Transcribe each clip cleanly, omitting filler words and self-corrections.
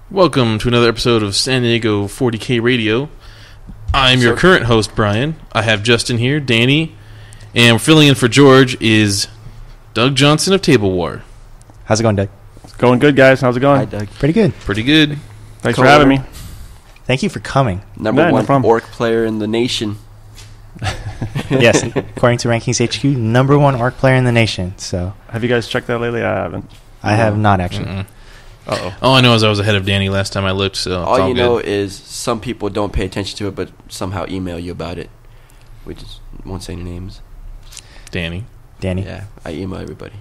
Welcome to another episode of San Diego 40K Radio. I'm your current host, Brian. I have Justin here, Danny, and filling in for George is Doug Johnson of Tablewar. How's it going, Doug? It's going good, guys. How's it going? Hi, Doug. Pretty good. Pretty good. Thanks for having me. Thank you for coming. Number one orc player in the nation. Yes, according to Rankings HQ, number one orc player in the nation. So, have you guys checked that lately? I haven't. I have not actually. Uh-oh. All I know is I was ahead of Danny last time I looked, so all you know is some people don't pay attention to it, but somehow email you about it. We just won't say any names. Danny. Yeah, I email everybody.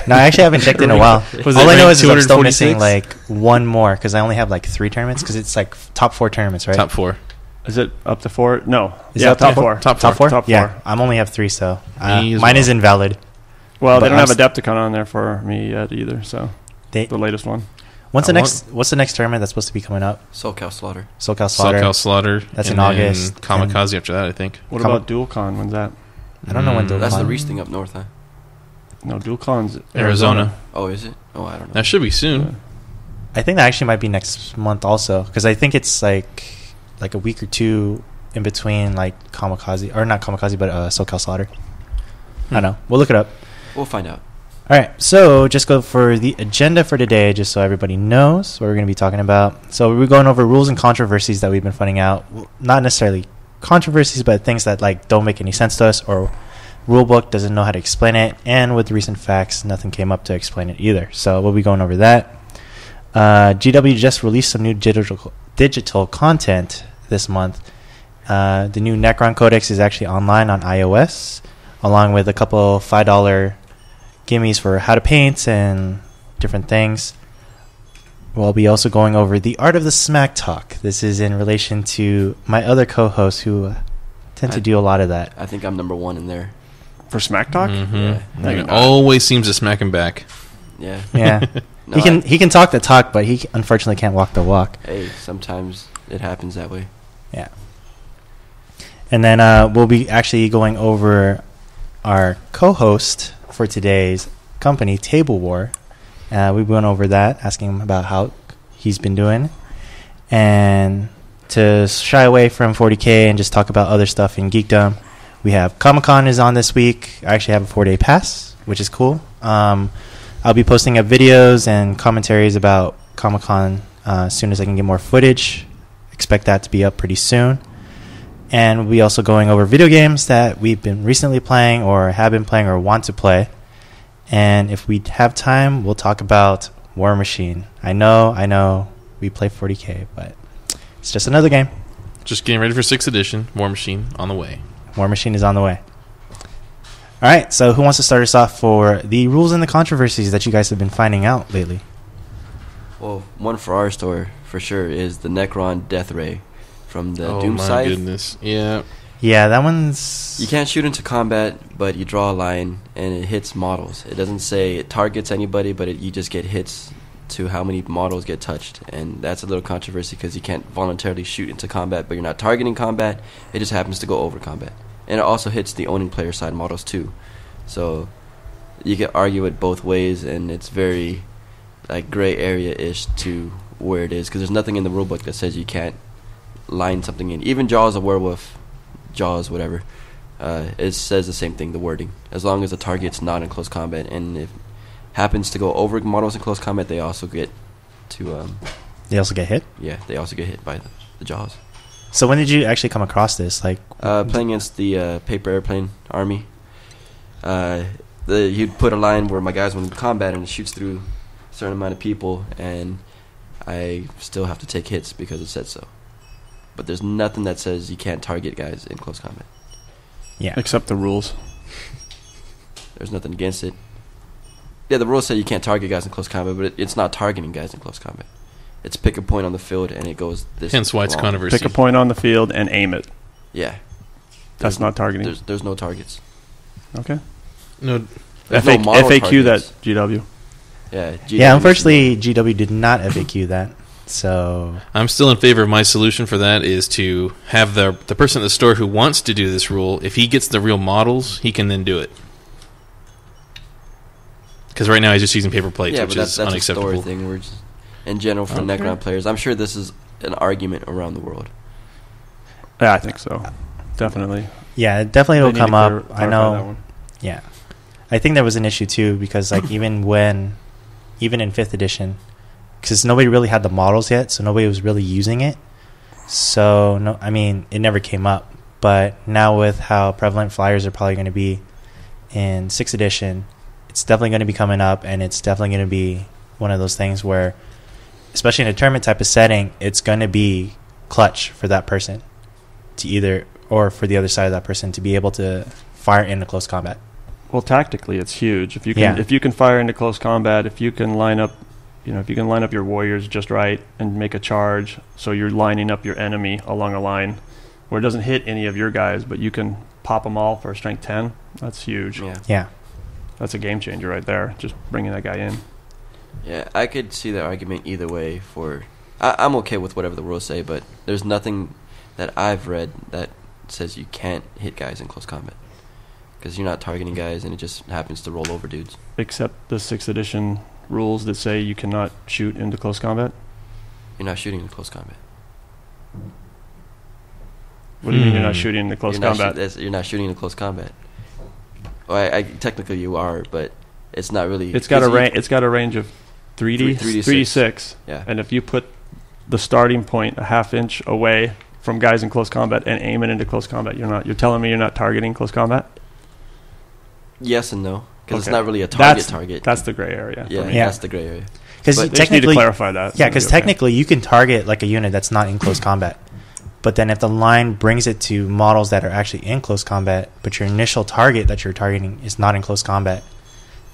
No, I actually haven't checked in a while. Was all it I know is I'm 246? still missing like one more because I only have like 3 tournaments because it's like top 4 tournaments, right? Top 4. Is it up to 4? No. Is it up to top 4? 4. Top 4. Top 4? Top 4. Yeah, I only have 3, so mine well. is invalid. Well, But they don't I'm have Adepticon on there for me yet either, so the latest one. What's the next tournament that's supposed to be coming up? SoCal Slaughter. SoCal Slaughter. SoCal Slaughter. That's in and August. Kamikaze after that, I think. What about DualCon? When's that? I don't know when That's the DualCon. Reese thing up north, huh? No, DualCon's Arizona. Oh, is it? Oh, I don't know. That should be soon. Yeah. I think that actually might be next month also because I think it's like a week or 2 in between like Kamikaze or not Kamikaze but SoCal Slaughter. I don't know. We'll look it up. We'll find out. All right, so just go for the agenda for today, just so everybody knows what we're going to be talking about. So we're going over rules and controversies that we've been finding out. Not necessarily controversies, but things that like don't make any sense to us, or rulebook doesn't know how to explain it. And with recent facts, nothing came up to explain it either. So we'll be going over that. GW just released some new digital content this month. The new Necron Codex is actually online on iOS, along with a couple $5 gimmies for how to paint and different things. We'll be also going over the art of the smack talk. This is in relation to my other co-hosts who tend to do a lot of that. I think I'm number 1 in there. For Smack Talk? Mm-hmm. Yeah. No, you're not. Always seems to smack him back. Yeah. Yeah. No, he can talk the talk, but he unfortunately can't walk the walk. Hey, sometimes it happens that way. Yeah. And then we'll be actually going over our co-host for today's company, Tablewar. We went over that, asking him about how he's been doing. And to shy away from 40K and just talk about other stuff in geekdom, we have Comic-Con is on this week. I actually have a 4-day pass, which is cool. I'll be posting up videos and commentaries about Comic-Con as soon as I can get more footage. Expect that to be up pretty soon. And we'll be also going over video games that we've been recently playing or have been playing or want to play. And if we have time, we'll talk about War Machine. I know, we play 40K, but it's just another game. Just getting ready for 6th edition. War Machine on the way. War Machine is on the way. All right, so who wants to start us off for the rules and the controversies that you guys have been finding out lately? Well, one for our store, for sure, is the Necron Death Ray from the Oh Doom my Scythe. goodness. Yeah. Yeah, that one's... You can't shoot into combat, but you draw a line, and it hits models. It doesn't say it targets anybody, but you just get hits to how many models get touched. And that's a little controversy because you can't voluntarily shoot into combat, but you're not targeting combat. It just happens to go over combat. And it also hits the owning player side models, too. So you can argue it both ways, and it's very like gray area-ish to where it is because there's nothing in the rulebook that says you can't line something in. Even Jaws of Werewolf, Jaws, whatever, it says the same thing, the wording. As long as the target's not in close combat, and if happens to go over models in close combat, they also get to... They also get hit? Yeah, they also get hit by the Jaws. So when did you actually come across this? Playing against the paper airplane army. You'd put a line where my guys went in combat, and it shoots through a certain amount of people, and I still have to take hits because it said so. But there's nothing that says you can't target guys in close combat. Yeah. Except the rules. There's nothing against it. Yeah, the rules say you can't target guys in close combat, but it's not targeting guys in close combat. It's pick a point on the field, and it goes this Hence why it's long. controversy. Pick a point on the field and aim it. Yeah. That's not targeting. There's no targets. Okay. No. There's no model FAQ targets. that, GW. Yeah. Yeah, unfortunately, GW did not FAQ that. So I'm still in favor of my solution for that is to have the person at the store who wants to do this rule, if he gets the real models, he can then do it. Because right now he's just using paper plates, which is that's unacceptable. a store thing. in general for Necron players. I'm sure this is an argument around the world. Yeah, I think so. Definitely. Yeah, it definitely will come up. I know. That one. Yeah. I think there was an issue too because like even in 5th edition, because nobody really had the models yet, so nobody was really using it. So no, I mean it never came up. But now with how prevalent flyers are probably going to be in 6th edition, it's definitely going to be coming up, and it's definitely going to be one of those things where, especially in a tournament type of setting, it's going to be clutch for that person to either, or for the other side of that person to be able to fire into close combat. Well, tactically, it's huge. If you can fire into close combat, if you can line up, your warriors just right and make a charge, so you're lining up your enemy along a line where it doesn't hit any of your guys, but you can pop them all for a strength 10. That's huge. Yeah. That's a game changer right there. Just bringing that guy in. Yeah, I could see that argument either way. I'm okay with whatever the rules say, but there's nothing that I've read that says you can't hit guys in close combat because you're not targeting guys, and it just happens to roll over dudes. Except the 6th edition rules that say you cannot shoot into close combat. You're not shooting in close combat. What do you mean you're not shooting into close combat? You're not shooting in close combat. Well, technically you are, but it's not really. It's got a range of 3d6. Yeah. And if you put the starting point a half inch away from guys in close combat and aim it into close combat, you're telling me you're not targeting close combat? Yes and no, because it's not really a target. That's the gray area. Yeah, that's the gray area. Because technically, they just need to clarify that. Yeah, because technically you can target like a unit that's not in close combat. But then if the line brings it to models that are actually in close combat, but your initial target that you're targeting is not in close combat,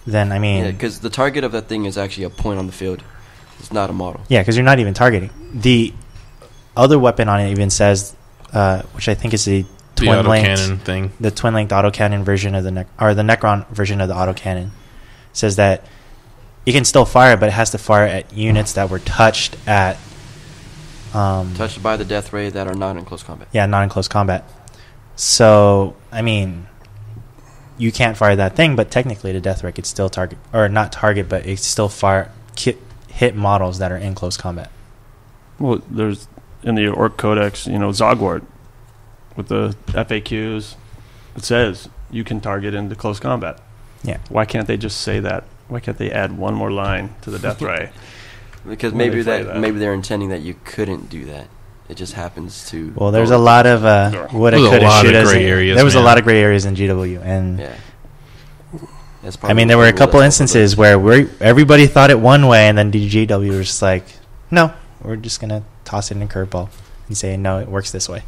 then, I mean... Yeah, because the target of that thing is actually a point on the field. It's not a model. Yeah, because you're not even targeting. The other weapon on it even says, which I think is the autocannon thing. The twin-linked autocannon version of the Necron version of the autocannon, says that you can still fire, but it has to fire at units that were touched at... touched by the death ray that are not in close combat. Yeah, not in close combat. So, I mean, you can't fire that thing, but technically the death ray could still target, or not target, but it still hit models that are in close combat. Well, there's in the Orc Codex, Zogwart with the FAQs, it says you can target into close combat. Yeah. Why can't they just say that? Why can't they add one more line to the death ray? Because maybe they're intending that you couldn't do that. It just happens to. Well, there's a lot of woulda, coulda, shoulda. There was a lot of gray areas in GW, and I mean, there were a couple instances where everybody thought it one way, and then GW was just like, "No, we're just gonna toss it in a curveball and say no, it works this way."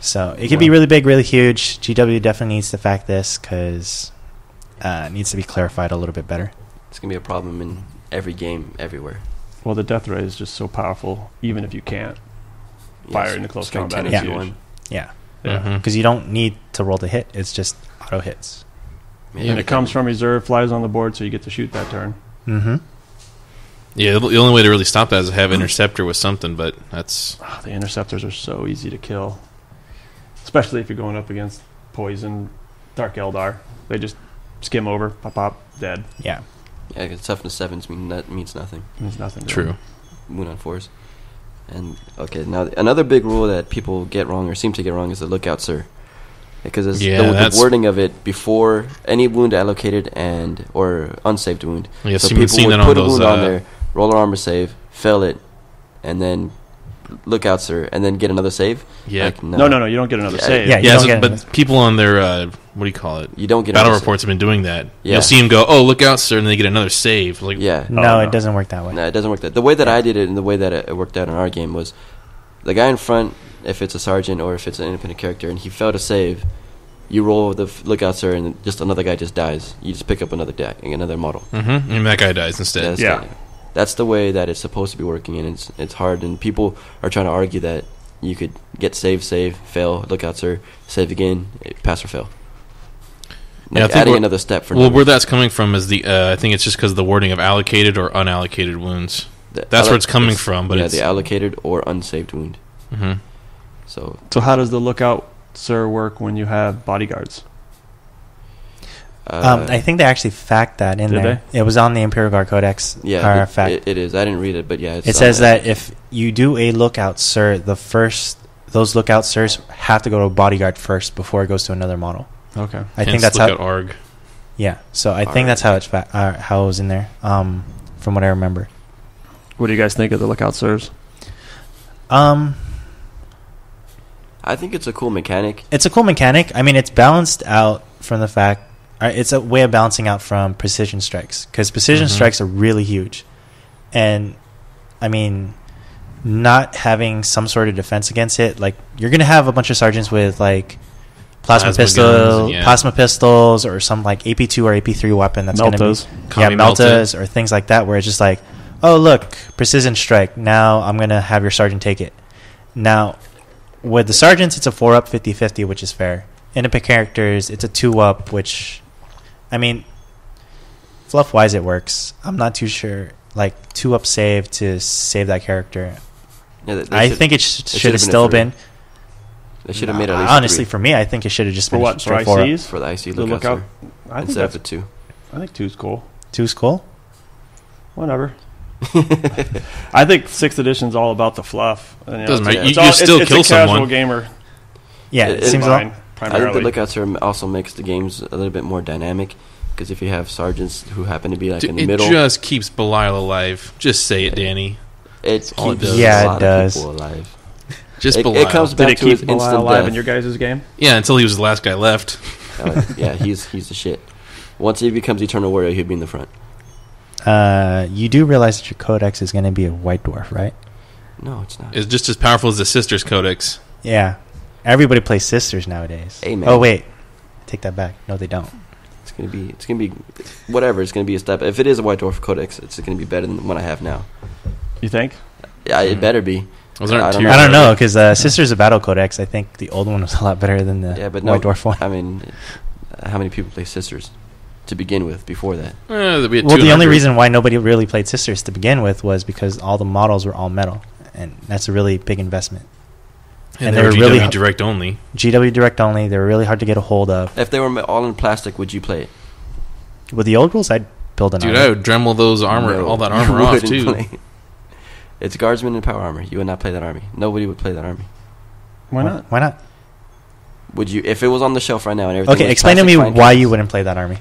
So it could be really big, really huge. GW definitely needs to fact this because it needs to be clarified a little bit better. It's gonna be a problem in every game, everywhere. Well, the death ray is just so powerful, even if you can't fire into close combat. Yeah, because you don't need to roll to hit; it's just auto hits. And it comes from reserve, flies on the board, so you get to shoot that turn. Mm-hmm. Yeah, the only way to really stop that is to have interceptor with something, but that's the interceptors are so easy to kill, especially if you're going up against poison, Dark Eldar. They just skim over, pop, dead. Yeah. Yeah, because toughness 7s means nothing. Means nothing. True. Moon on 4s. And, okay, now another big rule that people get wrong or seem to get wrong is the lookout, sir. Because the wording of it before any wound allocated or unsaved wound. Yeah, so people would put a wound on there, roll an armor save, fail it, and then lookout, sir, and then get another save. Yeah. Like, no, you don't get another save. Yeah, but people on their what do you call it? You don't get battle reports have been doing that. Yeah. You'll see them go, "Oh, look out, sir," and they get another save. Like, no, it doesn't work that way. No, it doesn't work that. The way that I did it and the way that it worked out in our game was the guy in front, if it's a sergeant or if it's an independent character, and he failed a save, you roll the lookout, sir, and just another guy just dies. You just pick up another deck, another model. Mm-hmm. And that guy dies instead. That's the way that it's supposed to be working, and it's hard. And people are trying to argue that you could get save, fail, lookout, sir, save again, pass or fail. Yeah, adding another step for. Well, where that's coming from is I think it's just because of the wording of allocated or unallocated wounds. That's where it's coming from. But it's the allocated or unsaved wound. Mm-hmm. So how does the lookout, sir, work when you have bodyguards? I think they actually fact that in Did there. It was on the Imperial Guard Codex. Yeah, fact. it is. I didn't read it, but yeah. It says that if you do a lookout, sir, those lookout sirs have to go to a bodyguard first before it goes to another model. Okay. I think that's how. ARG. Yeah, so I think that's how it's how it was in there. From what I remember. What do you guys think of the lookout sirs? I think it's a cool mechanic. It's a cool mechanic. I mean, it's balanced out from the fact. It's a way of balancing out from precision strikes, because precision strikes are really huge, and I mean, not having some sort of defense against it, like you're gonna have a bunch of sergeants with like plasma pistols, or some like AP2 or AP3 weapon that's Meltas. gonna be meltas or things like that, where it's just like, oh look, precision strike. Now I'm gonna have your sergeant take it. Now with the sergeants, it's a 4-up 50-50, which is fair. In the characters, it's a 2-up, which, I mean, fluff wise it works. I'm not too sure. Like 2-up save to save that character. Yeah, I think it should have still been. They should have made it at least honestly 3. For me, I think it should have just for been what, straight for ICs? For the IC lookout. Instead of the 2. I think 2's cool. 2's cool? Whatever. I think 6th edition's all about the fluff. And, doesn't matter. You still kill it's a someone. Casual gamer. Yeah, it seems like. I think the lookouts also makes the games a little bit more dynamic, because if you have sergeants who happen to be like in the middle, it just keeps Belial alive. Just say it, Danny. It all keeps it does. Yeah, a lot it does. of people alive. Just it Belial. comes Did back it to his keep Belial instant alive death. in your guys' game? Yeah, until he was the last guy left. Yeah, he's the shit. Once he becomes Eternal Warrior, he'll be in the front. You do realize that your codex is going to be a white dwarf, right? No, it's not. It's just as powerful as the Sisters Codex. Yeah. Everybody plays sisters nowadays. Hey, man. Oh wait, take that back. No, they don't. It's gonna be whatever. It's gonna be a step. If it is a White Dwarf Codex, it's gonna be better than what I have now. You think? Yeah, it better be. Was there I don't I don't know, because Sisters of Battle Codex, I think the old one was a lot better than the White Dwarf one. I mean, how many people play Sisters to begin with before that? Well, the only reason why nobody really played Sisters to begin with was because all the models were all metal, and that's a really big investment. And they were really GW Direct only. GW Direct only. They were really hard to get a hold of. If they were all in plastic, would you play it? With the old rules, I'd build an army. Dude, I would Dremel those all that armor off, too. It's guardsmen and power armor. You would not play that army. Nobody would play that army. Why not? Why not? Would you, if it was on the shelf right now and everything? Okay, explain to me why you wouldn't play that army.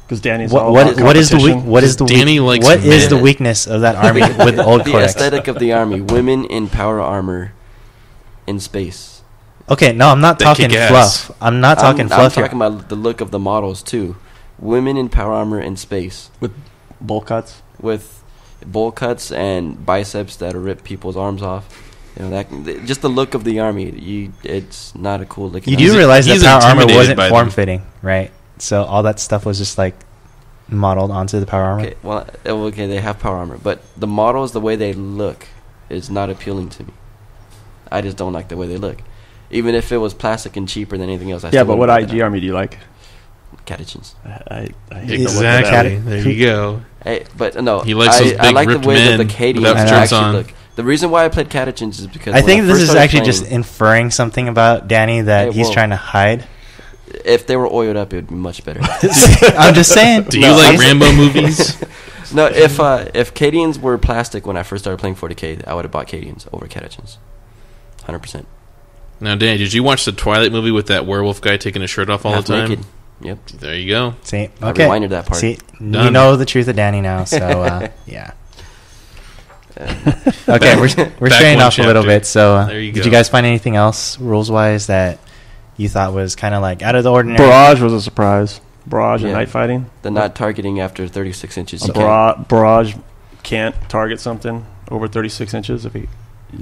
Because Danny's what is the weakness of that army with the old codex? The aesthetic of the army: women in power armor, in space. Okay, no, I'm not talking fluff. I'm not talking fluff here. I'm talking about the look of the models too. Women in power armor in space with bowl cuts, and biceps that rip people's arms off. You know, that just the look of the army. It's not a cool look. You do realize that power armor wasn't form fitting, right? So all that stuff was just like modeled onto the power armor. Okay, they have power armor, but the models, the way they look, is not appealing to me. I just don't like the way they look. Even if it was plastic and cheaper than anything else. Yeah, but what IG army do you like? Catechins. I exactly. There you go. Hey, but no, he likes those big I like ripped the way men that the Cadians actually look. The reason why I played Catechins is because I think this is actually just inferring something about Danny that he's trying to hide. If they were oiled up, it would be much better. I'm just saying. Do you like Rambo movies? No, if Cadians were plastic when I first started playing 40K, I would have bought Cadians over Catechins. 100%. Now, Danny, did you watch the Twilight movie with that werewolf guy taking his shirt off all the time? Naked. Yep. There you go. See, I rewinded that part. See, you know the truth of Danny now, so yeah. Okay, we're straying off a little bit. So, did you guys find anything else rules wise that you thought was kind of like out of the ordinary? Barrage was a surprise. Barrage and night fighting. The not targeting after 36 inches. Barrage can't target something over 36 inches if he.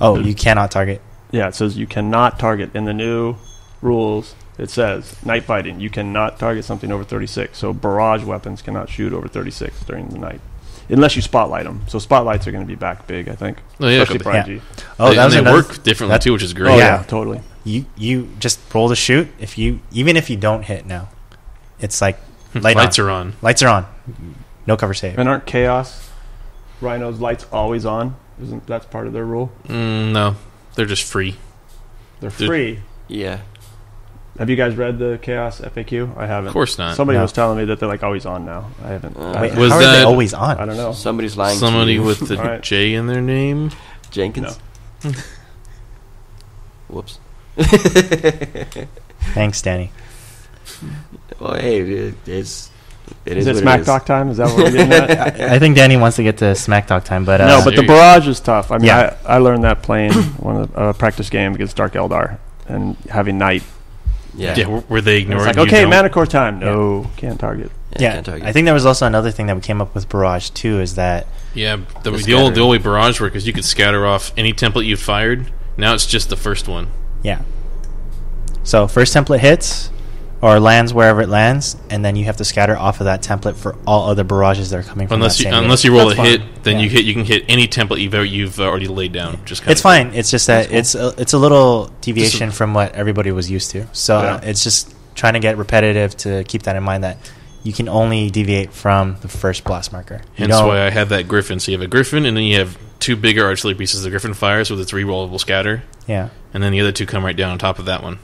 Oh, you cannot target. Yeah, it says you cannot target in the new rules. It says night fighting. You cannot target something over 36. So barrage weapons cannot shoot over 36 during the night, unless you spotlight them. So spotlights are going to be back big, I think. Oh yeah, especially for IG. Oh, they work differently too, which is great. Oh yeah, totally. You just roll to shoot. Even if you don't hit now, it's like lights are on. Lights are on. No cover save. And aren't Chaos Rhino's lights always on? Isn't that part of their rule? No, they're just free. They're free. Yeah. Have you guys read the Chaos FAQ? I haven't. Of course not. Somebody No. was telling me that they're like always on now. I haven't. Wait, Was how are they that- always on? I don't know. Somebody's lying. Somebody to you. with the Alright. J in their name. Jenkins. Whoops. Thanks, Danny. Well, hey, it is Is it what Smack is. Talk time? Is that what we're getting at? I think Danny wants to get to Smack Talk time, but No, but the There you go. barrage is tough. I mean, Yeah. I learned that playing one of a practice game against Dark Eldar and having night. Yeah. Yeah, were they And ignoring it's like, you? okay, Don't- mana core time. No, can't target. yeah, Can't target. I think there was also another thing that we came up with Barrage too, is that Yeah, the scatter. old way barrage work is you could scatter off any template you fired. Now it's just the first one. yeah. So first template hits or lands wherever it lands, and then you have to scatter off of that template for all other barrages that are coming from Unless that you same unless hit. you roll That's a hit, fine. then Yeah. you can hit any template you've already laid down. Just kinda It's fine. It's just that That's it's a little deviation from what everybody was used to. So Yeah. it's just trying to get repetitive to keep that in mind that you can only deviate from the first blast marker. You Hence don't- why I have that Griffin. So you have a Griffin, and then you have two bigger artillery pieces. The Griffin fires with its rerollable scatter, yeah, and then the other two come right down on top of that one.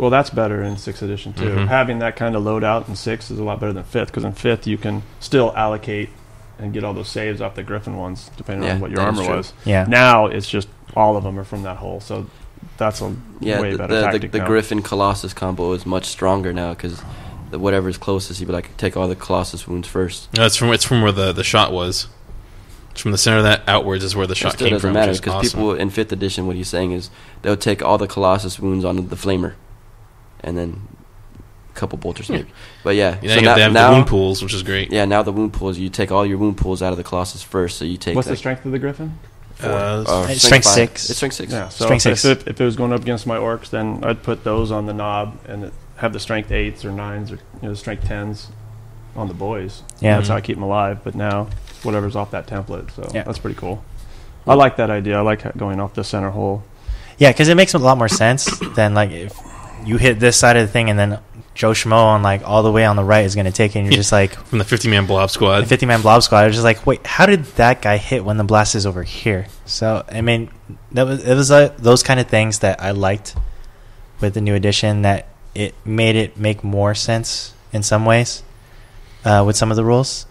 Well, that's better in 6th edition, too. Mhm. Having that kind of loadout in 6 is a lot better than 5th, because in 5th you can still allocate and get all those saves off the Griffin ones, depending Yeah, on what your that is armor true. was. yeah. Now it's just all of them are from that hole, so that's a Yeah, way the, better the, tactic the now. Griffin Colossus combo is much stronger now because whatever's closest, you be like take all the Colossus wounds first. No, it's from where the shot was. It's from the center of that outwards is where the It shot still came doesn't from. matter Which is because awesome. people in 5th edition, what he's saying is they'll take all the Colossus wounds on the Flamer, and then a couple bolters maybe. But yeah, Yeah, so they have the wound pools, which is great. Yeah, now the wound pools, you take all your wound pools out of the Colossus first, so you take. What's the like, strength of the Griffin? Strength 5. 6. It's strength 6. Yeah, so Strength if, 6. if it was going up against my orcs, then I'd put those on the knob and have the strength 8s or 9s or strength 10s on the boys. Yeah. That's how I keep them alive. But now, whatever's off that template, so Yeah. that's pretty cool. I like that idea. I like going off the center hole. Yeah, because it makes a lot more sense than like if you hit this side of the thing and then Joe Schmo on like all the way on the right is going to take it, and you're just like From the 50-man blob squad. 50-man blob squad. I was just like, wait, how did that guy hit when the blast is over here? So I mean, it was those kind of things that I liked with the new edition, that it made it make more sense in some ways with some of the rules.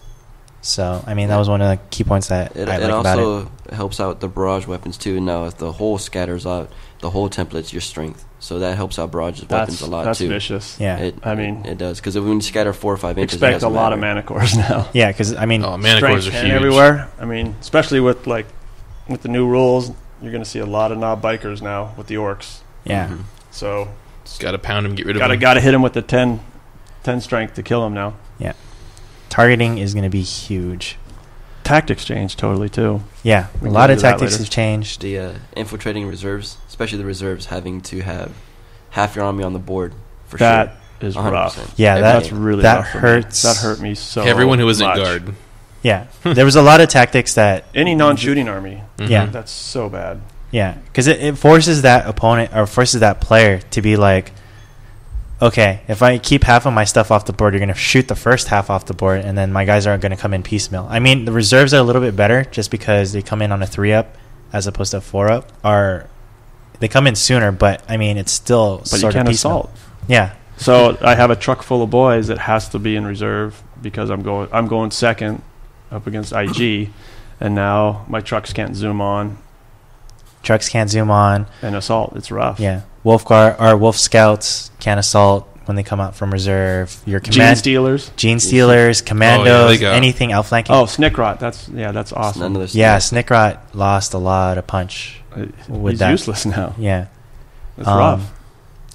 So I mean, that was one of the key points that It, I it like about it. also helps out the barrage weapons too. Now, if the whole scatters out, the whole template's your strength, so that helps out barrage weapons a lot that's too. vicious. Yeah, I mean, it does because when you scatter 4 or 5 inches, it expect a doesn't lot of matter. mana cores now. yeah, because I mean, Oh, mana Strength cores are 10 huge. everywhere. I mean, especially with the new rules, you're going to see a lot of knob bikers now with the orcs. yeah. Mhm. So Got to pound him, get rid of him. got to hit him with the 10 strength to kill him now. Targeting is going to be huge. Tactics change totally too. Yeah, We a can lot get of into that tactics later. have changed. The infiltrating reserves, especially the reserves, having to have half your army on the board for That sure. is 100%. rough. Yeah, That's that really that rough for me. hurts. That hurt me so. Everyone who isn't much. guard. Yeah, there was a lot of tactics that. Any non-shooting army. Mhm. Yeah. That's so bad. Yeah, because it forces that opponent or forces that player to be like, okay, if I keep half of my stuff off the board, you're going to shoot the first half off the board, and then my guys are going to come in piecemeal. I mean, the reserves are a little bit better just because they come in on a 3-up as opposed to a 4-up. Or they come in sooner, but I mean, it's still But sort you of can't piecemeal. assault. Yeah, So I have a truck full of boys that has to be in reserve because I'm going second up against IG, and now my trucks can't zoom on trucks can't zoom on. and assault. It's rough. Yeah, Wolf Guard or Wolf Scouts can't assault when they come out from reserve. Your Gene command Stealers. Gene Stealers, Commandos, they got- anything outflanking. Oh, Snickrot. That's awesome. Another yeah, step. Snickrot lost a lot of punch. with He's that. useless now. Yeah. It's rough.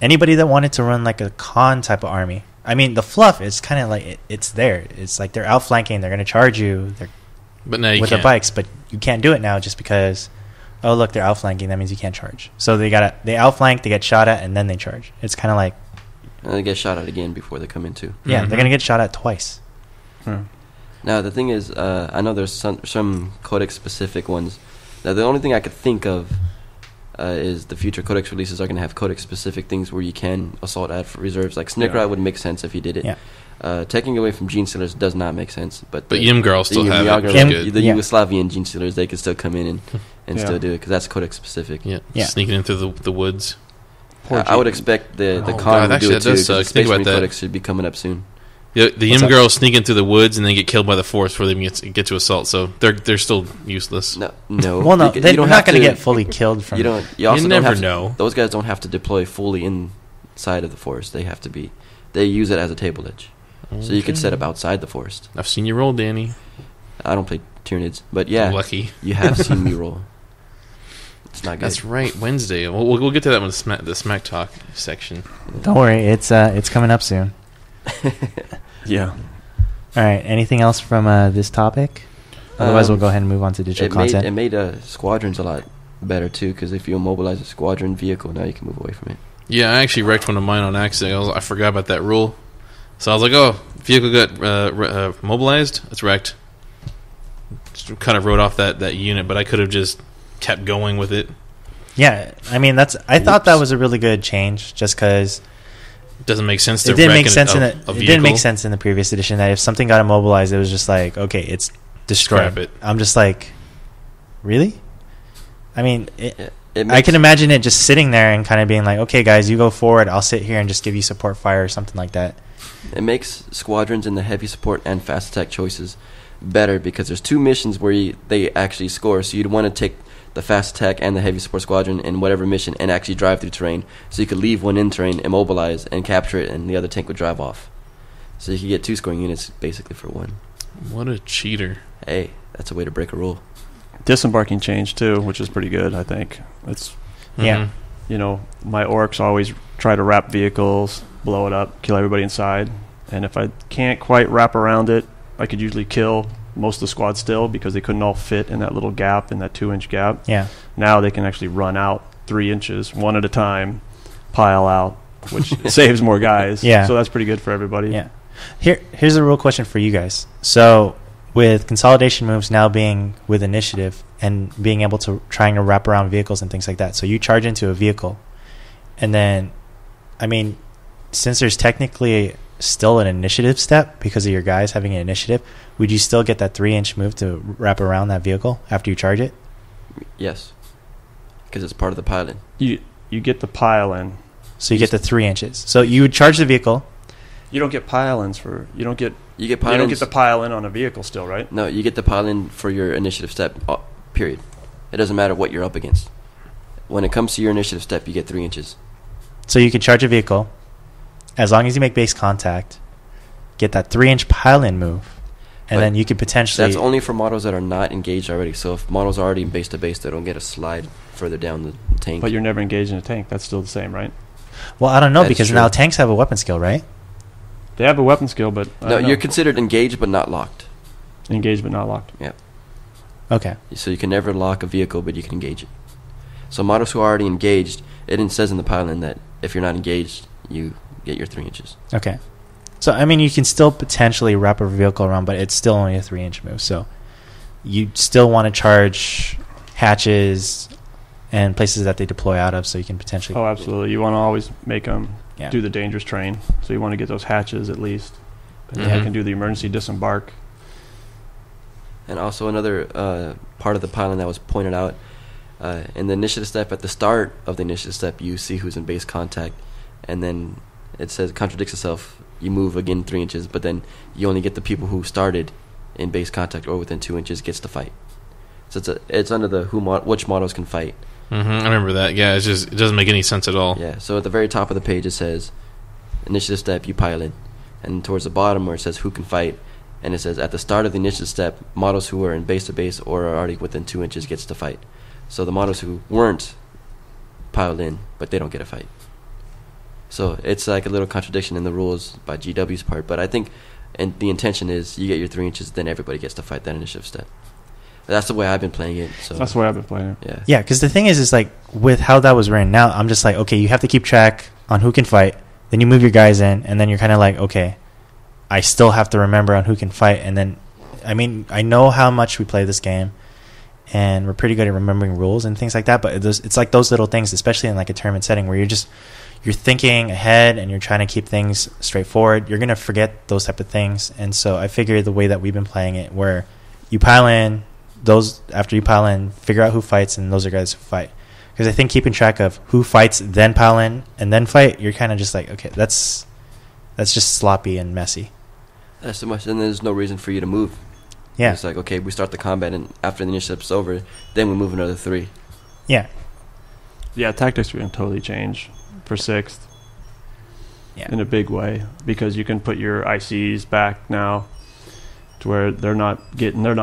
Anybody that wanted to run like a con type of army. I mean, the fluff is kind of like it's there. It's like they're outflanking. They're going to charge you. They're But now you with can't. their bikes, but you can't do it now just because. Oh, look, they're outflanking. That means you can't charge. So they outflank, they get shot at, and then they charge. It's kind of like And they get shot at again before they come in too. yeah, Mhm. they're going to get shot at twice. Now the thing is, I know there's some codex specific ones. Now the only thing I could think of is the future codex releases are going to have codex specific things where you can assault add for reserves. Like Snickrot Yeah. would make sense if he did it. Yeah. Taking away from Gene Stealers does not make sense. But Ymgarl still have it, which is Ym- good. The Yeah. Yugoslavian Gene Stealers, they can still come in and Yeah. still do it because that's codex specific. Yeah. Yeah. Sneaking in through the woods. I would expect the God, con would do actually, it that too. does 'Cause suck. the Think Space about Marine that. Codex should be coming up soon. The What's up? girls sneak into the woods and then get killed by the Force before they get to assault, so they're still useless. No. Well, no, You they're don't not have going to to get fully killed from. You also You don't never have to- know. Those guys don't have to deploy fully inside of the forest. They use it as a table edge. So you could set up outside the forest. I've seen you roll, Danny. I don't play Tyranids, but yeah, Lucky. you have seen me roll. It's not good. That's right, Wednesday. We'll get to that one, the Smack Talk section. Don't worry, it's coming up soon. Yeah. All right. Anything else from this topic? Otherwise, we'll go ahead and move on to digital content. It made squadrons a lot better too, because if you immobilize a squadron vehicle, now you can move away from it. Yeah, I actually wrecked one of mine on accident. I forgot about that rule. So I was like, oh, vehicle got mobilized, it's wrecked. Just kind of wrote off that unit, but I could have just kept going with it. Yeah, I mean I thought that was a really good change, just because It doesn't make sense to it didn't wreck make sense a it vehicle. didn't make sense in the previous edition that if something got immobilized, it was just like, okay, it's destroyed. Scrap it. I'm just like, really? I mean, It I can imagine it just sitting there and kind of being like, okay, guys, you go forward. I'll sit here and just give you support fire or something like that. It makes squadrons in the heavy support and fast attack choices better, because there's two missions where they actually score. So you'd want to take the fast attack and the heavy support squadron in whatever mission and actually drive through terrain. So you could leave one in terrain, immobilize, and capture it, and the other tank would drive off. So you could get 2 scoring units basically for 1. What a cheater. Hey, that's a way to break a rule. Disembarking changed too, which is pretty good, I think. It's, Yeah. my orcs always try to wrap vehicles, blow it up, kill everybody inside. And if I can't quite wrap around it, I could usually kill most of the squad still, because they couldn't all fit in that little gap, in that 2-inch gap. Yeah. Now they can actually run out 3 inches, one at a time, pile out, which saves more guys. Yeah. So that's pretty good for everybody. Yeah. Here's a real question for you guys. So with consolidation moves now being with initiative and being able to trying to wrap around vehicles and things like that, so you charge into a vehicle, and then, I mean, since there's technically still an initiative step because of your guys having an initiative, would you still get that 3-inch move to wrap around that vehicle after you charge it? Yes, because it's part of the pilot. You get the pile in. So you get the 3 inches. So you would charge the vehicle. You don't get pile-ins for... You don't get You You don't get the pile in on a vehicle still, right? No, you get the pile in for your initiative step, period. It doesn't matter what you're up against. When it comes to your initiative step, you get 3 inches. So you can charge a vehicle as long as you make base contact, get that 3-inch pile-in move, and But then you could potentially... That's only for models that are not engaged already. So if models are already base to base, they don't get a slide further down the tank. But you're never engaged in a tank. That's still the same, right? Well, I don't know, That's because true. now tanks have a weapon skill, right? They have a weapon skill, but... I No, don't know. you're considered engaged but not locked. Engaged but not locked. Okay. So you can never lock a vehicle, but you can engage it. So models who are already engaged, it says in the pile-in that if you're not engaged, you get your 3 inches. Okay. So, I mean, you can still potentially wrap a vehicle around, but it's still only a 3-inch move. So you still want to charge hatches and places that they deploy out of, so you can potentially... Oh, absolutely. You want to always make them Yeah. do the dangerous terrain. So you want to get those hatches at least. And Mhm. they can do the emergency disembark. And also another part of the pile-in that was pointed out, in the initiative step, at the start of the initiative step, you see who's in base contact, and then it says, contradicts itself, you move again 3 inches, but then you only get the people who started in base contact or within 2 inches gets to fight. So it's under the which models can fight. I remember that. Yeah, it doesn't make any sense at all. Yeah, so at the very top of the page it says, initiative step, you pile in. And towards the bottom where it says who can fight, and it says at the start of the initiative step, models who are in base to base or are already within 2 inches gets to fight. So the models who weren't piled in, but they don't get a fight. So it's like a little contradiction in the rules by GW's part, but I think and the intention is you get your 3 inches, then everybody gets to fight that initiative step. That's the way I've been playing it. So That's the way I've been playing it. yeah. Yeah, because the thing is like, with how that was written now, I'm just like, okay, you have to keep track on who can fight, then you move your guys in, and then you're kind of like, okay, I still have to remember on who can fight, and then, I mean, I know how much we play this game, and we're pretty good at remembering rules and things like that, but it's like those little things, especially in like a tournament setting where you're thinking ahead and you're trying to keep things straightforward, you're going to forget those type of things. And so I figured the way that we've been playing it, where you pile in, after you pile in, figure out who fights, and those are guys who fight. Because I think keeping track of who fights, then pile in, and then fight, you're kind of just like, okay, that's just sloppy and messy. That's so much, and there's no reason for you to move. Yeah. It's like, okay, we start the combat, and after the initiative's over, then we move another 3. Yeah. Yeah, tactics are going to totally change for 6th. Yeah. In a big way, because you can put your ICs back now to where they're not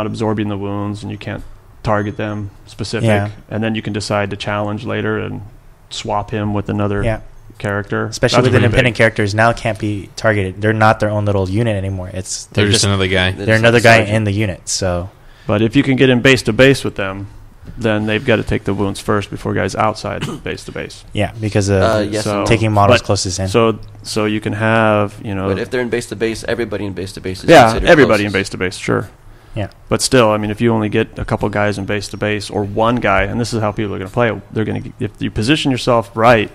absorbing the wounds, and you can't target them specific. Yeah. And then you can decide to challenge later and swap him with another character. Especially with independent characters now can't be targeted. They're not their own little unit anymore. They're just another guy. They're another guy in the unit. So, but if you can get in base to base with them, then they've got to take the wounds first before guys outside base to base. Yeah, because of taking models closest in. So you can have, But if they're in base to base, everybody in base to base is considered everybody closest. In base to base, sure. Yeah. But still, I mean, if you only get a couple guys in base to base, or one guy, and this is how people are going to play it, if you position yourself right,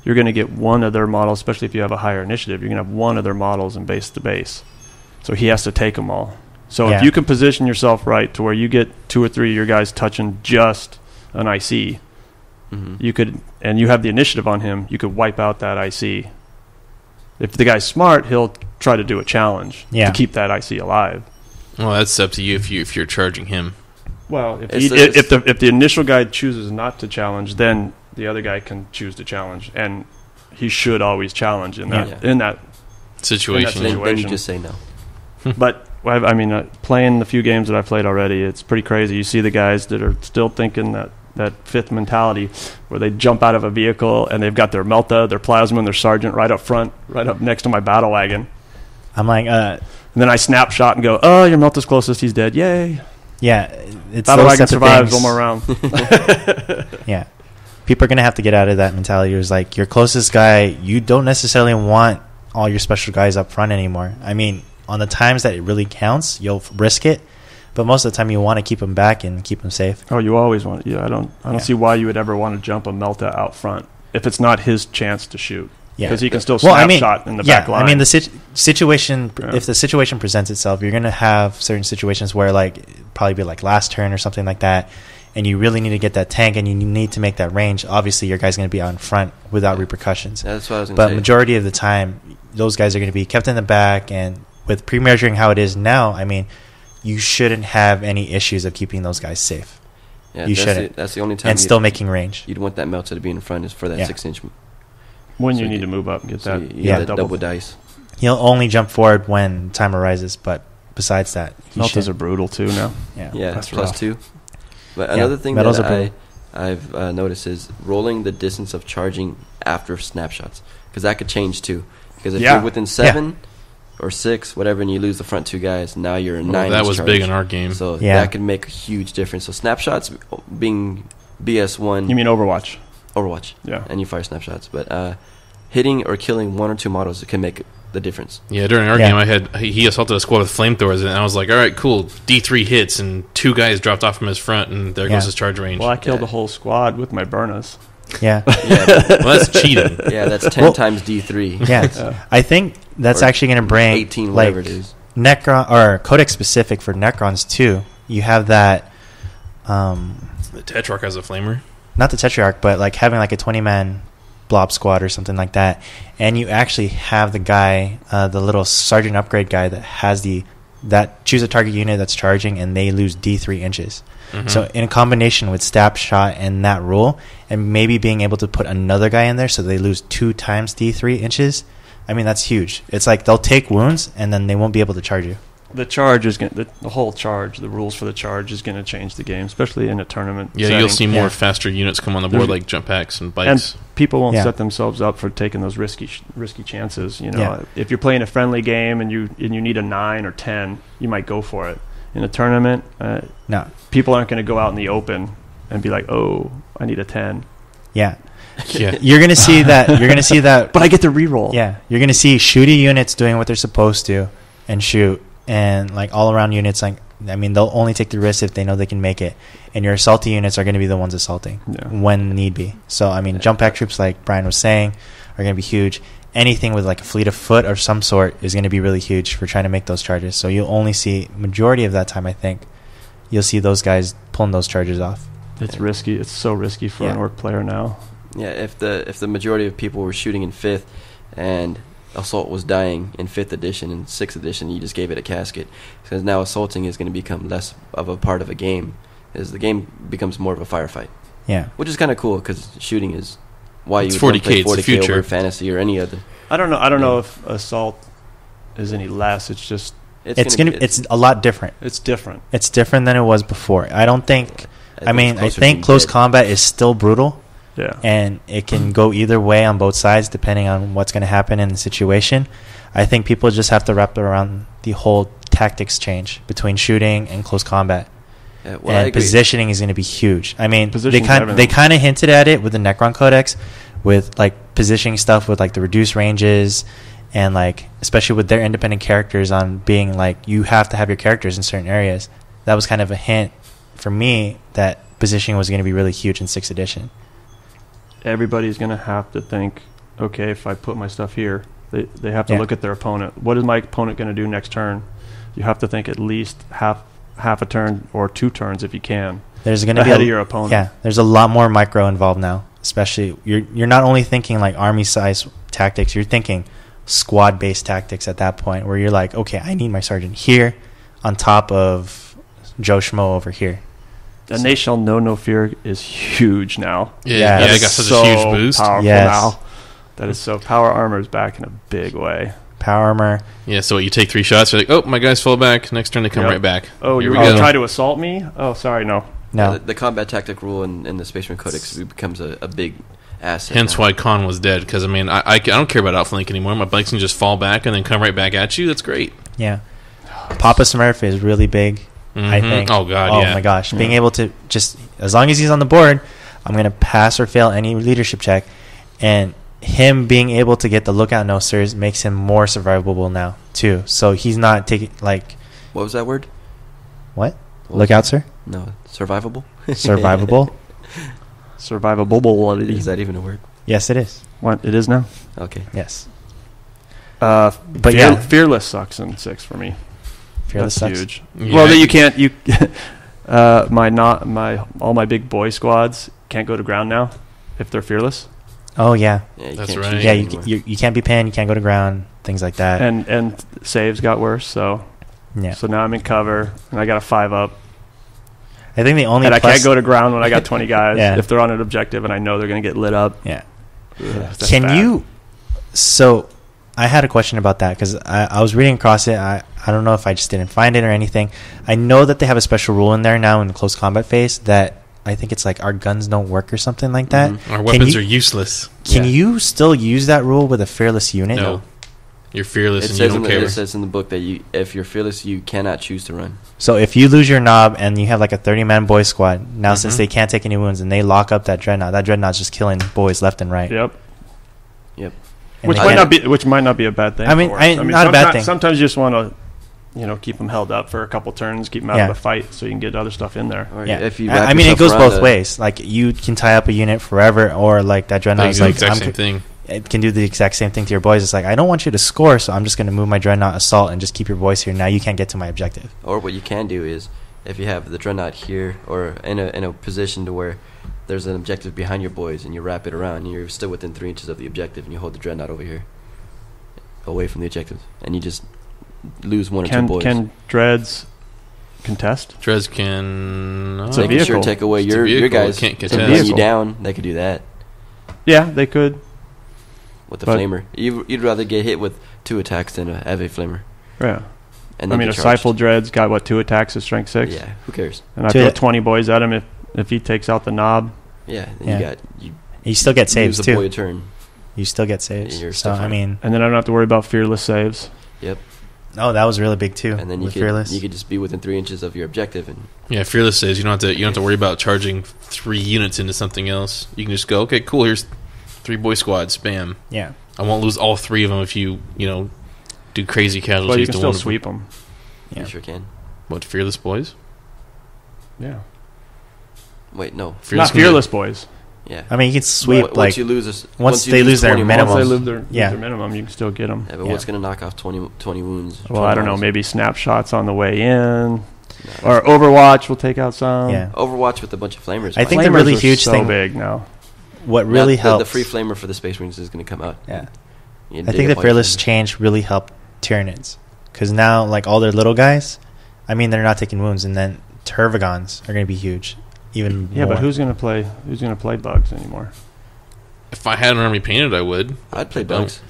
you're going to get one of their models, especially if you have a higher initiative, you're going to have one of their models in base to base. So he has to take them all. So if you can position yourself right to where you get 2 or 3 of your guys touching just an IC, you could, and you have the initiative on him, you could wipe out that IC. If the guy's smart, he'll try to do a challenge to keep that IC alive. Well, that's up to you if you're charging him. Well, if the initial guy chooses not to challenge, then the other guy can choose to challenge, and he should always challenge in that situation. Then you just say no. But I mean, playing the few games that I've played already, it's pretty crazy. You see the guys that are still thinking that 5th mentality, where they jump out of a vehicle and they've got their Melta, their Plasma, and their Sergeant right up front, right up next to my battle wagon. I'm like, and then I snapshot and go, "Oh, your Melta's closest. He's dead. Yay!" Yeah, it's battle wagon survives one more round. Yeah, people are gonna have to get out of that mentality. It's like your closest guy. You don't necessarily want all your special guys up front anymore. I mean, on the times that it really counts, you'll risk it. But most of the time, you want to keep them back and keep them safe. Oh, you always want it. Yeah, I don't see why you would ever want to jump a Melta out front if it's not his chance to shoot. Yeah, because he can still snapshot in the back line. I mean, the situation. Yeah. If the situation presents itself, you're going to have certain situations where, like, probably be like last turn or something like that, and you really need to get that tank and you need to make that range. Obviously, your guy's going to be out in front without repercussions. Yeah, that's what I was going to say. But majority of the time, those guys are going to be kept in the back, and with pre-measuring how it is now, I mean, you shouldn't have any issues of keeping those guys safe. Yeah, you shouldn't. That's the only time. And still making range. You'd want that Melta to be in front is for that 6-inch. When you need to move up and get that. Yeah, double dice. He'll only jump forward when time arises, but besides that, Meltas are brutal too now. Yeah, that's +2. But another thing that I've noticed is rolling the distance of charging after snapshots, because that could change too. Because if you're within 7 or 6, whatever, and you lose the front 2 guys, now you're 9. That was charge. Big in our game. So that could make a huge difference. So snapshots being BS1. You mean Overwatch? Overwatch. Yeah. And you fire snapshots, but hitting or killing 1 or 2 models can make the difference. Yeah, during our game, he assaulted a squad with flamethrowers, and I was like, all right, cool, D3 hits, and 2 guys dropped off from his front, and there goes his charge range. Well, I killed the whole squad with my Burnus. Yeah. Well, that's cheating. Yeah, that's 10 times D3. Yeah. I think that's actually going to bring 18, whatever it is. Necron or Codex specific for Necrons too. You have that. The Tetrarch has a flamer. Not the Tetrarch, but like having like a 20-man blob squad or something like that, and you actually have the guy, the little sergeant upgrade guy that has that choose a target unit that's charging, and they lose D3 inches. Mm-hmm. So in combination with stab shot and that rule, and maybe being able to put another guy in there so they lose 2 times D3 inches, I mean, that's huge. It's like they'll take wounds and then they won't be able to charge you. The charge is going the whole charge, the rules for the charge is going to change the game, especially in a tournament. Yeah, setting. You'll see more faster units come on the board, like jump packs and bikes. And people won't set themselves up for taking those risky chances. You know, if you're playing a friendly game and you need a 9 or 10, you might go for it. In a tournament, no, people aren't going to go out in the open and be like, "Oh, I need a 10." Yeah. You're gonna see that. You're gonna see that. But I get to reroll. Yeah, you're gonna see shooty units doing what they're supposed to and shoot, and like all around units. Like, I mean, they'll only take the risk if they know they can make it. And your assaulty units are gonna be the ones assaulting when need be. So I mean, jump pack troops, like Brian was saying, are gonna be huge. Anything with like a fleet of foot or some sort is gonna be really huge for trying to make those charges. So you'll only see majority of that time. I think you'll see those guys pulling those charges off. It's risky. It's so risky for an orc player now. Yeah, if the majority of people were shooting in 5th and assault was dying in 5th edition and 6th edition, you just gave it a casket. Because now assaulting is going to become less of a part of a game, as the game becomes more of a firefight. Yeah. Which is kind of cool, because shooting is why it's you would 40K, play it's the 40K future. over fantasy or any other. I don't know if assault is any less. It's just It's a lot different. it's different. It's different than it was before. I don't think. I it's think closer close to combat is still brutal, Yeah. and it can go either way on both sides depending on what's going to happen in the situation. I think people just have to wrap around the whole tactics change between shooting and close combat. Yeah, well, I And agree. positioning is going to be huge. I mean, Positioning's they everything. kind of hinted at it with the Necron Codex, with like positioning stuff with like the reduced ranges, and like especially with their independent characters on being like you have to have your characters in certain areas. That was kind of a hint for me that positioning was going to be really huge in 6th edition. Everybody's going to have to think, okay, if I put my stuff here, they have to Yeah. look at their opponent. What is my opponent going to do next turn? You have to think at least half a turn or 2 turns if you can. There's going to be Ahead of your opponent. Yeah, there's a lot more micro involved now. Especially you're not only thinking like army size tactics, you're thinking squad based tactics at that point, where you're like, okay, I need my sergeant here on top of Joe Schmo over here. And They Shall Know No Fear is huge now. Yeah, I that's got such so a huge boost. Powerful Yes. now. That is so. Power armor is back in a big way. Power armor. Yeah, so you take 3 shots, you're like, oh, my guys fall back. Next turn they come Yep. right back. Oh, Here you were we going to go. try to assault me? Oh, sorry, no. No, The combat tactic rule in the Space Marine Codex becomes a big asset. Hence now. why Khan was dead, because, I mean, I don't care about outflank anymore. My bikes can just fall back and then come right back at you. That's great. yeah. Papa Smurf is really big. I Mhm. think. Oh, God, Oh yeah. my gosh, being Yeah. able to just as long as he's on the board, I'm gonna pass or fail any leadership check, and him being able to get the lookout no sirs makes him more survivable now too. So he's not taking like What was that word? what What was lookout sir No, survivable. survivable. Survivability. Is that even a word? Yes, it is. What? It is now? Okay. Yes, But yeah. Fearless sucks in 6 for me. fearless That's sucks. huge. Yeah. Well, that you can't. All my big boy squads can't go to ground now if they're fearless. Oh yeah, Yeah, you That's can't right. choose yeah. anymore. You can't be pinned. You can't go to ground. Things like that. And saves got worse. So Yeah, so now I'm in cover and I got a 5-up. I think the only And I plus, can't go to ground when I got 20 guys Yeah. if they're on an objective and I know they're going to get lit up. Yeah. That's Can bad. you? So, I had a question about that because I was reading across it. I don't know if I just didn't find it or anything. I know that they have a special rule in there now in the close combat phase that I think it's like our guns don't work or something like that. Mhm. Our weapons you- are useless. Can Yeah. you still use that rule with a fearless unit? No. You're fearless It and you says, don't care. it says in the book that if you're fearless, you cannot choose to run. So if you lose your knob and you have like a 30-man boy squad, now since Mhm. they can't take any wounds and they lock up that dreadnought's just killing boys left and right. Yep. Yep. And Which they might can't- not be a bad thing. I mean, for not us. a bad someti- thing. Sometimes you just want to, keep them held up for a couple turns, keep them out Yeah. of the fight, so you can get other stuff in there. Or Yeah. if you I wrap mean, it yourself goes around both a- ways. Like you can tie up a unit forever, or like that They dreadnought's do the like exact I'm same thing. it can do the exact same thing to your boys. It's like I don't want you to score, so I'm just going to move my dreadnought assault and just keep your boys here. Now you can't get to my objective. Or what you can do is, if you have the dreadnought here or in a position to where there's an objective behind your boys, and you wrap it around, and you're still within 3 inches of the objective, and you hold the dreadnought over here, away from the objective, and you just lose one or two boys. Can dreads contest? Drez can. It's a They can sure vehicle. take away It's a your vehicle. guys. It can't If contest. they run you Vehicle. down, they could do that Yeah, they could. with the But- flamer. You'd rather get hit with 2 attacks than have a flamer. Yeah. And I then mean, a get charged. Sifle dread's got, 2 attacks at strength 6? Yeah, who cares? And I Two- throw 20 boys at him if he takes out the knob. Yeah, then Yeah. you You still get saves lose a boy too. a turn. You still get saves. You're So still I fine. mean, And then I don't have to worry about fearless saves. Yep. oh, that was really big too. And then you with could fearless. you could just be within 3 inches of your objective, and Yeah, fearless says you don't have to worry about charging 3 units into something else. You can just go, okay, cool. Here's 3 boy squads. Bam. Yeah. I won't lose all 3 of them if you do crazy casualties. Well, you can to still one of them. sweep them. Yeah. you sure can. What, fearless boys? Yeah. Wait, no. Not can- fearless boys. Yeah. I mean, you can sweep Once like you lose once you they lose their 20 minimum. Once they Minimum. lose Yeah. their minimum, you can still get them. Yeah, but Yeah. what's going to knock off 20 wounds? Well, I don't know. Maybe snapshots on the way in. Or Overwatch will take out some. Yeah. Overwatch with a bunch of flamers. I think Flamers the really are huge so thing. big now. What really the helped. free flamer for the Space Marines is going to come out. Yeah. You I dig think the up all fearless your- change really helped Tyranids, because now like all their little guys, I mean they're not taking wounds, and then Tervagons are going to be huge, even Yeah, more. but who's gonna play bugs anymore? If I had an army painted, I would. I'd play I don't. bugs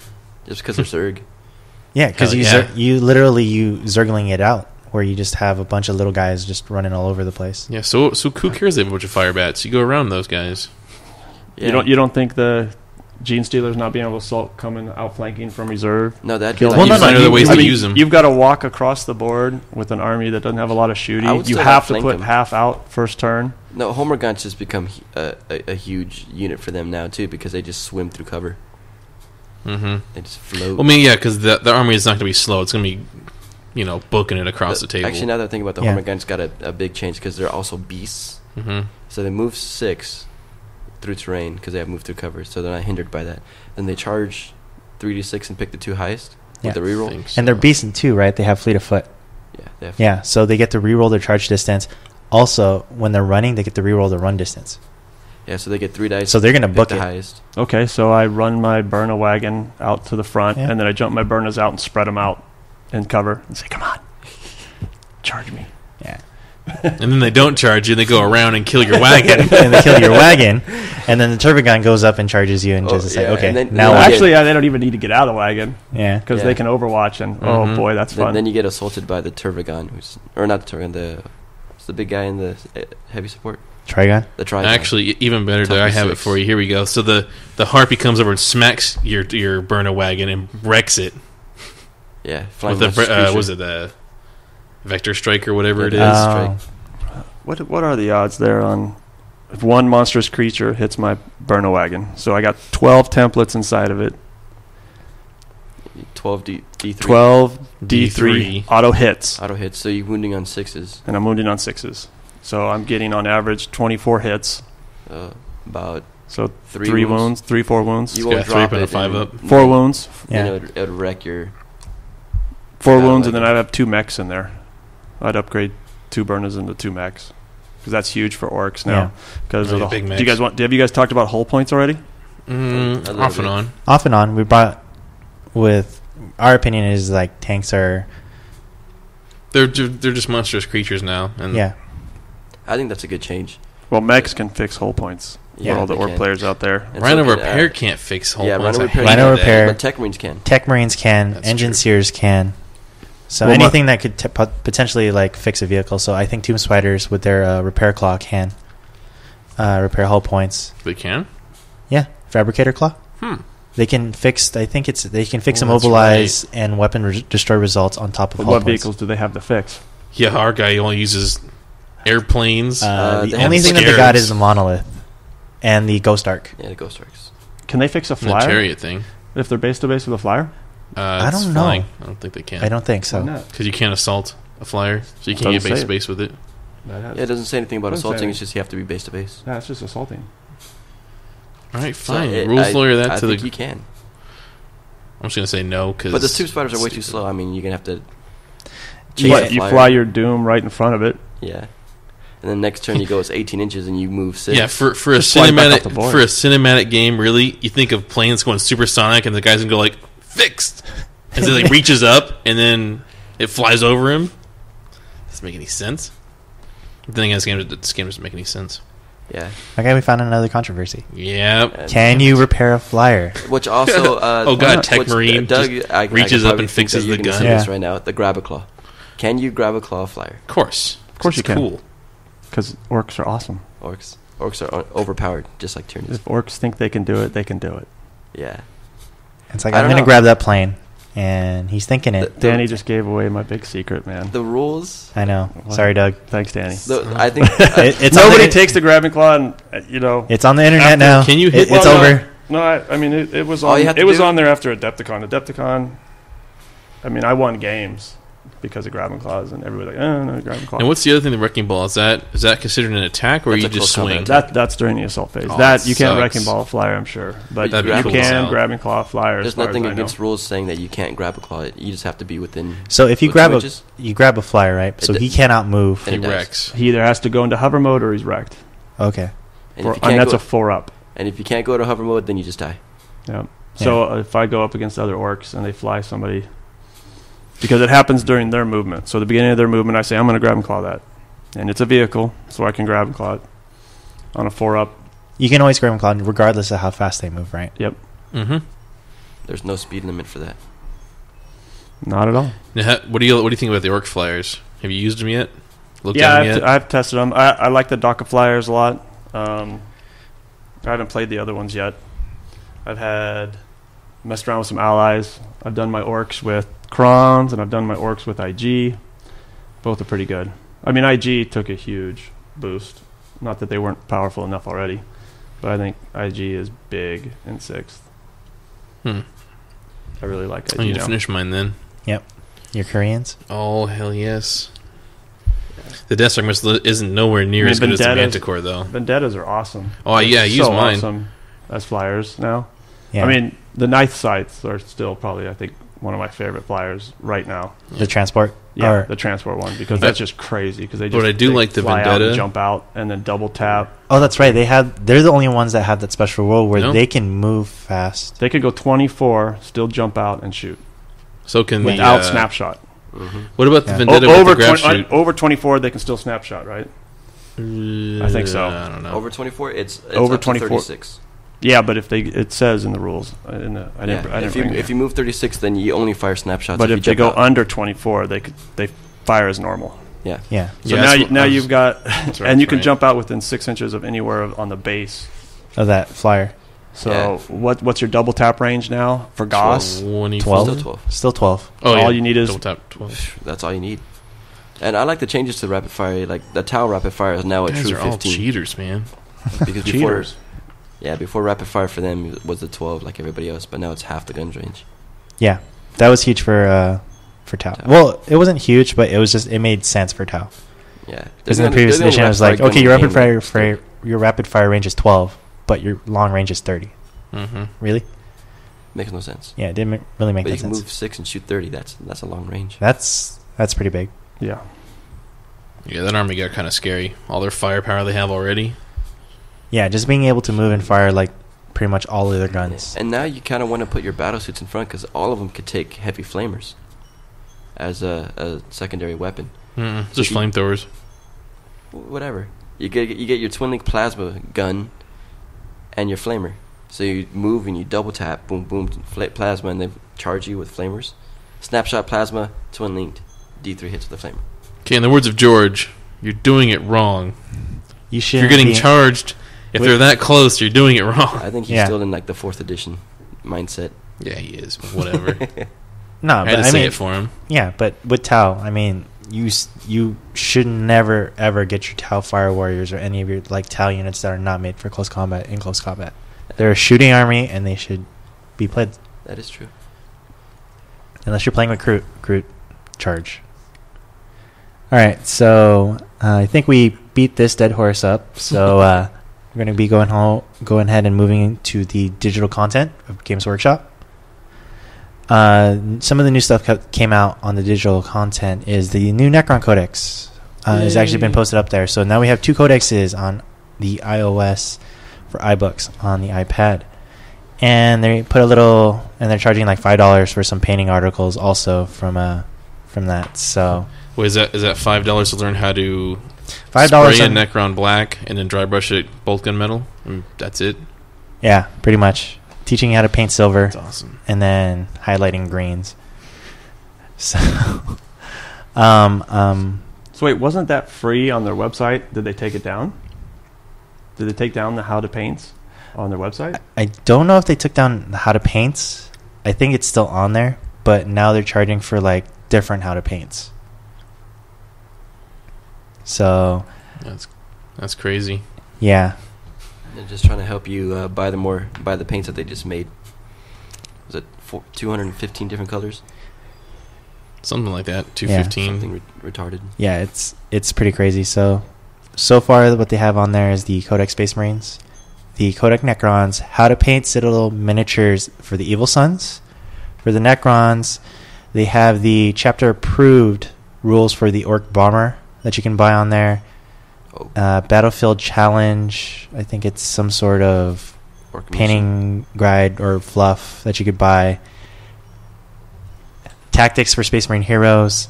just because they're Zerg. Yeah, because Hell you yeah. you literally zergling it out, where you just have a bunch of little guys just running all over the place. Yeah, so who cares they have a bunch of fire bats? You go around those guys. Yeah. You don't think the Gene Stealers not being able to assault coming outflanking from reserve? No, that'd be Kill like Well, no, you no, find other ways I to mean, use them. You've got to walk across the board with an army that doesn't have a lot of I shooting. would You still have to outflank put them. half out first turn. No, Homer Guns just become a huge unit for them now too because they just swim through cover. Mm-hmm. They just float. Well, I mean, yeah, because the army is not going to be slow. It's going to be, booking it across the table. Actually, now that I think about it, the Yeah. Homer Guns got a big change because they're also beasts. Mm-hmm. So they move 6 through terrain because they have moved through cover, so they're not hindered by that. Then they charge 3d6 and pick the 2 highest Yeah. with the reroll. And they're beasting too, right? They have fleet of foot. Yeah, they have Yeah, so they get to reroll their charge distance. Also, when they're running, they get to reroll their run distance. Yeah, so they get 3 dice. So they're gonna pick book the it. highest. Okay, so I run my Burna wagon out to the front, Yeah. and then I jump my Burnas out and spread them out in cover and say, "Come on, charge me." Yeah. And then they don't charge you. They go around and kill your wagon. And they kill your wagon, and then the Turbogun goes up and charges you, and Oh, just is like, yeah, okay, and then- now Well, what? Actually, they don't even need to get out of the wagon Yeah. because Yeah. they can Overwatch, and Mhm. oh boy, that's fun. Then you get assaulted by the Turvagon, or not the Turvagon, what's the big guy in the heavy support? Trigon? The Trigon. Actually, even better, there, I Toughness have it 6. for you. Here we go. So the Harpy comes over and smacks your burner wagon and wrecks it Yeah, flying with monster creature. was it the Vector Strike or whatever it is? Yeah. Oh. What are the odds there on if one monstrous creature hits my Burna wagon? So I got 12 templates inside of it. 12 D3. 12 D3 D3. auto hits, Auto hits, so you're wounding on 6s. and I'm wounding on 6s. So I'm getting on average 24 hits. About So 3 3 wounds, 3-4 wounds. You got won't a 3 drop up and a it. 5 and up. then- 4 wounds, Yeah. Then it would wreck your... 4 Yeah, wounds, like- and then I have 2 mechs in there. I'd upgrade 2 Burnas into 2 mechs because that's huge for orcs Yeah. now. Because Oh, yeah, big do you mechs. guys want? Have you guys talked about hull points already? A little Off and bit. on. Off and on, we brought with our opinion is like tanks are They're just monstrous creatures now. And yeah. I think that's a good change. Well, mechs can fix hull points Yeah, for all the they orc can. players out there. And Rhino so can, Repair can't fix whole yeah, points. Rhino I Repair hate Rhino that. Repair- But Tech Marines can. Tech Marines can, That's engine true. seers can. So Well, anything that could potentially like fix a vehicle. So I think Tomb Spiders with their repair claw can repair hull points. They can? Yeah, Fabricator claw. Hmm. They can fix. I think it's they can fix Oh, that's immobilize and weapon destroy results on top of But hull what points. vehicles do they have to fix? Yeah, our guy only uses airplanes. The they only have thing that they got scarabs. is the monolith and the Ghost Arc. Yeah, the Ghost Arcs. Can they fix a and the flyer chariot thing. if they're base to base with a flyer? I It's don't know. flying. I don't think they can. I don't think Why so. not? Because you can't assault a flyer, so you Doesn't can't get say base it. to base with it. Yeah, it doesn't say anything about Doesn't say assaulting. anything. It's just you have to be base to base. Nah, it's just assaulting. All right, So fine. Rules lawyer that I to think the. you can. I'm just gonna say no because. But the Tube Spiders are way too slow. I mean, you're going to have to... Yeah. the You flyer. fly your doom right in front of it. Yeah. And then next turn you go, it's 18 inches and you move 6. Yeah, for a Just fly back off the cinematic board. for a cinematic game, really, you think of planes going supersonic, and the guys can go like fixed, as it like reaches up, and then it flies over him. Doesn't make any sense. The thing is, this game doesn't make any sense. Yeah. Okay, we found another controversy. Yeah. Can you repair a flyer? Which also... Oh, God, Tech which, Marine Doug, just I reaches could up probably and think fixes that you're the gonna gun. say this Yeah. right now. The Grab-A-Claw. Can you Grab-A-Claw flyer? Of course. Of course you It's can. cool. Because orcs are awesome. Orcs. Orcs are overpowered, just like Tyranids. If orcs think they can do it, they can do it. Yeah. It's like I I'm don't going to know. grab that plane, and he's thinking it. Danny just gave away my big secret, man. The rules... I know. What? Sorry, Doug. Thanks, Danny. I think... It's on Nobody the, takes the grabbing claw, and It's on the internet After- now. Can you hit- It's Well, no. over. No, I mean it was All on. you have to It was do- on there after Adepticon. Adepticon. I mean, I won games, because of grabbing claws, and everybody's like, oh, no, grabbing claws. And what's the other thing? The wrecking ball is that considered an attack, or That's you a just close swing? combat. That's during the assault phase. Oh, That you can't sucks. wrecking ball a flyer, I'm sure, but That'd you be cool as can hell. grabbing claw a flyer. There's as far nothing as I know. against rules saying that you can't grab a claw. You just have to be within. So if you With grab two a inches? you grab a flyer, right? So It he d- cannot move. And He it does. wrecks. He either has to go into hover mode or he's wrecked, Okay. And if you and can't that's go, a 4-up. and if you can't go to hover mode, then you just die. Yeah. So if I go up against other orcs and they fly somebody, because it happens during their movement. So at the beginning of their movement, I say, I'm going to grab and claw that. And it's a vehicle, so I can grab and claw it on a 4-up. You can always grab and claw regardless of how fast they move, right? Yep. Mm-hmm. There's no speed limit for that. Not at all. Now, what do you think about the orc flyers? Have you used them yet? Looked Yeah, at them yet? I've tested them. I like the Docker flyers a lot. I haven't played the other ones yet. I've messed around with some allies. I've done my orcs with Krons, and I've done my orcs with IG. Both are pretty good. I mean, IG took a huge boost. Not that they weren't powerful enough already, but I think IG is big in 6th. Hmm. I really like IG I need now. to finish mine then. Your Koreans? Oh, hell yes. The Death Star missile isn't nowhere near as good as the Manticore, though. Vendettas are awesome. Oh, yeah, I They're use so mine. awesome as flyers now. Yeah. I mean, the Ninth Sights are still probably, I think, one of my favorite flyers right now. the transport? Yeah, Or- the transport one, because But- that's just crazy. Because they just But I do they like the fly out and Vendetta. jump out, and then double tap. Oh, that's right. They're the only ones that have that special rule where No. they can move fast. They could go 24, still jump out and shoot So can without the snapshot. What about the Yeah. Vendetta with Over the grab 20 shoot? over 24, they can still snapshot, right? I think so. I don't know. Over 24, it's Over up to 24. 36. Yeah, but if it says in the rules, I didn't Yeah. bring it. If you move 36, then you only fire snapshots. But if if you they go jump out. under 24, they fire as normal. Yeah. So Yeah, now that's what I was- you've got, That's right, and you that's can right. jump out within 6 inches of anywhere on the base. Of that flyer. So Yeah. what's your double tap range now for Goss? 24. 12? Still 12. Still 12. Oh, yeah. All you need is- Double tap 12. That's all you need. And I like the changes to rapid fire. Like the Tau rapid fire is now a Guys true are all 15. cheaters, man. Because before, Cheaters. before rapid fire for them was the 12 like everybody else, but now it's half the gun range. Yeah. That was huge for Tau. Tau. Well, it wasn't huge, but it made sense for Tau. Yeah. Because in the previous edition, it was like, okay, your rapid fire range is 12, but your long range is 30. Mm-hmm. Really? Makes no sense. Yeah, it didn't really make But you that can sense. move 6 and shoot 30. That's a long range. That's pretty big. Yeah. Yeah, that army got kind of scary. All their firepower they have already. Yeah, just being able to move and fire like pretty much all of their guns. And now you kind of want to put your battle suits in front because all of them could take heavy flamers as a secondary weapon. Just flamethrowers. Whatever. You get your twin link plasma gun and your flamer. So you move and you double tap, boom, boom, plasma, and they charge you with flamers. Snapshot plasma, twin linked, D3 hits with the flamer. Okay, in the words of George, you're doing it wrong. You If should. you're getting charged, if they're that close, you're doing it wrong. I think he's Yeah. still in like the 4th edition mindset. Yeah, he is. But whatever. No, I had but to I say mean, it for him. yeah, but with Tau, I mean, you should never ever get your Tau fire warriors or any of your like Tau units that are not made for close combat in close combat. They're a shooting army, and they should be played That is true. unless you're playing with Groot charge. All right, so I think we beat this dead horse up. So we're going to be going ahead and moving into the digital content of Games Workshop. Some of the new stuff came out on the digital content is the new Necron Codex. Has actually been posted up there. So now we have 2 codexes on the iOS for iBooks on the iPad. And they put and they're charging like $5 for some painting articles also from that. So Wait, is that $5 to learn how to $5 spray a on- Necron black and then dry brush it bolt gun metal? That's it. yeah, pretty much teaching you how to paint silver. That's awesome. And then highlighting greens. So, So wait, wasn't that free on their website? Did they take it down? Did they take down the how to paints on their website? I don't know if they took down the how to paints. I think it's still on there, but now they're charging for like different how to paints. So, That's crazy. yeah. They're just trying to help you buy the paints that they just made. Was it 215 different colors? Something like that. 215. Something retarded. Yeah, it's pretty crazy. So far what they have on there is the Codex Space Marines, the Codex Necrons, how to paint Citadel miniatures for the Evil Sons. For the Necrons, they have the chapter approved rules for the Orc Bomber that you can buy on there. Battlefield Challenge, I think it's some sort of painting guide or fluff that you could buy. Tactics for Space Marine Heroes,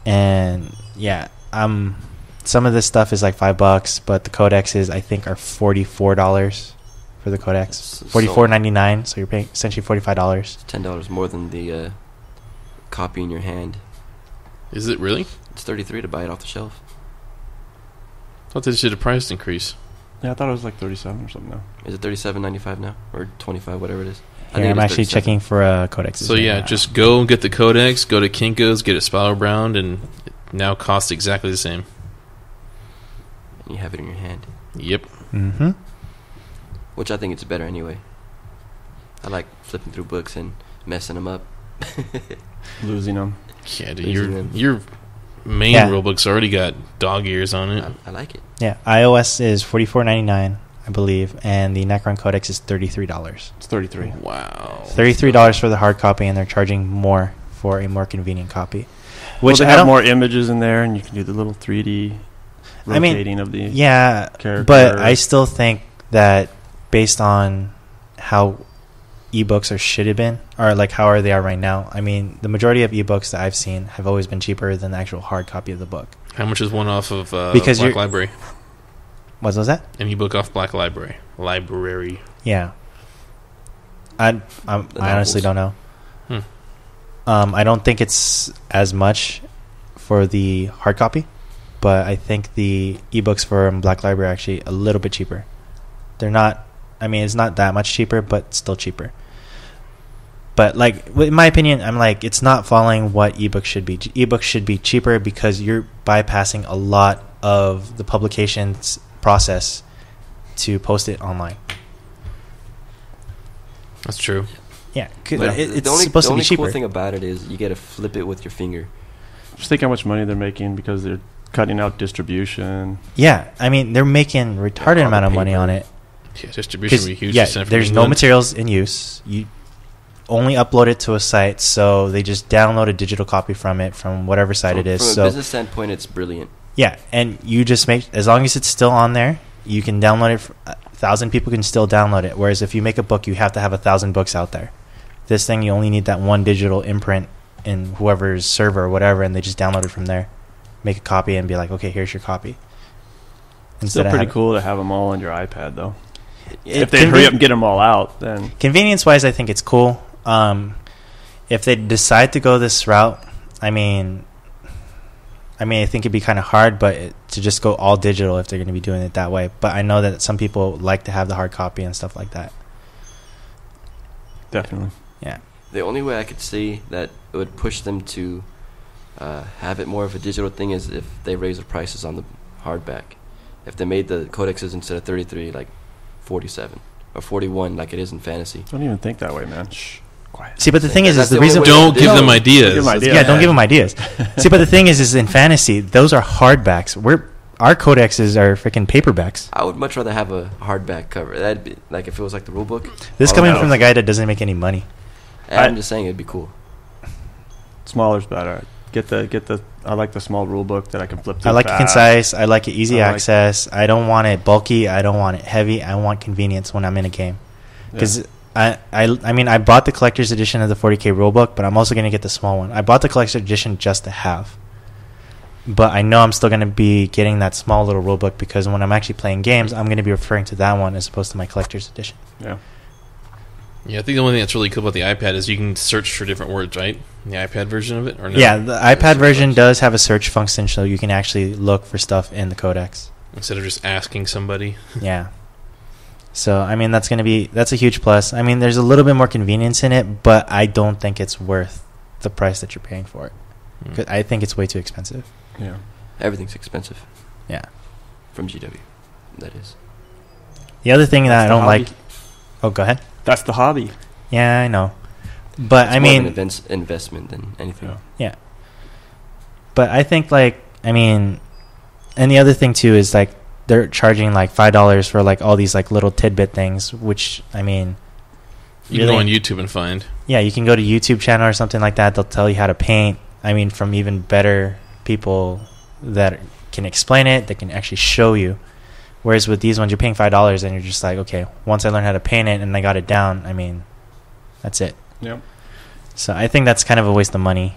and yeah, some of this stuff is like $5, but the codexes I think are $44 for the codex. $44.99, so you're paying essentially $45. It's $10 more than the copy in your hand. Is it really? It's $33 to buy it off the shelf. I thought they did a price increase. Yeah, I thought it was like 37 or something now. Is it $37.95 now, or $25, whatever it is? Here, I'm actually checking for codexes. So yeah, just go get the codex, go to Kinko's, get it spiral bound, and it now costs exactly the same. And you have it in your hand. Yep. Mm-hmm. Which I think it's better anyway. I like flipping through books and messing them up. Losing them. Yeah, dude, your main rulebook's already got dog ears on it. I like it. Yeah, iOS is $44.99, I believe, and the Necron Codex is $33. It's 33. Wow. $33 for the hard copy, and they're charging more for a more convenient copy. Which they have more images in there, and you can do the little 3D rotating of the character. But I still think that based on how ebooks should have been, or like how they are right now, I mean, the majority of ebooks that I've seen have always been cheaper than the actual hard copy of the book. How much is one off of Because Black Library? What was that? An ebook off Black Library. Yeah. I honestly don't know. I don't think it's as much for the hard copy, but I think the ebooks for Black Library are actually a little bit cheaper. They're not, I mean, it's not that much cheaper, but still cheaper. But like, in my opinion, I'm like, it's not following what ebooks should be. Ebooks should be cheaper because you're bypassing a lot of the publication's process to post it online. That's true. Yeah, it's supposed to be cheaper. The only cool thing about it is you get to flip it with your finger. Just think how much money they're making because they're cutting out distribution. Yeah, I mean, they're making retarded amount of money on it. Yeah, distribution would be huge. Yeah, there's no materials in use. You only upload it to a site, so they just download a digital copy from it, from whatever site it is. From a so business standpoint, it's brilliant. Yeah, and you just make, as long as it's still on there, you can download it. 1,000 people can still download it. Whereas if you make a book, you have to have 1,000 books out there. This thing, you only need that one digital imprint in whoever's server or whatever, and they just download it from there, make a copy, and be like, okay, here's your copy. It's still pretty cool to have them all on your iPad, though. Yeah, if they hurry up and get them all out, then convenience-wise, I think it's cool. If they decide to go this route, I mean, I think it'd be kind of hard, but to just go all digital if they're going to be doing it that way. But I know that some people like to have the hard copy and stuff like that. Definitely. Yeah. The only way I could see that it would push them to have it more of a digital thing is if they raise the prices on the hardback. If they made the codexes instead of 33, like 47 or 41, like it is in fantasy. Don't even think that way, man. Shh. Quiet. See, but the thing is the reason don't give them ideas. Yeah, don't give them ideas. See, but the thing is in fantasy, those are hardbacks. Our codexes are freaking paperbacks. I would much rather have a hardback cover. That'd be like if it was like the rule book. This coming from the guy that doesn't make any money. I'm just saying it'd be cool. Smaller's better. Get the. I like the small rule book that I can flip through. I like it concise. I like it easy access. I don't want it bulky. I don't want it heavy. I want convenience when I'm in a game. Because I mean, I bought the collector's edition of the 40K rulebook, but I'm also going to get the small one. I bought the collector's edition just to have. But I know I'm still going to be getting that small little rulebook because when I'm actually playing games, I'm going to be referring to that one as opposed to my collector's edition. Yeah. Yeah, I think the only thing that's really cool about the iPad is you can search for different words, right? The iPad version of it, or no? Yeah, the iPad version does have a search function, so you can actually look for stuff in the codex instead of just asking somebody. Yeah. So I mean, that's a huge plus. I mean, there's a little bit more convenience in it, but I don't think it's worth the price that you're paying for it. 'Cause I think it's way too expensive. Yeah. Everything's expensive. Yeah. From GW, that is. The other thing that I don't like. Oh, go ahead. That's the hobby. Yeah, I know. But it's I more mean, of an investment than anything. Yeah. But I think and the other thing too is they're charging $5 for all these little tidbit things, which you can go on YouTube and find. Yeah, you can go to YouTube channel or something like that. They'll tell you how to paint. From even better people that can explain it, that can actually show you. Whereas with these ones, you're paying $5 and you're just okay, once I learn how to paint it and I got it down, that's it. Yep. So I think that's kind of a waste of money.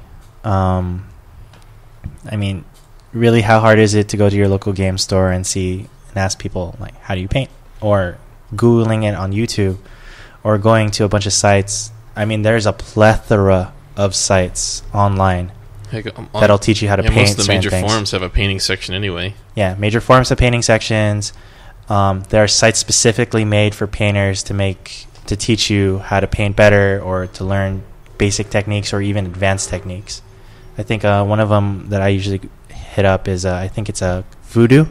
Really, how hard is it to go to your local game store and ask people how do you paint, or Googling it on YouTube, or going to a bunch of sites? There's a plethora of sites online that'll teach you how to paint. Most of the major things. forums have a painting section anyway. Yeah, major forums have painting sections. There are sites specifically made for painters to teach you how to paint better, or to learn basic techniques or even advanced techniques. I think one of them that I usually hit up is I think it's a Voodoo.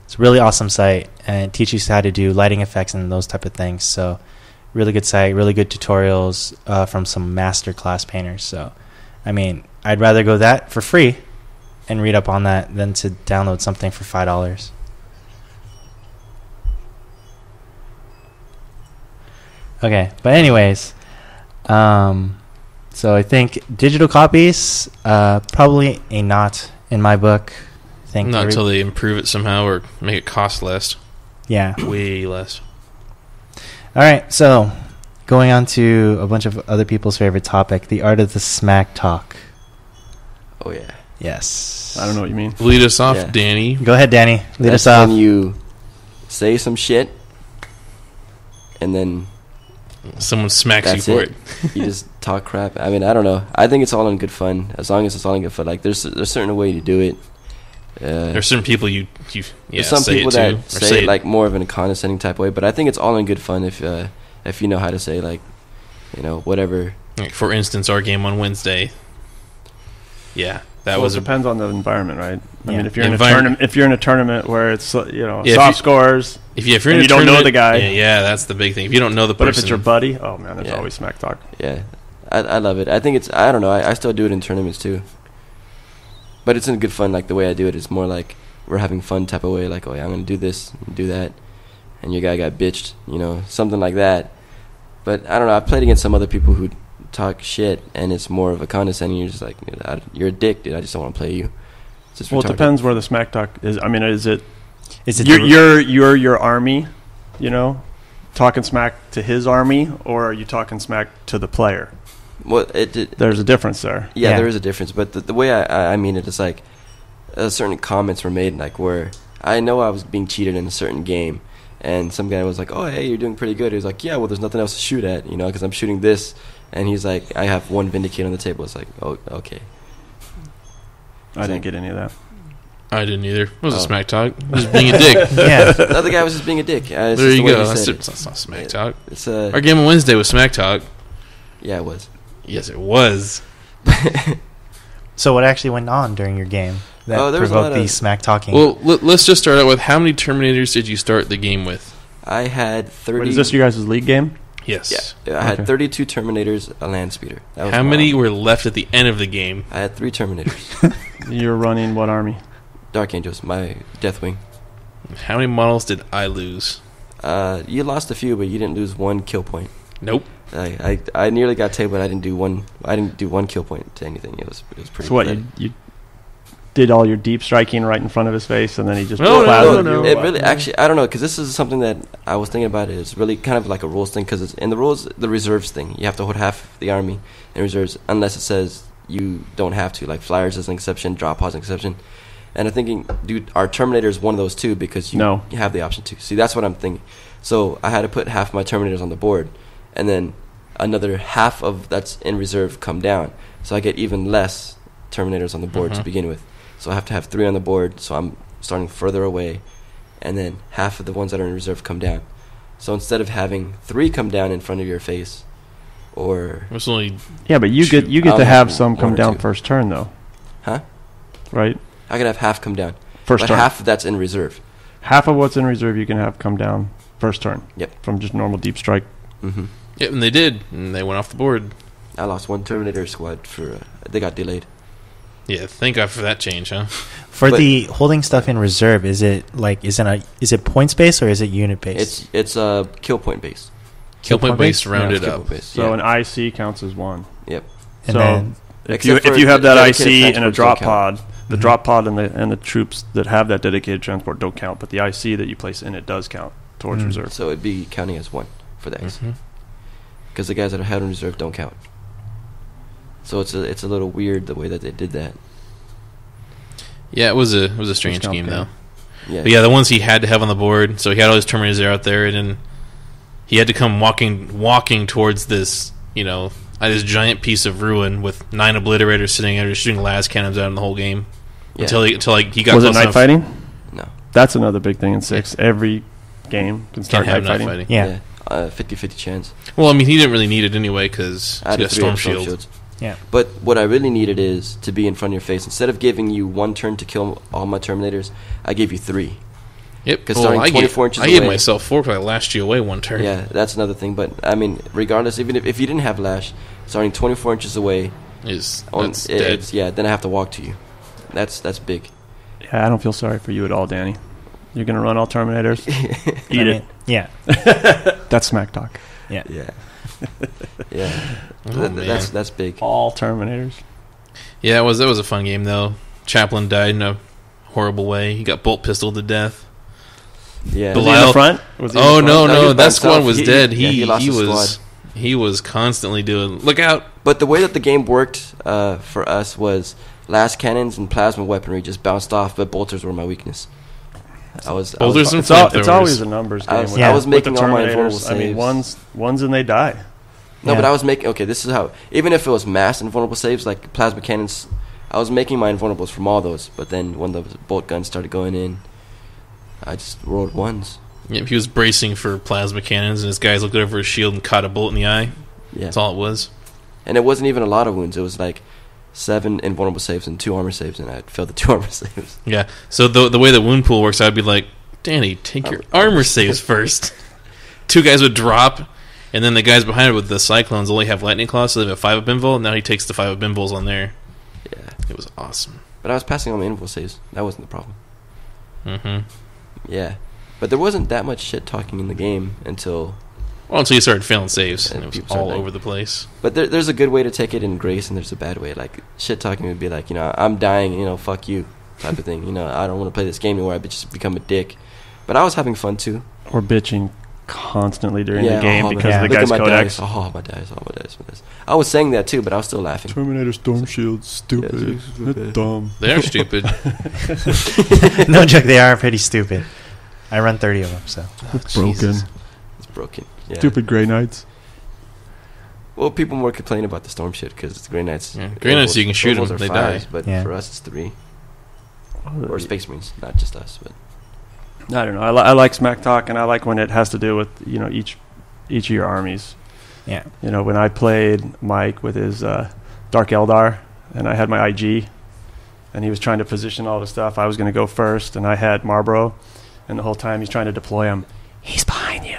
It's a really awesome site, and it teaches you how to do lighting effects and those type of things. So really good site, really good tutorials from some master class painters. So I'd rather go that for free and read up on that than to download something for $5. Okay, but anyways, so I think digital copies, probably a not in my book. I think not until they improve it somehow or make it cost less. Yeah. Way less. All right, so going on to a bunch of other people's favorite topic, the art of the smack talk. Oh, yeah. Yes. I don't know what you mean. Lead us off, Yeah. Danny. Go ahead, Danny. Lead That's us off. when you say some shit, and then Someone smacks you that's for it. it. You just talk crap. I don't know. I think it's all in good fun, as long as it's all in good fun. There's a certain way to do it. There's certain people you there's some say people it to, that say it more of in a condescending type way, but I think it's all in good fun if you know how to say whatever. For instance, our game on Wednesday. Yeah, that was it depends on the environment, right? Yeah. If you're in a tournament where it's Yeah, soft scores, if you're and in a you don't know tournament- the guy. yeah, that's the big thing. If you don't know the but person, if it's your buddy, oh man, there's Yeah. always smack talk. Yeah, I love it. I think it's, I don't know, I still do it in tournaments too. But it's in good fun, the way I do it is more we're having fun type of way, oh yeah, I'm going to do this, do that, and your guy got bitched, something like that. But I don't know, I've played against some other people who talk shit, and it's more of a condescending, you're just you're a dick, dude, I just don't want to play you. It's just Well, it retarded. depends where the smack talk is. Is it You're you're your army, talking smack to his army, or are you talking smack to the player? Well, There's a difference there. yeah, there is a difference, but the way I mean it is certain comments were made where I know I was being cheated in a certain game, and some guy was like, "Oh, hey, you're doing pretty good." He was like, "Yeah, well, there's nothing else to shoot at, because I'm shooting this," and he's like, "I have one Vindicate on the table." It's oh, okay. I didn't get any of that. I didn't either. It was a Oh. smack talk. Just being a dick. Yeah. The other guy was just being a dick. There There you go. That's not smack talk. It's Our game on Wednesday was smack talk. yeah, it was. Yes, it was. So what actually went on during your game that Oh, there was a lot provoked the of- smack talking? Well, let's just start out with how many Terminators did you start the game with? I had 30. Wait, is this your guys' league game? Yes. Yeah, I had Okay. 32 Terminators, a land speeder. That was How many wild. were left at the end of the game? I had 3 Terminators. You're running what army? Dark Angels, my Deathwing. How many models did I lose? You lost a few, but you didn't lose 1 kill point. Nope. I nearly got tabled, but I didn't do one kill point to anything. It was pretty. So what, pathetic. you did all your deep striking right in front of his face, and then he just No, plastered no. you? It What? really, actually, I don't know, because this is something that I was thinking about. It's really kind of like a rules thing, because in the rules, the reserves thing, you have to hold half the army in reserves, unless it says you don't have to. Like Flyers is an exception, Drop Pod's an exception. And I'm thinking, dude, our Terminator is one of those too, because you have the option to. See, that's what I'm thinking. So I had to put half my Terminators on the board, and then another half of that's in reserve come down. So I get even less Terminators on the board to begin with. So I have to have 3 on the board, so I'm starting further away, and then half of the ones that are in reserve come down. So instead of having 3 come down in front of your face, or It was only Yeah, but you get I'll to have have some one come or down 2. first turn though, huh? right? I could have half come down, First but turn. half of that's in reserve. Half of what's in reserve you can have come down first turn. Yep. From just normal deep strike. hmm yeah, and they did, and they went off the board. I lost 1 Terminator squad for they got delayed. Yeah, thank God for that change, huh? For the holding stuff in reserve, is it points based or is it unit based? It's kill point based. Kill point based, rounded kill up. point based, So an IC counts as one. Yep. And so then if you have that IC and a drop pod, the drop pod and the troops that have that dedicated transport don't count, but the IC that you place in it does count towards reserve. So it'd be counting as one for the IC. Because the guys that are held in reserve don't count. So it's a little weird the way that they did that. Yeah, it was a strange game though. Yeah. But yeah, the ones he had to have on the board. So he had all his Terminators there out there, and then he had to come walking towards this, this giant piece of ruin with 9 obliterators sitting there shooting las cannons out in the whole game. Yeah. Until he got Was close it night enough. fighting? No. That's another big thing in 6. Every game can start Can't have night fighting. Yeah. 50-50 chance. Well, I mean, he didn't really need it anyway because I he had got 3 Storm storm Shield. shields. Yeah. But what I really needed is to be in front of your face. Instead of giving you 1 turn to kill all my Terminators, I gave you 3. Yep. Because starting 24 inches I gave away- myself 4 because I lashed you away 1 turn. Yeah, that's another thing. But, I mean, regardless, even if you didn't have Lash, starting 24 inches away, That's dead. then I have to walk to you. That's big. Yeah, I don't feel sorry for you at all, Danny. You're going to run all Terminators? Eat it. Yeah. That's smack talk. Yeah. Yeah. Yeah. Oh, man. That's big. All Terminators. Yeah, that was a fun game though. Chaplin died in a horrible way. He got bolt pistoled to death. Yeah. Was he in the front? Was he in the front? No, he No, was by that squad himself. was He- dead. yeah, he lost his He was constantly doing look out. But the way that the game worked for us was las cannons and plasma weaponry just bounced off, but bolters were my weakness. Bolters and It's flamethrowers. always a numbers game. I was- with- I was with making the all my Terminators. invulnerable I mean, saves. one's and they die. No, Yeah. but I was making... Okay, this is how... Even if it was mass invulnerable saves, like plasma cannons, I was making my invulnerables from all those. But then when the bolt guns started going in, I just rolled 1s. Yep, he was bracing for plasma cannons, and his guys looked over his shield and caught a bullet in the eye. Yeah. That's all it was. And it wasn't even a lot of wounds. It was like 7 invulnerable saves and 2 armor saves, and I failed the 2 armor saves. Yeah. So the way the wound pool works, I'd be like, Danny, take your armor saves first. 2 guys would drop, and then the guys behind it with the Cyclones only have lightning claws, so they have a 5 of Bimvol. Now he takes the 5 of Bimvols on there. Yeah. It was awesome. But I was passing on my invul saves. That wasn't the problem. Mm-hmm. Yeah. But there wasn't that much shit talking in the game until... Well, until you started failing saves, and And it was people started all like- over the place. But there's a good way to take it in grace, and there's a bad way. Like, shit talking would be like, I'm dying, fuck you, type of thing. I don't want to play this game anymore. I just become a dick. But I was having fun, too. Or bitching constantly during the Yeah, game because yeah. of the Look at guy's my codex. dice. My dice. I was saying that, too, but I was still laughing. Terminator Storm Shield, stupid. Stupid. dumb. They are stupid. No joke, they are pretty stupid. I run 30 of them, so. It's broken. Jesus. It's broken. Yeah. Stupid Grey Knights. Well, people more complain about the storm shit because it's Grey Knights. Yeah, Grey Knights, you can shoot Invulns them, are they 5s, die. But Yeah. for us, it's 3. Or Space Marines, not just us. But I don't know. I like smack talk, and I like when it has to do with each of your armies. Yeah. When I played Mike with his Dark Eldar, and I had my IG, and he was trying to position all the stuff. I was going to go first, and I had Marlboro, and the whole time he's trying to deploy him. He's behind you.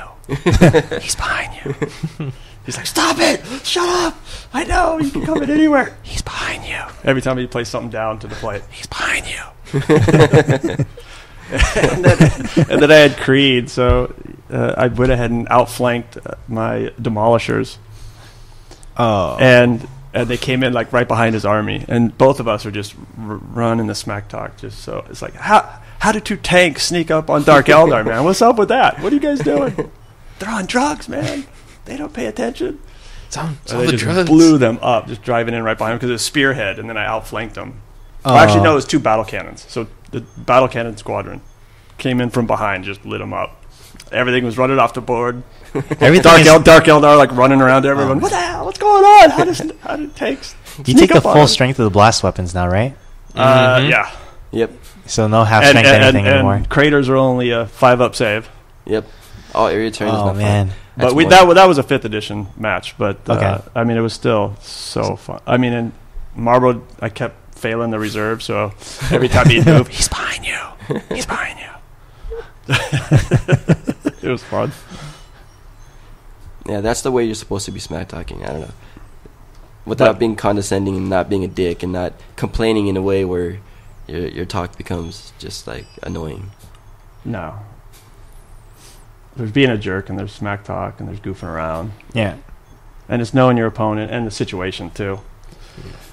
He's behind you. He's like, stop it! Shut up! I know you can come in anywhere. He's behind you. Every time he plays something down to deploy it, he's behind you. and then I had Creed, so I went ahead and outflanked my Demolishers. Oh. And they came in like right behind his army, and both of us are just running the smack talk. Just so it's like, how did 2 tanks sneak up on Dark Eldar, man? What's up with that? What are you guys doing? They're on drugs, man. They don't pay attention. It's all They the just drugs. blew them up, just driving in right behind them because it was spearhead, and then I outflanked them. Oh. Well, actually, no, it was 2 battle cannons. So the battle cannon squadron came in from behind, just lit them up. Everything was running off the board. Everything Dark Eldar like running around everyone. What the hell? What's going on? How did tanks? you sneak take the up on full them? strength of the blast weapons now, right? Yeah. yep, So no half strength anything anymore. And craters are only a 5-up save. yep. All area terrain is Oh not man. fun. But That's that was a 5th edition match. But Okay. I mean, it was still so fun. I mean, in Marlboro, I kept failing the reserve, so every time he'd move, he's behind you. He's behind you. It was fun. Yeah, that's the way you're supposed to be smack talking. I don't know. without being condescending and not being a dick and not complaining in a way where your talk becomes just like annoying. No. There's being a jerk and there's smack talk and there's goofing around. Yeah. And it's knowing your opponent and the situation too.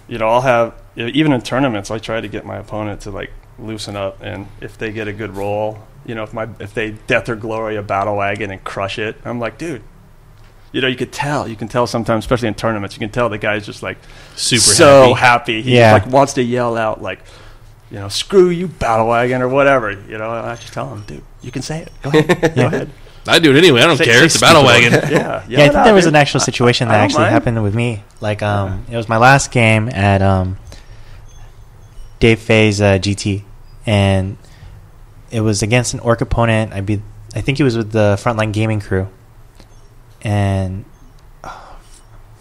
You know, I'll have, even in tournaments, I try to get my opponent to like loosen up, and if they get a good roll, you know, if they death or glory a battle wagon and crush it, I'm like, dude, you know, you can tell sometimes, especially in tournaments, you can tell the guy's just like super happy. He like wants to yell out like, you know, screw you, battle wagon, or whatever. You know, I just tell him, dude, you can say it. Go ahead. Go ahead. I do it anyway. I don't care. It's a battle wagon. Yeah. I think there was an actual situation that actually happened with me. Like, it was my last game at Dave Faye's GT, and it was against an orc opponent. I think he was with the Frontline Gaming crew, and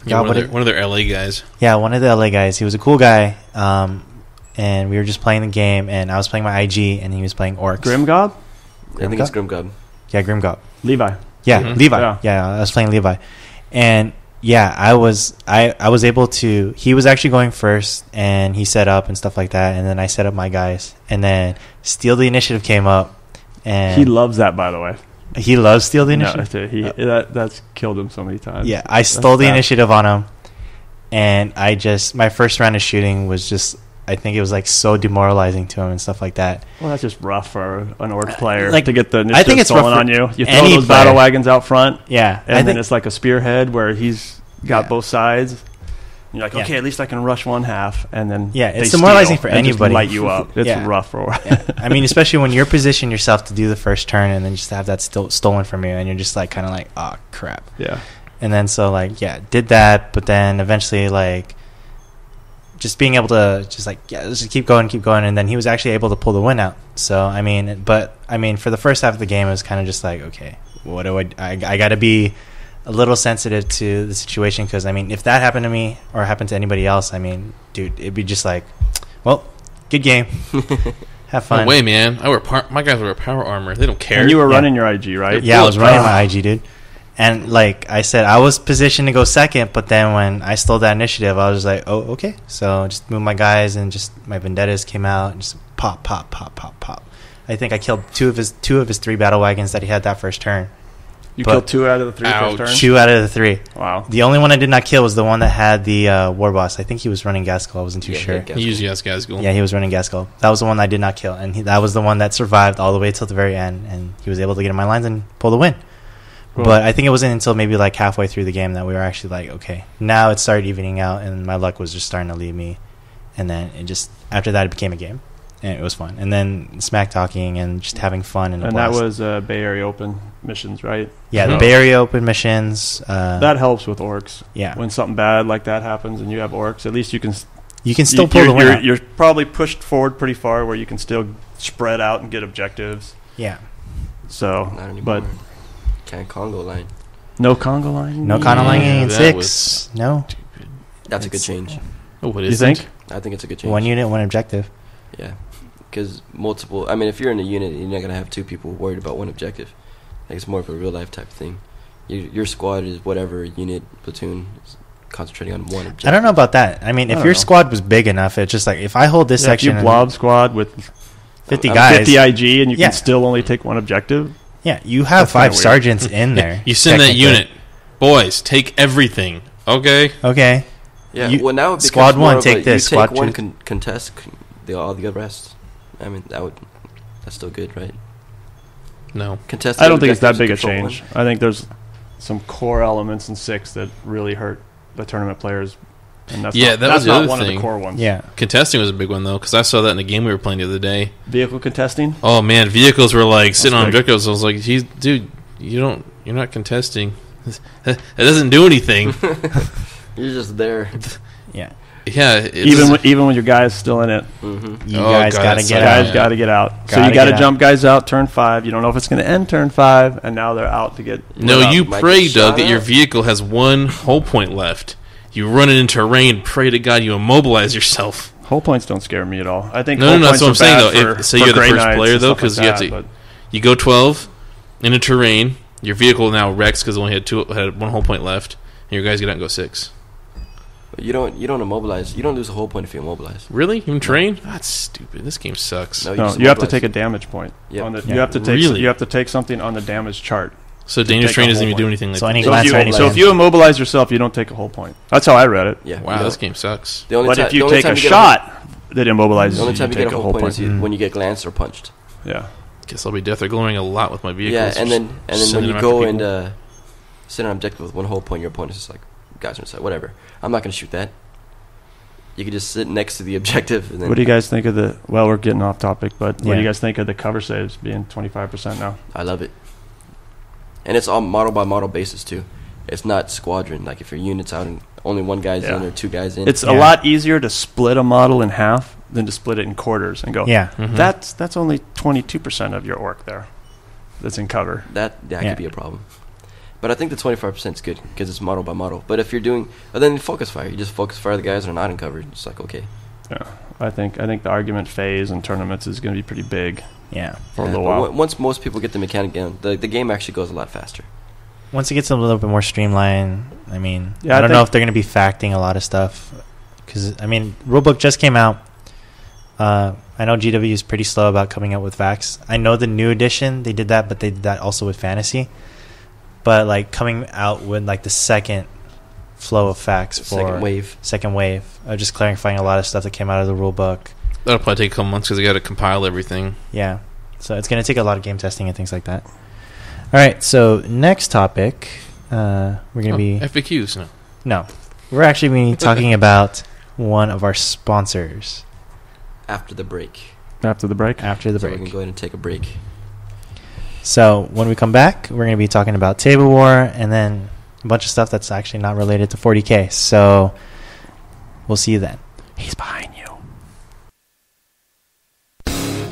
one of their LA guys. Yeah, one of the LA guys. He was a cool guy, and we were just playing the game, and I was playing my IG, and he was playing orcs. Grimgob? I think it's Grimgob. Yeah, Grimgob. Levi. Yeah, Mm-hmm. Levi. Yeah, I was playing Levi, and yeah, I was able to. He was actually going first, and he set up and stuff like that, and then I set up my guys, and then Steal the Initiative came up, and he loves that, by the way. He loves Steal the Initiative. No, that's killed him so many times. Yeah, I stole the initiative on him, and my first round of shooting was just, I think it was like so demoralizing to him and stuff like that. Well, that's just rough for an orc player like, to get the I initiative think it's stolen rough on you. You throw any those player. battle wagons out front, Yeah, and then it's like a spearhead where he's got both sides. You're like, okay, at least I can rush one half, and then it's demoralizing for anybody. Light you up. It's rough for. I mean, especially when you're positioning yourself to do the first turn, and then just have that stolen from you, and you're just like kind of like, oh crap. Yeah. And then so like did that, but then eventually like just being able to just like let's just keep going, and then he was actually able to pull the win out. So I mean, for the first half of the game, it was kind of just like, okay, what do I got to be a little sensitive to the situation, because I mean, if that happened to me or happened to anybody else, I mean, dude, it'd be just like, well, good game, have fun. No way, man! My guys wear power armor. They don't care. And you were running your IG, right? Yeah, I was running my IG, dude. And like I said, I was positioned to go second, but then when I stole that initiative, I was like, oh, okay. So just move my guys, and just my vendettas came out, and just pop. I think I killed two of his 3 battle wagons that he had that first turn. You killed 2 out of the 3 first turns? 2 out of the 3. Wow. The only one I did not kill was the one that had the war boss. I think he was running Gaskull. I wasn't too sure. He usually has Gaskull. Yeah, he was running Gaskull. That was the one I did not kill, and that was the one that survived all the way till the very end, and he was able to get in my lines and pull the win. Cool. But I think it wasn't until maybe like halfway through the game that we were actually like, okay, now it started evening out, and my luck was just starting to leave me. And then after that, it became a game, and it was fun. And then smack talking and just having fun. And that was Bay Area Open missions, right? Yeah, the Bay Area Open missions. That helps with orcs. Yeah. When something bad like that happens and you have orcs, at least you can still pull the win. You're probably pushed forward pretty far where you can still spread out and get objectives. Yeah. So, not anymore. But can't Congo line. No Congo line. No Congo line in 6. No. That's a good change. Oh, what is? You think? I think it's a good change. 1 unit, 1 objective. Yeah, because multiple. I mean, if you're in a unit, you're not gonna have 2 people worried about 1 objective. Like, it's more of a real life type of thing. Your squad is whatever unit, platoon is concentrating on 1 objective. I don't know about that. I mean, if your squad was big enough, it's just like if I hold this section, if you blob squad with 50 guys, 50 IG, and you can still only take 1 objective. Yeah, you have 5 sergeants in there. You send that unit, boys, take everything. Okay. Yeah. Well, now it squad 1 take this. You take squad 1 2 contest all the rest. I mean, that's still good, right? No. Contest. I don't think it's that big a change. I think there's some core elements in 6 that really hurt the tournament players. And that's that was the other one thing. Of the core ones. Yeah. Contesting was a big one, though, because I saw that in a game we were playing the other day. Vehicle contesting? Oh, man. Vehicles were, like, sitting on objectives. I was like, dude, you're not contesting. That doesn't do anything. You're just there. Yeah. Yeah. Even when your guy's still in it. Mm-hmm. You guys got to get out. Guys got to get out. So you got to jump guys out turn 5. You don't know if it's going to end turn 5, and now they're out to get... No, you pray, Doug, that your vehicle has 1 hull point left. You run it into terrain, pray to God you immobilize yourself. Hull points don't scare me at all. I think no, that's what I'm saying, though. Say you're the first player, though, because you go 12 in a terrain, your vehicle now wrecks because it only had 1 hull point left, and your guys get out and go 6. You don't immobilize. You don't lose a whole point if you immobilize. Really? Even train? That's stupid. This game sucks. No, No, you have to take a damage point. Yep. You have to take. Really? You have to take something on the damage chart. So dangerous take train a doesn't whole even do point. anything like So any that. So glance if, or you, any so if land. you immobilize yourself, you don't take a whole point. That's how I read it. Yeah. Wow, you this don't. game sucks. The only But time, if you the only take time a you get shot that immobilizes the only you, time you take get a whole point is when you get glanced or punched. Yeah. Guess I'll be death or glowing a lot with my vehicles. Yeah, and then when sending you them go after and people. set an objective with one whole point, your opponent's just like, guys, inside, whatever. I'm not going to shoot that. You could just sit next to the objective. And then What do you guys think of the? Well, we're getting off topic, but what do Yeah. you guys think of the cover saves being 25% now? I love it. And it's all model by model basis too. It's not squadron. Like if your unit's out and only one guy's in or two guys in. It's Yeah. a lot easier to split a model in half than to split it in quarters and go. Yeah. Mhm. That's only 22% of your orc there. That's in cover. that Yeah. could be a problem. But I think the 25% is good because it's model by model. But if you're doing, then focus fire. You just focus fire the guys that are not in cover. It's like okay. Yeah, I think the argument phase in tournaments is going to be pretty big Yeah. for a Yeah, little but while. once most people get the mechanic down, the game actually goes a lot faster. Once it gets a little bit more streamlined, I mean, Yeah, I I don't know think- if they're going to be facting a lot of stuff. Because, I mean, Rulebook just came out. I know GW is pretty slow about coming out with facts. I know the new edition, they did that, but they did that also with Fantasy. But, like, coming out with, like, the second flow of facts for... Second wave. Just clarifying a lot of stuff that came out of the Rulebook. That'll probably take a couple months because they got to compile everything. Yeah. So it's going to take a lot of game testing and things like that. All right, so next topic, we're going to be... FAQs. No. No. We're actually going to be talking about one of our sponsors After the break. After the break. after the So we break. can go ahead and take a break. So when we come back, we're going to be talking about Tablewar and then a bunch of stuff that's actually not related to 40K. So we'll see you then. He's behind you.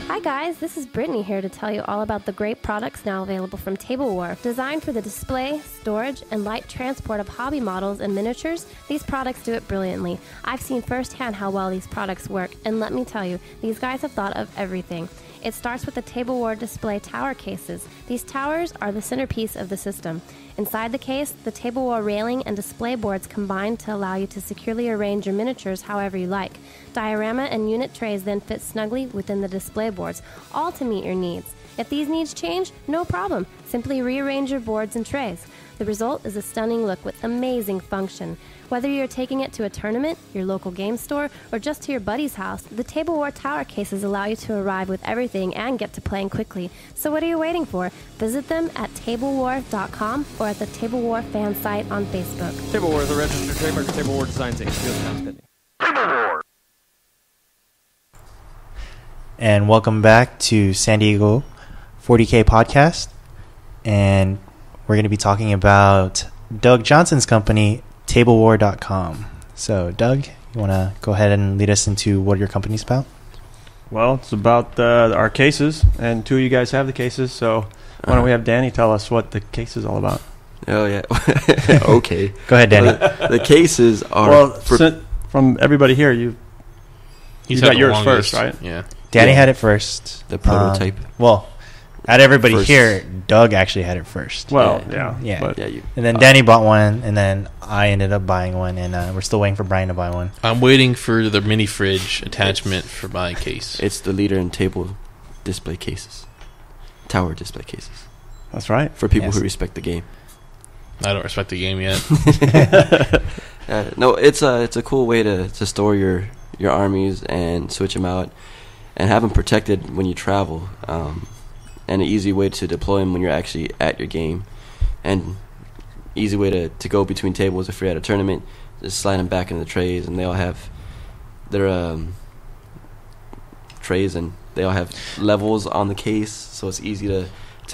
Hi guys, this is Brittany here to tell you all about the great products now available from Tablewar. Designed for the display, storage, and light transport of hobby models and miniatures, these products do it brilliantly. I've seen firsthand how well these products work, and let me tell you, these guys have thought of everything. It starts with the Tablewar display tower cases. These towers are the centerpiece of the system. Inside the case, the Tablewar railing and display boards combine to allow you to securely arrange your miniatures however you like. Diorama and unit trays then fit snugly within the display boards, all to meet your needs. If these needs change, no problem. Simply rearrange your boards and trays. The result is a stunning look with amazing function. Whether you're taking it to a tournament, your local game store, or just to your buddy's house, the Tablewar tower cases allow you to arrive with everything and get to playing quickly. So what are you waiting for? Visit them at tablewar.com or at the Tablewar fan site on Facebook. Tablewar is a registered trademark of Tablewar Designs Inc. Field patents pending. And welcome back to San Diego 40K podcast. And we're going to be talking about Doug Johnson's company, Tablewar.com. So, Doug, you want to go ahead and lead us into what your company's about? Well, it's about our cases, and two of you guys have the cases, so why don't we have Danny tell us what the case is all about? Oh yeah. Okay. Go ahead, Danny. The cases are Well, from everybody here, you He's got had the yours longest. first, right? Yeah. Danny Yeah. had it first. The prototype. Well, out of everybody First. here, Doug actually had it first. Well, Yeah. yeah. Yeah. But Yeah, you. And then Danny bought one, and then I ended up buying one, and we're still waiting for Brian to buy one. I'm waiting for the mini fridge attachment for my case. It's the leader in table display cases, tower display cases that's right. for people Yes. who respect the game. I don't respect the game yet. No, it's a cool way to store your armies and switch them out and have them protected when you travel, and an easy way to deploy them when you're actually at your game, and easy way to go between tables if you're at a tournament. Just slide them back into the trays, and they all have their trays, and they all have levels on the case, so it's easy to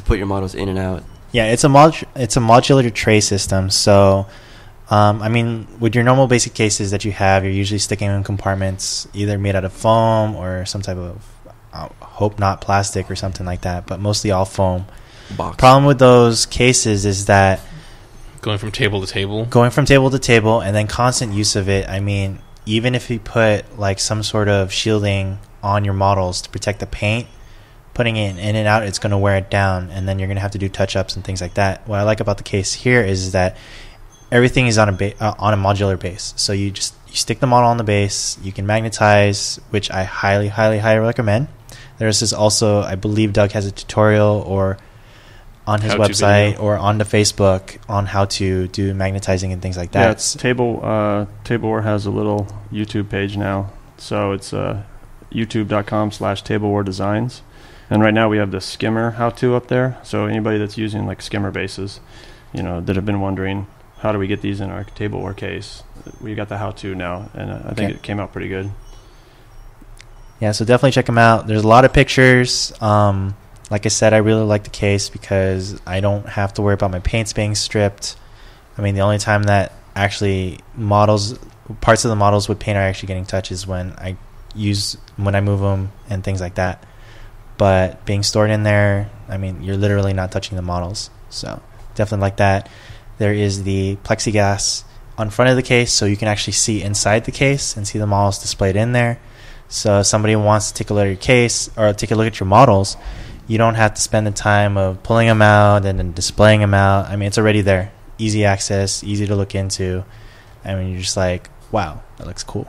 put your models in and out. Yeah, it's a modular tray system. So, I mean, with your normal basic cases that you have, you're usually sticking them in compartments, either made out of foam or some type of, hope not plastic or something like that, but mostly all foam. Box. Problem with those cases is that Going from table to table. going from table to table and then constant use of it. I mean, even if you put like some sort of shielding on your models to protect the paint, putting it in and out, it's going to wear it down, and then you're going to have to do touch-ups and things like that. What I like about the case here is that everything is on a modular base. So you you stick the model on the base. You can magnetize, which I highly, highly, highly recommend. There's this also, I believe Doug has a tutorial or on his website or on the Facebook on how to do magnetizing and things like that. Yeah, it's Tablewar has a little YouTube page now. So it's youtube.com/Tablewar Designs. And right now we have the skimmer how-to up there. So anybody that's using like skimmer bases, that have been wondering, how do we get these in our tableware case? We got the how-to now, and I think it came out pretty good. Yeah, so definitely check them out. There's a lot of pictures. Like I said, I really like the case because I don't have to worry about my paints being stripped. I mean, the only time that actually parts of the models with paint are actually getting touched is when I move them and things like that. But being stored in there, I mean, you're literally not touching the models. So definitely like that. There is the plexiglass on front of the case, so you can actually see inside the case and see the models displayed in there. So if somebody wants to take a look at your case or take a look at your models, you don't have to spend the time of pulling them out and then displaying them out. I mean, it's already there. Easy access, easy to look into. I mean, you're just like, wow, that looks cool.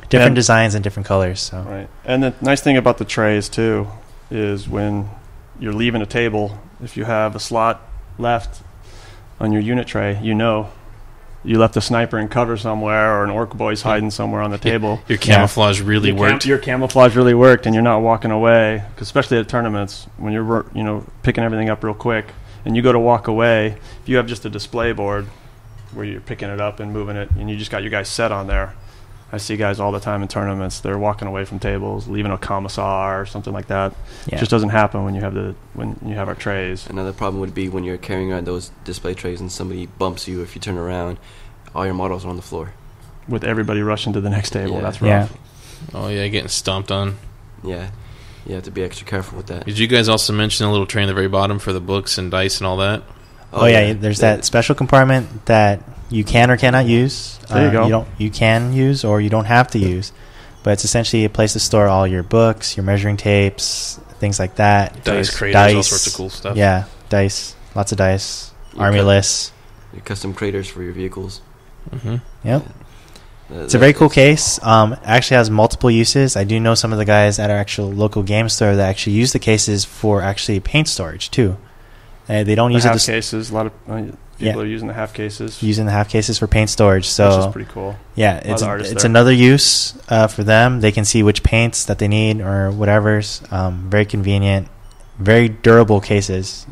Different designs and different colors. So. Right. And the nice thing about the trays, too, is when you're leaving a table, if you have a slot left on your unit tray, you left a sniper in cover somewhere, or an orc boy's hiding somewhere on the table. Your camouflage really worked. Your camouflage really worked, and you're not walking away. 'Cause especially at tournaments, when you're picking everything up real quick, and you go to walk away, if you have just a display board where you're picking it up and moving it, and you just got your guys set on there. I see guys all the time in tournaments. They're walking away from tables, leaving a commissar or something like that. Yeah. It just doesn't happen when you have our trays. Another problem would be when you're carrying around those display trays and somebody bumps you. If you turn around, all your models are on the floor. With everybody rushing to the next table, Yeah. that's rough. Yeah. Oh, yeah, getting stomped on. Yeah, you have to be extra careful with that. Did you guys also mention a little tray in the very bottom for the books and dice and all that? Oh yeah, there's that special compartment that you can or cannot use. There you go. You can use or you don't have to use, but it's essentially a place to store all your books, your measuring tapes, things like that. Dice craters, all sorts of cool stuff. Yeah, dice, lots of dice, Your army lists. Your custom craters for your vehicles. Mm-hmm. Yep. It's a very cool case. Actually has multiple uses. I do know some of the guys at our actual local game store that actually use the cases for actually paint storage too. They don't use half it. Cases. A lot of people are using the half cases. Using the half cases for paint storage. So which is pretty cool. Yeah, it's another use for them. They can see which paints that they need or whatever's. Very convenient, very durable cases.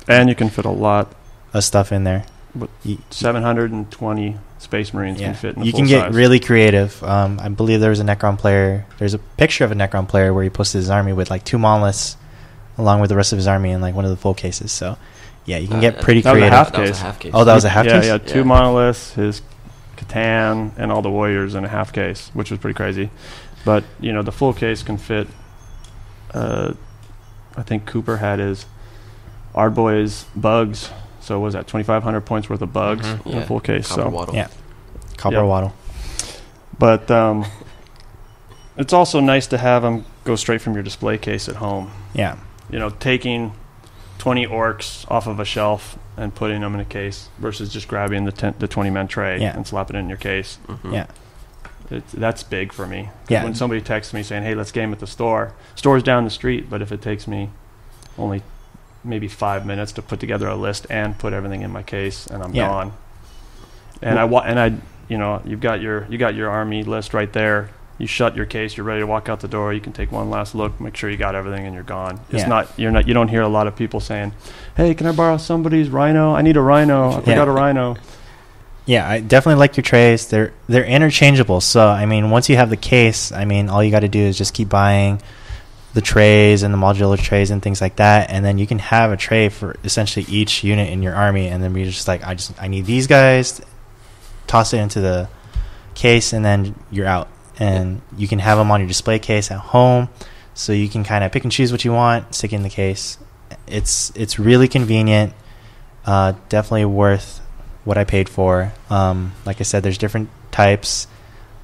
And you can fit a lot of stuff in there. 720 Space Marines can fit in the You full can get size. really creative. I believe there was a Necron player. There's a picture of a Necron player where he posted his army with like 2 monoliths along with the rest of his army in like one of the full cases. So, yeah, you can get pretty creative. That was a half case. Oh, that was a half case? Yeah, 2 monoliths, his Catan, and all the warriors in a half case, which was pretty crazy. But, the full case can fit, I think Cooper had his Ardboy's bugs. So what was that, 2,500 points worth of bugs in a full case. Copper Waddle. Yeah, Copper Waddle. But it's also nice to have them go straight from your display case at home. Yeah. Taking 20 orcs off of a shelf and putting them in a case versus just grabbing the 20-man tray and slapping it in your case. Mm-hmm. Yeah. That's big for me. Yeah. When somebody texts me saying, hey, let's game at the store's down the street, but if it takes me only maybe 5 minutes to put together a list and put everything in my case and I'm gone. And you've got your army list right there. You shut your case, you're ready to walk out the door. You can take one last look, make sure you got everything, and you're gone. You don't hear a lot of people saying, "Hey, can I borrow somebody's rhino? I need a rhino. I forgot a rhino." Yeah, I definitely like your trays. They're interchangeable. So I mean, once you have the case, I mean, all you got to do is just keep buying the trays and the modular trays and things like that, and then you can have a tray for essentially each unit in your army, and then be just like, I need these guys. Toss it into the case, and then you're out. And you can have them on your display case at home, so you can kind of pick and choose what you want, stick it in the case. It's really convenient. Definitely worth what I paid for. Like I said, there's different types.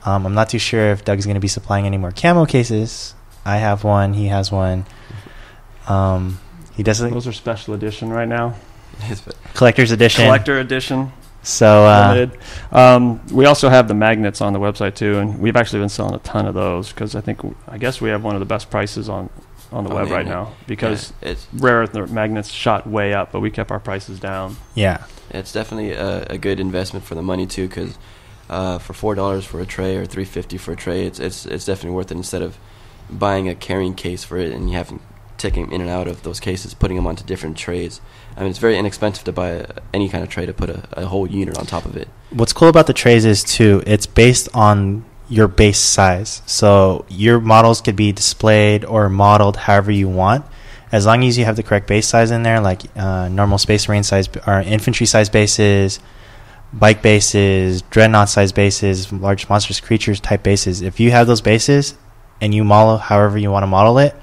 I'm not too sure if Doug's going to be supplying any more camo cases. I have one. He has one. He doesn't. Those are special edition right now. Collector's edition. Collector edition. So we also have the magnets on the website too, and we've actually been selling a ton of those because I guess we have one of the best prices on the web right now because it's rare earth magnets shot way up, but we kept our prices down. Yeah, it's definitely a good investment for the money too, because for $4 for a tray or $3.50 for a tray, it's definitely worth it instead of buying a carrying case for it and you having taking them in and out of those cases, putting them onto different trays. I mean, it's very inexpensive to buy any kind of tray to put a whole unit on top of it. What's cool about the trays is, too, it's based on your base size. So your models could be displayed or modeled however you want, as long as you have the correct base size in there, like normal Space Marine size or infantry size bases, bike bases, dreadnought size bases, large monstrous creatures type bases. If you have those bases and you model however you want to model it,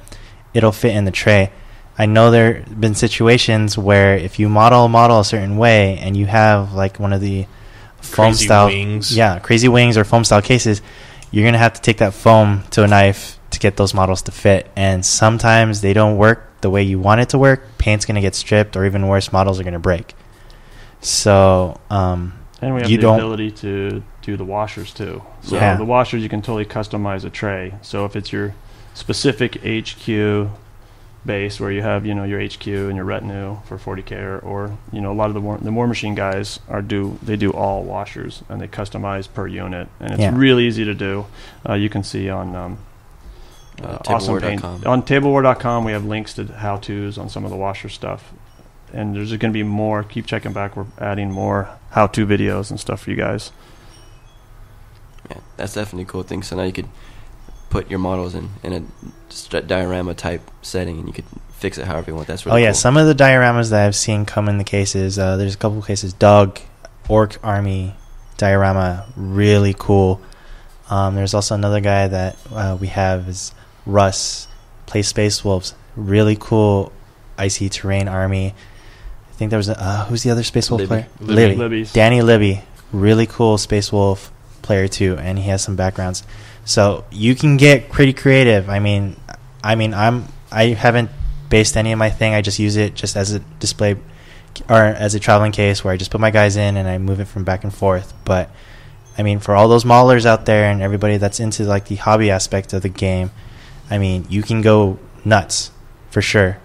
it'll fit in the tray. I know there have been situations where if you model a certain way and you have like one of the foam style wings. Crazy wings or foam style cases, you're going to have to take that foam to a knife to get those models to fit. And sometimes they don't work the way you want it to work. Paint's going to get stripped, or even worse, models are going to break. So, and we have the ability to do the washers too. So the washers, you can totally customize a tray. So if it's your specific HQ base where you have your HQ and your retinue for 40K or a lot of the War Machine guys they do all washers and they customize per unit, and it's really easy to do. You can see on Awesome Paint on Tablewar.com. We have links to how-tos on some of the washer stuff, and there's going to be more. Keep checking back. We're adding more how-to videos and stuff for you guys. Yeah, that's definitely a cool thing. So now you could put your models in a diorama type setting, and you could fix it however you want. That's really cool. Some of the dioramas that I've seen come in the cases. There's a couple cases. Dog, Orc Army diorama, really cool. There's also another guy that we have is Russ, plays Space Wolves, really cool icy terrain army. I think there was who's the other Space Wolf player? Libby. Danny Libby, really cool Space Wolf player too, and he has some backgrounds. So you can get pretty creative. I haven't based any of my thing. I just use it just as a display or as a traveling case where I just put my guys in and I move it from back and forth. But I mean, for all those modelers out there and everybody that's into like the hobby aspect of the game, I mean, you can go nuts for sure.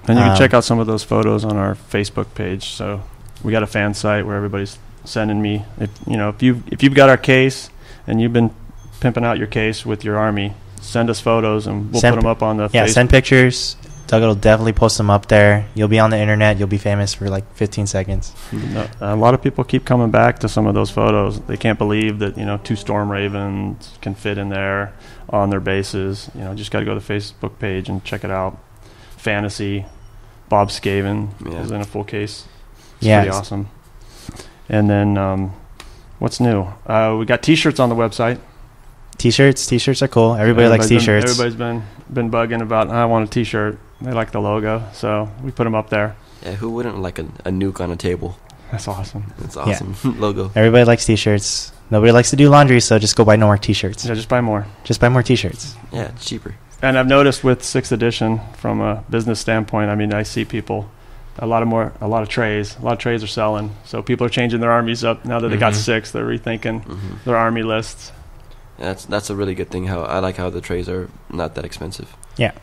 And you can check out some of those photos on our Facebook page. So we got a fan site where everybody's sending me if you've got our case and you've been pimping out your case with your army, send us photos and we'll put them up on the Facebook. Send pictures. Doug will definitely post them up there. You'll be on the internet. You'll be famous for like 15 seconds. A lot of people keep coming back to some of those photos. They can't believe that 2 Storm Ravens can fit in there on their bases. Just got to go to the Facebook page and check it out. Fantasy, Bob Skaven is in a full case. It's pretty awesome. And then what's new? We got T-shirts on the website. T-shirts are cool. Everybody likes T-shirts. Everybody's been bugging about, I want a T-shirt. They like the logo, so we put them up there. Yeah, who wouldn't like a nuke on a table? That's awesome. It's awesome. Logo. Everybody likes T-shirts. Nobody likes to do laundry, so just go buy more T-shirts. Yeah, just buy more. Just buy more T-shirts. Yeah, it's cheaper. And I've noticed with 6th edition, from a business standpoint, I mean, I see people, a lot of trays. A lot of trays are selling, so people are changing their armies up now that they got 6. They're rethinking their army lists. Yeah, that's a really good thing. I like how the trays are not that expensive. Yeah.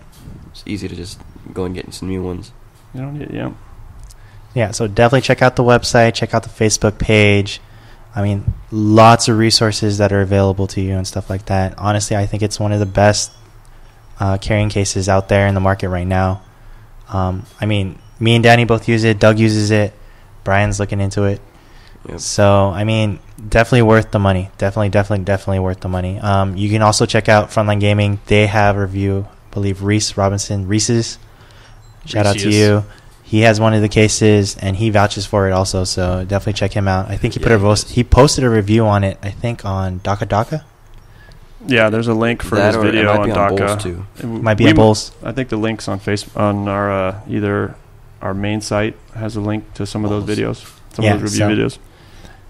It's easy to just go and get some new ones. You don't need, Yeah, so definitely check out the website, check out the Facebook page. I mean, lots of resources that are available to you and stuff like that. Honestly, I think it's one of the best carrying cases out there in the market right now. I mean, me and Danny both use it. Doug uses it. Brian's looking into it. Yep. So, I mean, definitely worth the money. Definitely worth the money. You can also check out Frontline Gaming. They have a review, I believe, Reese's. Shout out to you. He has one of the cases, and he vouches for it also, so definitely check him out. I think he posted a review on it, I think, on Daka. Yeah, there's a link for his video on Daka. Too. It might be on Bulls. I think the link's on Facebook, on our either our main site has a link to some of those videos, of those review videos.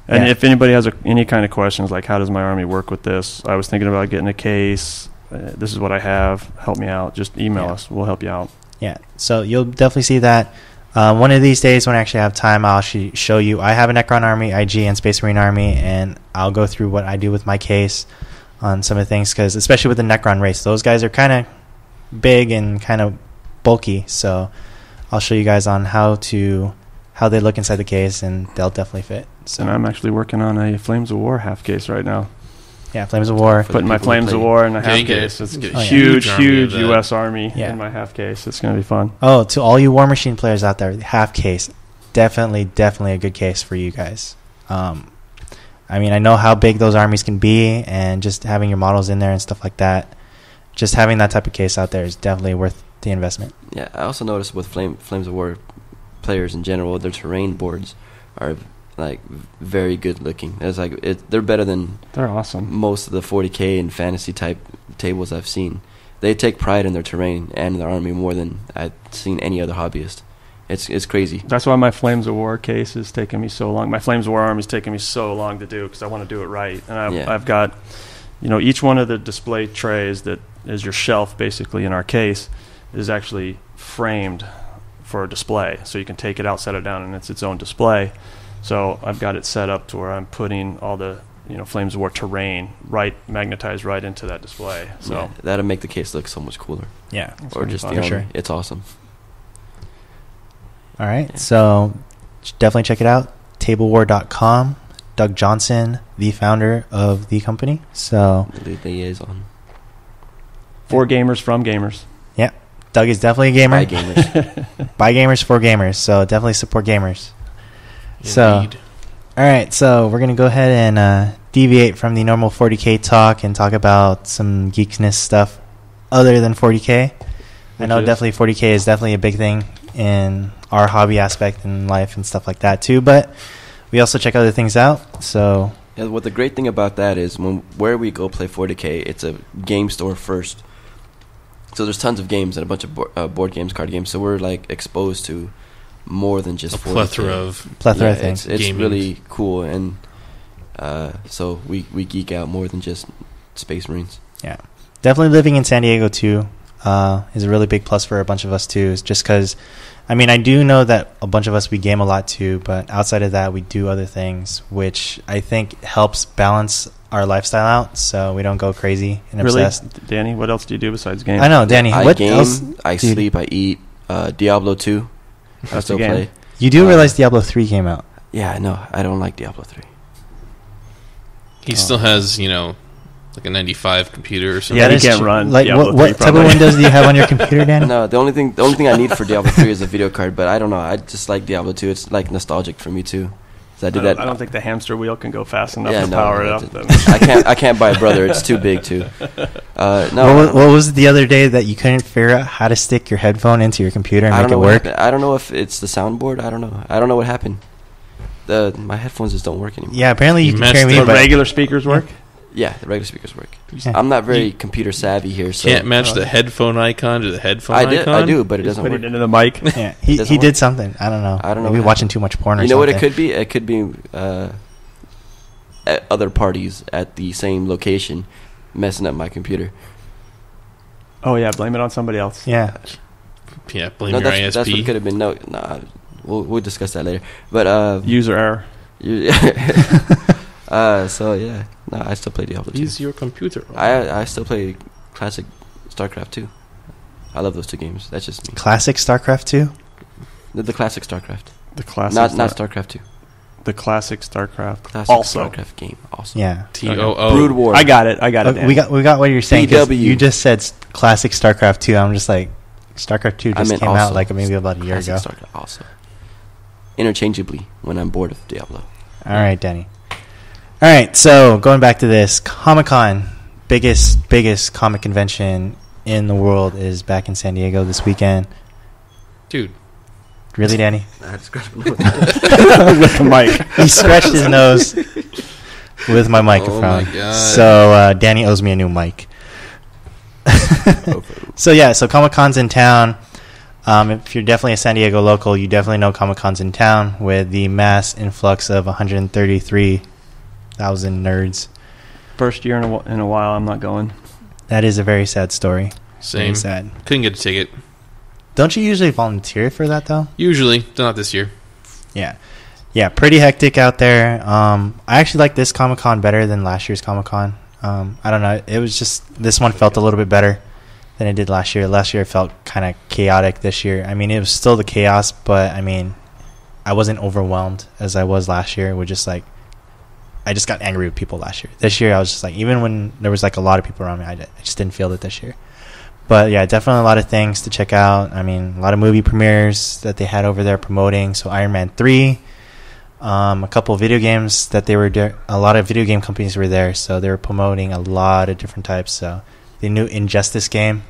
And if anybody has any kind of questions, like how does my army work with this? I was thinking about getting a case. This is what I have. Help me out. Just email us. We'll help you out. Yeah, so you'll definitely see that. One of these days, when I actually have time, I'll actually show you. I have a Necron Army, IG, and Space Marine Army, and I'll go through what I do with my case on some of the things, because especially with the Necron race, those guys are kind of big and kind of bulky. So I'll show you guys on how they look inside the case, and they'll definitely fit. So And I'm actually working on a Flames of War half case right now. yeah, Flames of War. Putting my Flames of War in a half case. It's a huge U.S. Army in my half case. It's going to be fun. Oh, to all you War Machine players out there, half case, definitely a good case for you guys. I mean, I know how big those armies can be, and just having your models in there and stuff like that, just having that type of case out there is definitely worth the investment. Yeah, I also noticed with Flames of War players in general, their terrain boards are like very good looking. It's like they're better than they're awesome. Most of the 40K and fantasy type tables I've seen. They take pride in their terrain and their army more than I've seen any other hobbyist. It's crazy. That's why my Flames of War case is taking me so long. My Flames of War army is taking me so long to do because I want to do it right. And I've got, each one of the display trays that is your shelf basically in our case is actually framed for a display. So you can take it out, set it down, and it's its own display. So I've got it set up to where I'm putting all the Flames of War terrain magnetized right into that display. So that'll make the case look so much cooler. Yeah, or just the army. Sure. It's awesome. All right, so definitely check it out. Tablewar.com. Doug Johnson, the founder of the company. So the liaison. For gamers, from gamers. Yeah, Doug is definitely a gamer. By gamers. By gamers, for gamers. So definitely support gamers. Indeed. So, all right, so we're going to go ahead and deviate from the normal 40K talk and talk about some geekness stuff other than 40K. I know definitely 40K is definitely a big thing in our hobby aspect in life and stuff like that too, but we also check other things out. So what the great thing about that is where we go play 40K, it's a game store first. So there's tons of games and a bunch of board games, card games. So we're like exposed to more than just a plethora of things. It's really cool, and so we geek out more than just Space Marines. Yeah, definitely living in San Diego too is a really big plus for a bunch of us too. Is just because, I mean, I do know that a bunch of us we game a lot too, but outside of that, we do other things, which I think helps balance our lifestyle out, so we don't go crazy and obsessed. Danny, what else do you do besides game? I know, Danny. What game, else? I sleep. I eat. Diablo 2. I still play. You do realize Diablo 3 came out? Yeah, no, I don't like Diablo 3. He still has, like a 95 computer or something. Yeah, he can't run. Like what type of Windows do you have on your computer, Danny? No, the only thing I need for Diablo 3 is a video card. But I don't know. I just like Diablo 2. It's like nostalgic for me too. I don't think the hamster wheel can go fast enough to power it up. I can't buy a brother. It's too big too. No. What was it the other day that you couldn't figure out how to stick your headphone into your computer and make it work? I don't know if it's the soundboard. I don't know what happened. My headphones just don't work anymore. Yeah, apparently you can carry me. But regular speakers work? Yeah, the regular speakers work. Yeah. I'm not very computer savvy here, so can't match the headphone icon to the headphone icon. I do, but it doesn't work. Put it into the mic. Yeah, he did something. I don't know. Maybe watching too much porn or something. You know what it could be? It could be at other parties at the same location messing up my computer. Oh yeah, blame it on somebody else. Yeah. Yeah, blame your ISP. That's what it could have been. No, we'll discuss that later. But user error. So yeah, no, I still play Diablo 2. Use your computer. I still play classic StarCraft 2. I love those two games. That's just me. Classic StarCraft 2? The classic StarCraft. The classic. Not StarCraft 2. The classic StarCraft. Classic also. StarCraft game. Also. Yeah. TOO. Brood War. I got it. We got what you're saying. You just said classic StarCraft 2. I'm just like, StarCraft 2 just came out like maybe about a year ago. StarCraft also. Interchangeably when I'm bored of Diablo. All right, Danny. All right, so going back to this, Comic-Con, biggest comic convention in the world is back in San Diego this weekend. Dude. Really, Danny? I scratched my nose. With the mic. He scratched his nose with my microphone. Oh, my God. So Danny owes me a new mic. So Comic-Con's in town. If you're definitely a San Diego local, you definitely know Comic-Con's in town with the mass influx of 133,000 nerds. First year in a while, I'm not going. That is a very sad story. Same. Very sad. Couldn't get a ticket. Don't you usually volunteer for that though? Usually, not this year. Yeah. Yeah, pretty hectic out there. I actually like this Comic-Con better than last year's Comic-Con. I don't know. It was just, this one felt a little bit better than it did last year. Last year it felt kind of chaotic. This year, I mean, it was still the chaos, but I mean, I wasn't overwhelmed as I was last year. We're just like, I just got angry with people last year. This year I was just like, even when there was like a lot of people around me, I just didn't feel it this year. But yeah, definitely a lot of things to check out. I mean, a lot of movie premieres that they had over there promoting. So Iron Man 3, a couple of video games that they were a lot of video game companies were there, so they were promoting a lot of different types. So the new Injustice game,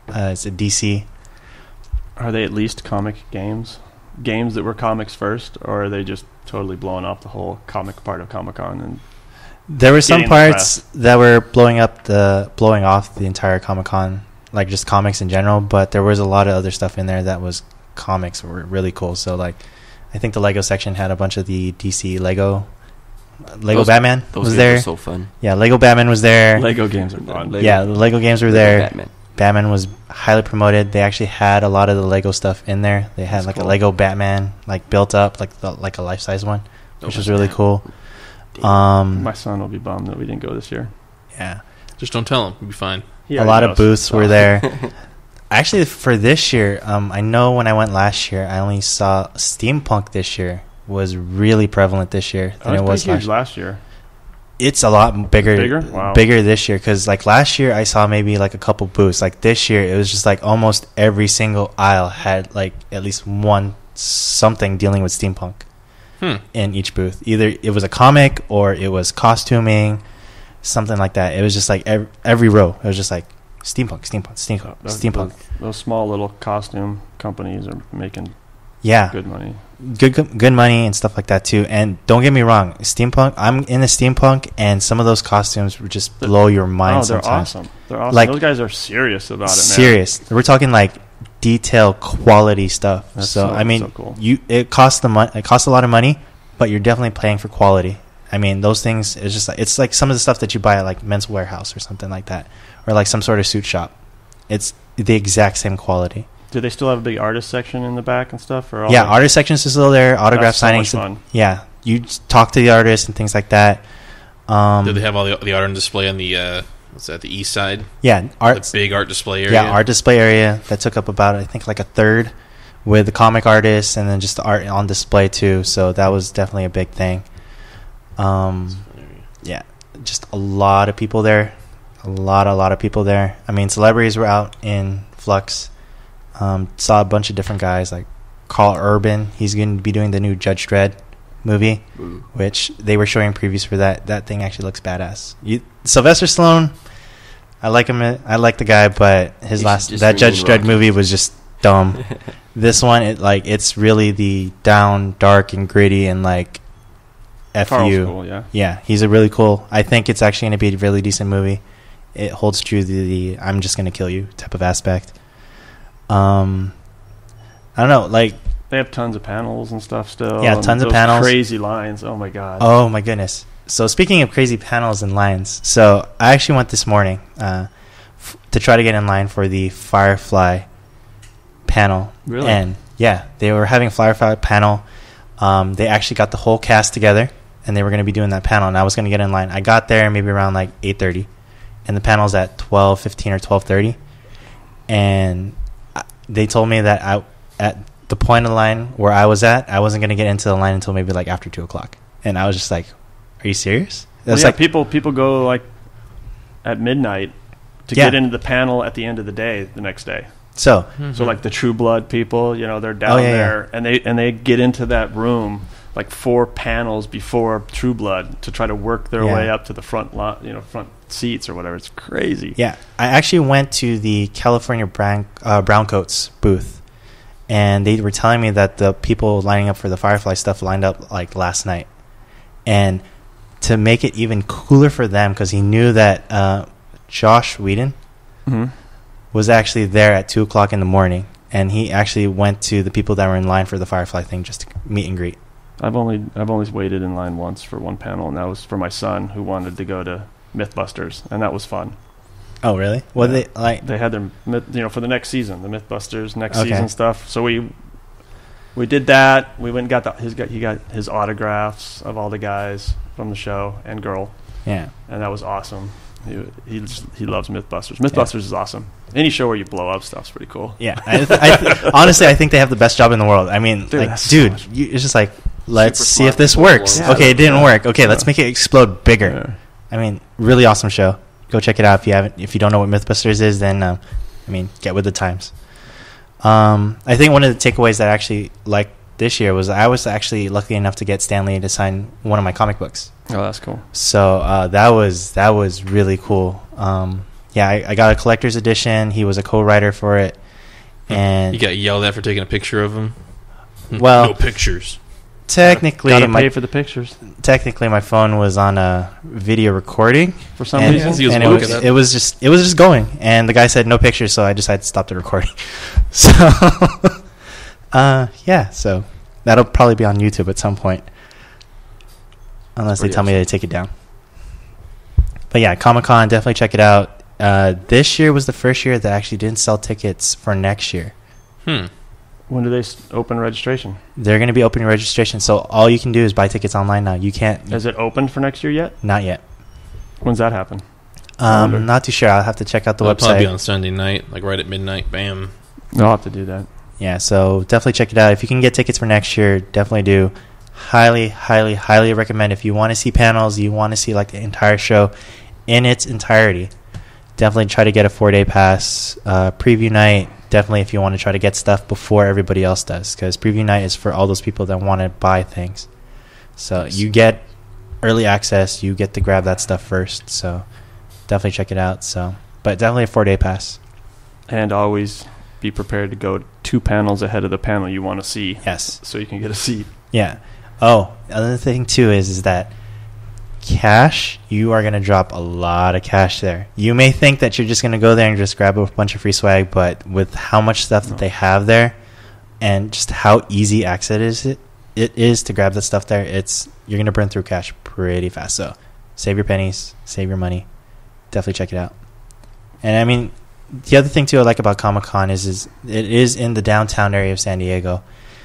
it's a DC. Are they at least comic games that were comics first, or are they just totally blowing off the whole comic part of Comic-Con? And there were some parts that were blowing off the entire Comic-Con, like just comics in general, but there was a lot of other stuff in there that was comics were really cool. So like, I think the Lego section had a bunch of the DC Lego Batman was there. Were so fun. Yeah, Lego Batman was there. Lego games are fun. The Lego games were there. Batman was highly promoted. They actually had a lot of the Lego stuff in there. They had a Lego Batman like built up, like a life size one, which was really cool. My son will be bummed that we didn't go this year. Yeah, just don't tell him. We'll be fine. A lot of booths were there. Actually, for this year, I know when I went last year, I only saw steampunk this year was really prevalent this year than it was last year. It's a lot bigger. Wow. Bigger this year, because like last year I saw maybe like a couple booths. Like this year, it was just like almost every single aisle had like at least one something dealing with steampunk in each booth. Either it was a comic or it was costuming, something like that. It was just like every row. It was just like steampunk. Those small little costume companies are making good money. Good money and stuff like that too. And don't get me wrong, steampunk, I'm in the steampunk, and some of those costumes would just blow your mind. They're sometimes. awesome. They're awesome. Like, those guys are serious about it, man. Serious. We're talking like detail quality stuff. So I mean, cool. It costs a lot of money, but you're definitely paying for quality. I mean, those things, it's just like, it's like some of the stuff that you buy at like Men's Warehouse or something like that, or like some sort of suit shop. It's the exact same quality. Do they still have a big artist section in the back and stuff? Or artist sections is still there. Autograph signings. So much fun. Yeah, you talk to the artists and things like that. Did they have all the art on display on the the east side? Yeah, the big art display area. Yeah, art display area that took up about, I think, like a third, with the comic artists and then just the art on display too. So that was definitely a big thing. Yeah, just a lot of people there. A lot of people there. I mean, celebrities were out in flux. Saw a bunch of different guys like Carl Urban. He's going to be doing the new Judge Dredd movie, which they were showing previews for that. That thing actually looks badass. Sylvester Stallone, I like him. I like the guy, but that Judge Dredd movie was just dumb. This one, it's really the down, dark, and gritty, and like Carl's cool, yeah, he's a really cool. I think it's actually going to be a really decent movie. It holds true to the I'm just going to kill you type of aspect. I don't know, like they have tons of panels and stuff still. Yeah, tons of panels. Crazy lines. Oh my god. Oh my goodness. So speaking of crazy panels and lines, so I actually went this morning to try to get in line for the Firefly panel. Really? And yeah, they were having Firefly panel. They actually got the whole cast together, and they were going to be doing that panel. And I was going to get in line. I got there maybe around like 8:30, and the panel's at 12:15 or 12:30, and they told me that at the point of the line where I was at, I wasn't going to get into the line until maybe like after 2 o'clock. And I was just like, are you serious? Well, like people go like at midnight to get into the panel at the end of the day the next day. So like the True Blood people, they're down there and they get into that room like 4 panels before True Blood to try to work their way up to the front front seats or whatever. It's crazy. Yeah, I actually went to the California Browncoats booth, and they were telling me that the people lining up for the Firefly stuff lined up like last night. And to make it even cooler for them, because he knew that Josh Whedon was actually there at 2 o'clock in the morning, and he actually went to the people that were in line for the Firefly thing just to meet and greet. I've only waited in line once for one panel, and that was for my son who wanted to go to Mythbusters, and that was fun. Oh, really? What they like? They had their, for the next season, the MythBusters next season stuff. So we did that. We went and got he got his autographs of all the guys from the show and girl. Yeah. And that was awesome. He loves MythBusters. MythBusters is awesome. Any show where you blow up stuff's pretty cool. Yeah. Honestly, I think they have the best job in the world. I mean, it's just like, let's see if this works. Yeah, okay, it didn't work. Okay, let's make it explode bigger. Yeah. I mean, really awesome show. Go check it out if you don't know what MythBusters is, then get with the times. I think one of the takeaways that I actually liked this year was I was actually lucky enough to get Stan Lee to sign one of my comic books. Oh, that's cool. So that was really cool. I got a collector's edition. He was a co-writer for it, and you got yelled at for taking a picture of him. Well, no pictures. Technically, gotta pay for the pictures. Technically, my phone was on a video recording for some reason, and it was just going. And the guy said no pictures, so I decided to stop the recording. So, so that'll probably be on YouTube at some point, unless they tell me to take it down. But yeah, Comic-Con, definitely check it out. This year was the first year that actually didn't sell tickets for next year. When do they open registration? They're going to be opening registration, so all you can do is buy tickets online now. You can't. Is it open for next year yet? Not yet. When's that happen? Not too sure. I'll have to check out the website. It'll probably be on Sunday night, like right at midnight. Bam. I'll have to do that. Yeah, so definitely check it out. If you can get tickets for next year, definitely do. Highly, highly, highly recommend. If you want to see panels, you want to see like the entire show in its entirety, definitely try to get a 4-day pass. Preview night, definitely if you want to try to get stuff before everybody else does, because preview night is for all those people that want to buy things. So you get early access, you get to grab that stuff first. So definitely check it out. But definitely a 4-day pass. And always be prepared to go 2 panels ahead of the panel you want to see. Yes. So you can get a seat. Yeah. Oh, another thing too is that cash, you are going to drop a lot of cash there. You may think that you're just going to go there and just grab a bunch of free swag, but with how much stuff that they have there and just how easy access it is to grab that stuff there, you're going to burn through cash pretty fast. So save your pennies, save your money. Definitely check it out. And I mean, the other thing too I like about Comic-Con is it is in the downtown area of San Diego.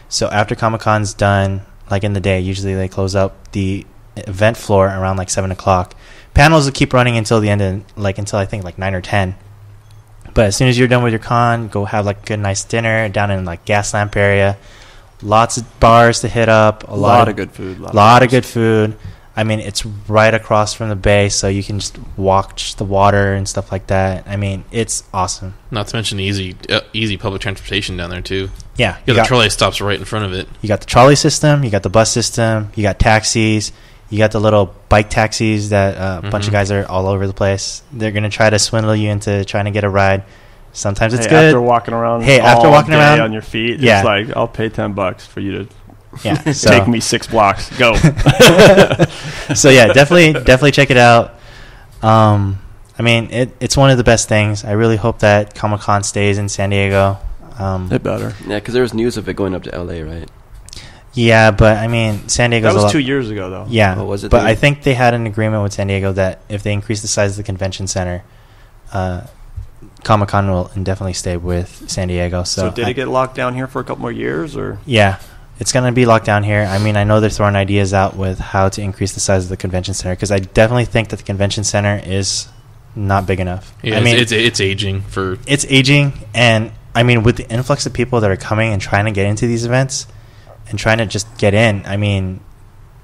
So after Comic-Con's done, like in the day, usually they close up the event floor around like 7 o'clock. Panels will keep running until the end until I think like 9 or 10. But as soon as you're done with your con, go have like a good nice dinner down in like Gas Lamp area. Lots of bars to hit up. A lot of good food. Lot of good food. I mean, it's right across from the bay, so you can just watch the water and stuff like that. I mean, it's awesome. Not to mention easy public transportation down there too. Yeah, you got the trolley stops right in front of it. You got the trolley system, you got the bus system, you got taxis, you got the little bike taxis that a bunch of guys are all over the place. They're gonna try to swindle you into trying to get a ride. Sometimes it's good. After walking around, on your feet, it's like I'll pay $10 for you to. Yeah, so take me 6 blocks. Go. So yeah, definitely check it out. I mean, it's one of the best things. I really hope that Comic-Con stays in San Diego. It better. Yeah, because there was news of it going up to LA, right? Yeah, but I mean, San Diego's that was 2 years ago, though. Yeah, was it? But I think they had an agreement with San Diego that if they increase the size of the convention center, Comic-Con will indefinitely stay with San Diego. So did it get locked down here for a couple more years, or? Yeah. It's going to be locked down here. I mean, I know they're throwing ideas out with how to increase the size of the convention center, because I definitely think that the convention center is not big enough. Yeah, I mean, it's aging. It's aging, and I mean, with the influx of people that are coming and trying to get into these events and trying to just get in, I mean,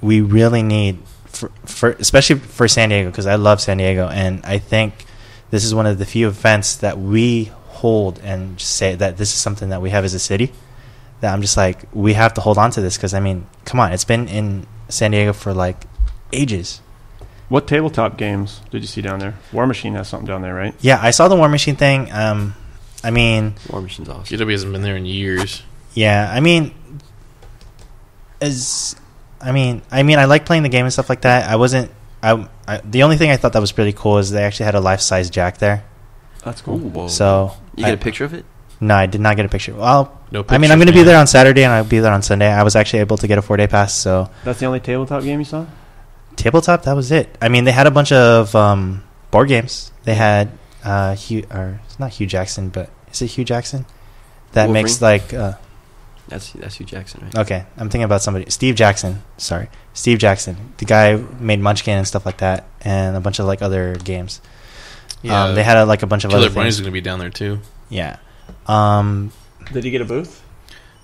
we really need, for especially for San Diego, because I love San Diego, and I think this is one of the few events that we hold and just say that this is something that we have as a city. That I'm just like, we have to hold on to this, because I mean, come on, it's been in San Diego for like ages. What tabletop games did you see down there? War Machine has something down there, right? Yeah, I saw the War Machine thing. I mean, War Machine's awesome. GW hasn't been there in years. Yeah, I mean, I like playing the game and stuff like that. The only thing I thought that was pretty cool is they actually had a life-size Jack there. That's cool. Ooh, so you get a picture of it? No, I did not get a picture. Well, no I mean, I'm going to be there on Saturday, and I'll be there on Sunday. I was actually able to get a 4-day pass, so. That's the only tabletop game you saw? Tabletop, that was it. I mean, they had a bunch of board games. They had it's not Hugh Jackson, but is it Hugh Jackson? That Wolverine? makes like. That's Hugh Jackson, right? Okay, I'm thinking about somebody. Steve Jackson. Sorry, Steve Jackson. The guy made Munchkin and stuff like that, and a bunch of like other games. Yeah, they had like a bunch of Killer other Bunny's things. going to be down there too. Yeah. Did he get a booth?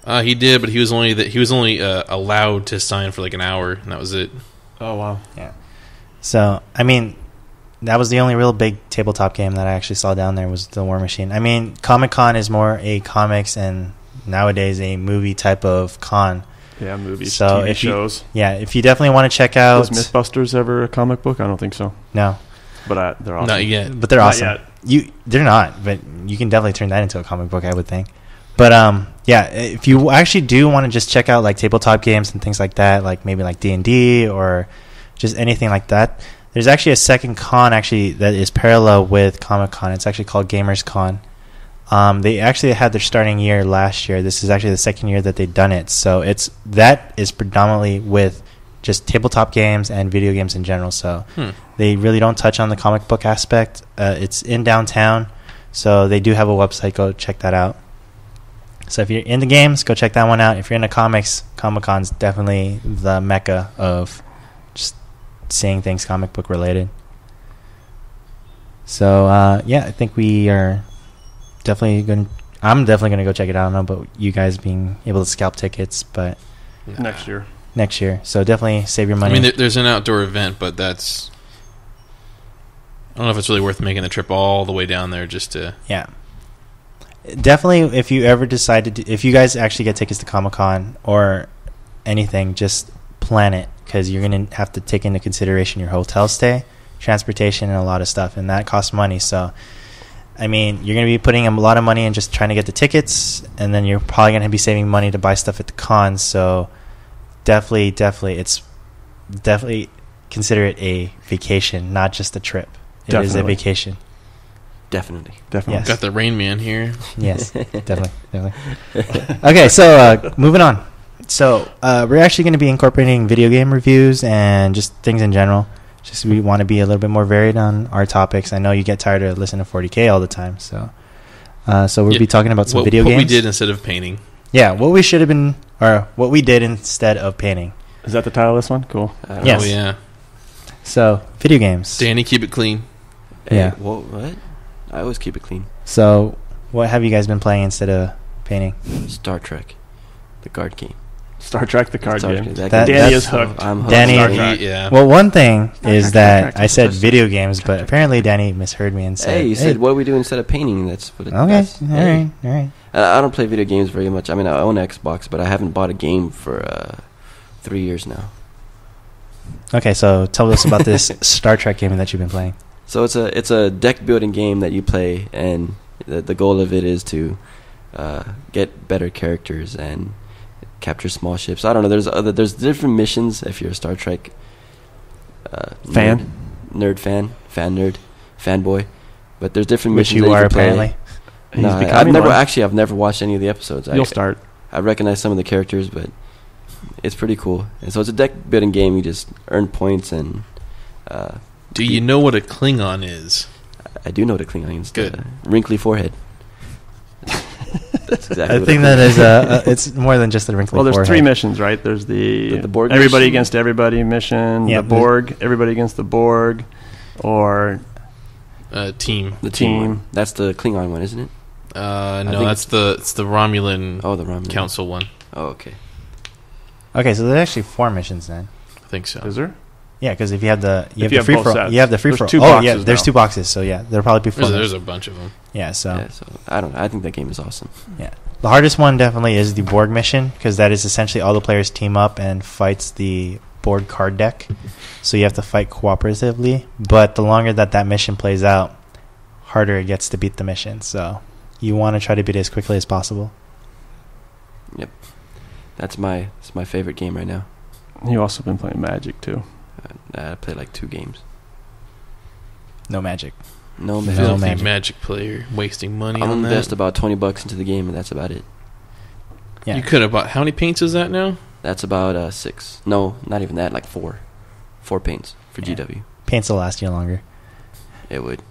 He did, but he was only allowed to sign for like an hour, and that was it. Oh wow. Yeah. So I mean, that was the only real big tabletop game that I actually saw down there was the War Machine. I mean, Comic-Con is more a comics and nowadays a movie type of con. Yeah, movies, So TV if you- shows. Yeah, if you definitely want to check out. Was Mythbusters ever a comic book? I don't think so. No, But they're awesome. Not yet. but they're Not awesome. yet. They're not, but you can definitely turn that into a comic book, I would think. But yeah, if you actually do want to just check out like tabletop games and things like that, like maybe like D&D or just anything like that, there's actually a second con actually that is parallel with Comic-Con. It's actually called Gamers Con. They actually had their starting year last year. This is actually the second year that they've done it. So that is predominantly with just tabletop games and video games in general. So they really don't touch on the comic book aspect. It's in downtown, so they do have a website. Go check that out. So if you're into games, go check that one out. If you're into comics, Comic-Con's definitely the mecca of just seeing things comic book related. So yeah, I think we are definitely going. I'm definitely going to go check it out. I don't know about you guys being able to scalp tickets, but Next year. next year. So definitely save your money. I mean, there's an outdoor event, but that's. I don't know if it's really worth making the trip all the way down there just to. Yeah. Definitely, if you ever decide to do, if you guys actually get tickets to Comic-Con or anything, just plan it, because you're going to have to take into consideration your hotel stay, transportation, and a lot of stuff, and that costs money. So, I mean, you're going to be putting a lot of money in just trying to get the tickets, and then you're probably going to be saving money to buy stuff at the con. So, definitely consider it a vacation, not just a trip. It is a Definitely. vacation. Definitely. Yes. Got the Rain Man here. Yes, definitely. Okay, so moving on. So we're actually going to be incorporating video game reviews and just things in general. Just we want to be a little bit more varied on our topics. I know you get tired of listening to 40K all the time, so we'll be talking about some video what games. we did instead of painting. Yeah, what we should have been, or what we did instead of painting. Is that the title of this one? Cool. Yes. Oh yeah. So video games. Danny, keep it clean. Hey, Yeah. what? I always keep it clean. So what have you guys been playing instead of painting? Star Trek, the card game. Star Trek, the card Star game. Trek, that That- game. Danny that's- is hooked. I'm hooked. Danny- Star Trek. Yeah. Well, one thing is that Trek, I said Trek, video Trek, games, Trek, but Trek. apparently Danny misheard me and said, Hey, you said what do we do instead of painting? That's what it Okay, that's- all hey. right. I don't play video games very much. I mean, I own an Xbox, but I haven't bought a game for 3 years now. Okay, so tell us about this Star Trek game that you've been playing. So it's a deck building game that you play, and the goal of it is to get better characters and capture small ships. I don't know. There's different missions if you're a Star Trek Fan? fanboy. But there's different Which missions you that are can play. apparently. No, He's I've becoming never one. watched any of the episodes. You'll start. I recognize some of the characters, but it's pretty cool. And so it's a deck building game. You just earn points, and Do you know what a Klingon is? I do know the Klingons. Good. Wrinkly forehead. That's exactly I what think a that Klingon is it's more than just a wrinkly Well, there's forehead. three missions, right? There's the Borg everybody mission? against everybody mission, Yeah, the Borg, everybody against the Borg, or Team. The Team. one. That's the Klingon one, isn't it? No, think it's the Romulan Oh, the Romulan Council one. Oh, okay. Okay, so there's actually 4 missions then. I think so. is there? Yeah, because if you have the If the you have free both for all, sets. you have the free There's for all. 2 Oh yeah, boxes there's now. 2 boxes. So yeah, there'll probably be 4. There's a bunch of them. Yeah, so Yeah, so I don't know. I think that game is awesome. the hardest one definitely is the Borg mission, because that is essentially all the players team up and fights the Borg card deck. So you have to fight cooperatively. But the longer that mission plays out, harder it gets to beat the mission. So you want to try to beat it as quickly as possible. It's my favorite game right now. You also been playing Magic too. I play like 2 games. No magic. No No man. Filthy magic. magic player wasting money I'm on gonna that. invest about $20 into the game, and that's about it. Yeah. You could have bought. How many paints is that now? That's about 6. No, not even that. Like 4. 4 paints for Yeah. GW. Paints will last you longer. It would.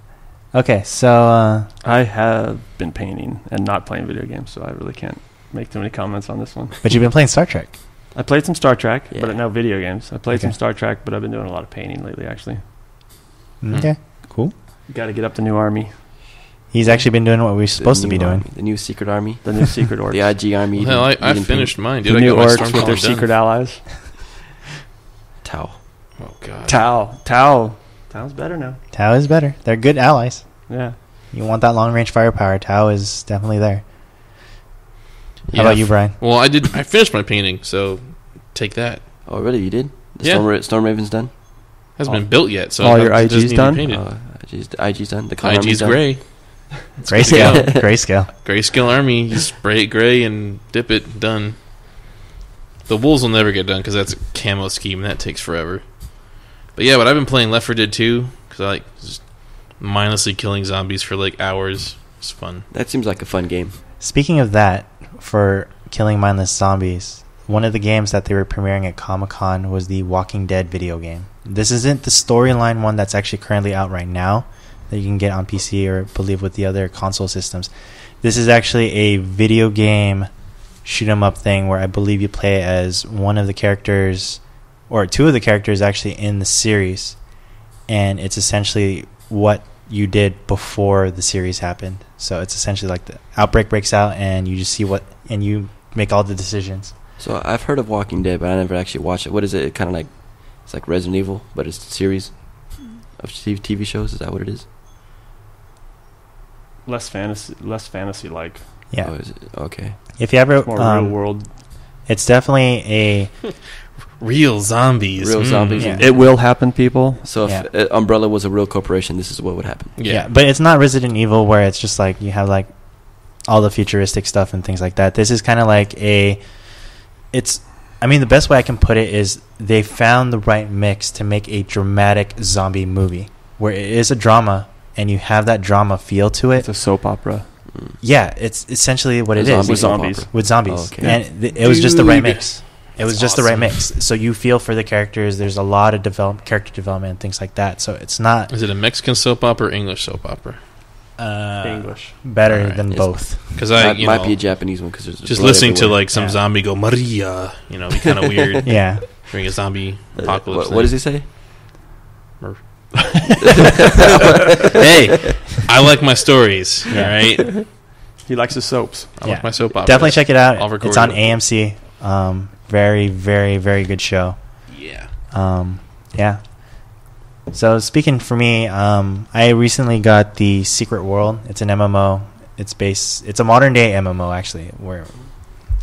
Okay, so I have been painting and not playing video games, so I really can't make too many comments on this one. but you've been playing Star Trek. I played some Star Trek, Yeah. but no video games. I played Okay. some Star Trek, but I've been doing a lot of painting lately, actually. Okay, cool. Got to get up the new army, He's actually been doing what we're supposed to be doing. The new secret army. the new secret orcs. The IG army. Hell, I eating finished mine, dude. The I new got my orcs Stormcloak with their done. secret allies. Tau. Oh god. Tau's better now. Tau is better. They're good allies. Yeah. You want that long range firepower, Tau is definitely there. How Yeah. about you, Brian? Well, I finished my painting, so take that. Oh, really? You did? The Yeah. Storm Raven's done? Hasn't been built yet, so All it your doesn't IG's need to be done? painted. IG's done? The color army's IG's done? gray. Grayscale. Grayscale. Grayscale army. You spray it gray and dip it. Done. The wolves will never get done because that's a camo scheme and that takes forever. But yeah, but I've been playing Left 4 Dead 2 because I like just mindlessly killing zombies for like hours. It's fun. That seems like a fun game. Speaking of that, for killing mindless zombies, one of the games that they were premiering at Comic-Con was the Walking Dead video game. This isn't the storyline one that's actually currently out right now that you can get on PC or I believe with the other console systems. This is actually a video game shoot 'em up thing where I believe you play as one of the characters or two of the characters actually in the series, and it's essentially what you did before the series happened. So it's essentially like the outbreak breaks out and you just see what and you make all the decisions. So I've heard of Walking Dead, but I never actually watched it. What is it? Kind of like, it's like Resident Evil, but it's a series of TV shows. Is that what it is? Less fantasy like. Yeah. Oh, is it? Okay. If you ever More real world. it's definitely a Real zombies. Real zombies. yeah. It will happen, people. So if Yeah. Umbrella was a real corporation, this is what would happen. Yeah. but it's not Resident Evil where it's just like you have like all the futuristic stuff and things like that. This is kind of like the best way I can put it is they found the right mix to make a dramatic zombie movie where it is a drama and you have that drama feel to it. It's a soap opera. Yeah, it's essentially what it is With soap zombies. opera. with zombies. Oh, okay. And it was just the right Dude. mix. It was That's just the right awesome. mix. So you feel for the characters. There's a lot of character development and things like that. So it's not Is it a Mexican soap opera or English soap opera? English. better Alright. than Yes. both. Because I might be a Japanese one because there's just blood listening to everywhere. like some Yeah. zombie go Maria, be kind of weird Yeah. during a zombie apocalypse. What does he say? Hey, I like my stories. Yeah. All right, He likes his soaps. I Yeah. like my soap operas. Definitely check it I'll out. record It's on it. AMC. Very, very, very good show. Yeah. Yeah. So speaking for me, I recently got the Secret World. It's an MMO. It's a modern day MMO actually, where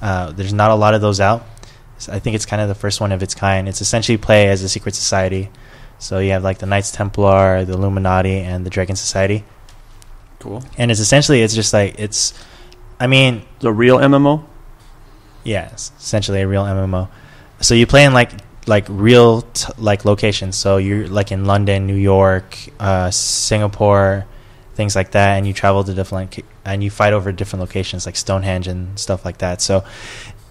there's not a lot of those out. So I think it's kind of the first one of its kind. It's essentially play as a secret society. So you have like the Knights Templar, the Illuminati, and the Dragon Society. Cool. And it's just like It's a real MMO? yeah, it's essentially a real MMO. So you play in like real like locations. So you're like in London, New York, Singapore, things like that, and you travel to different and you fight over different locations like Stonehenge and stuff like that. So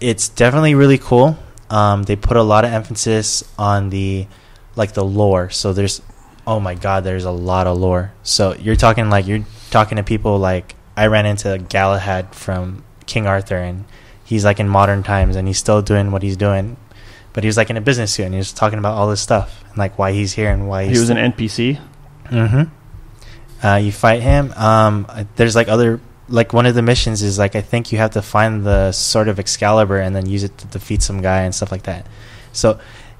it's definitely really cool. They put a lot of emphasis on the lore. So there's there's a lot of lore. So you're talking to people like I ran into Galahad from King Arthur, and he's like in modern times and he's still doing what he's doing, but he was like in a business suit and he was talking about all this stuff and like why he's here and why He was an NPC? you fight him. There's like other one of the missions is like I think you have to find the sword of Excalibur and then use it to defeat some guy and stuff like that. So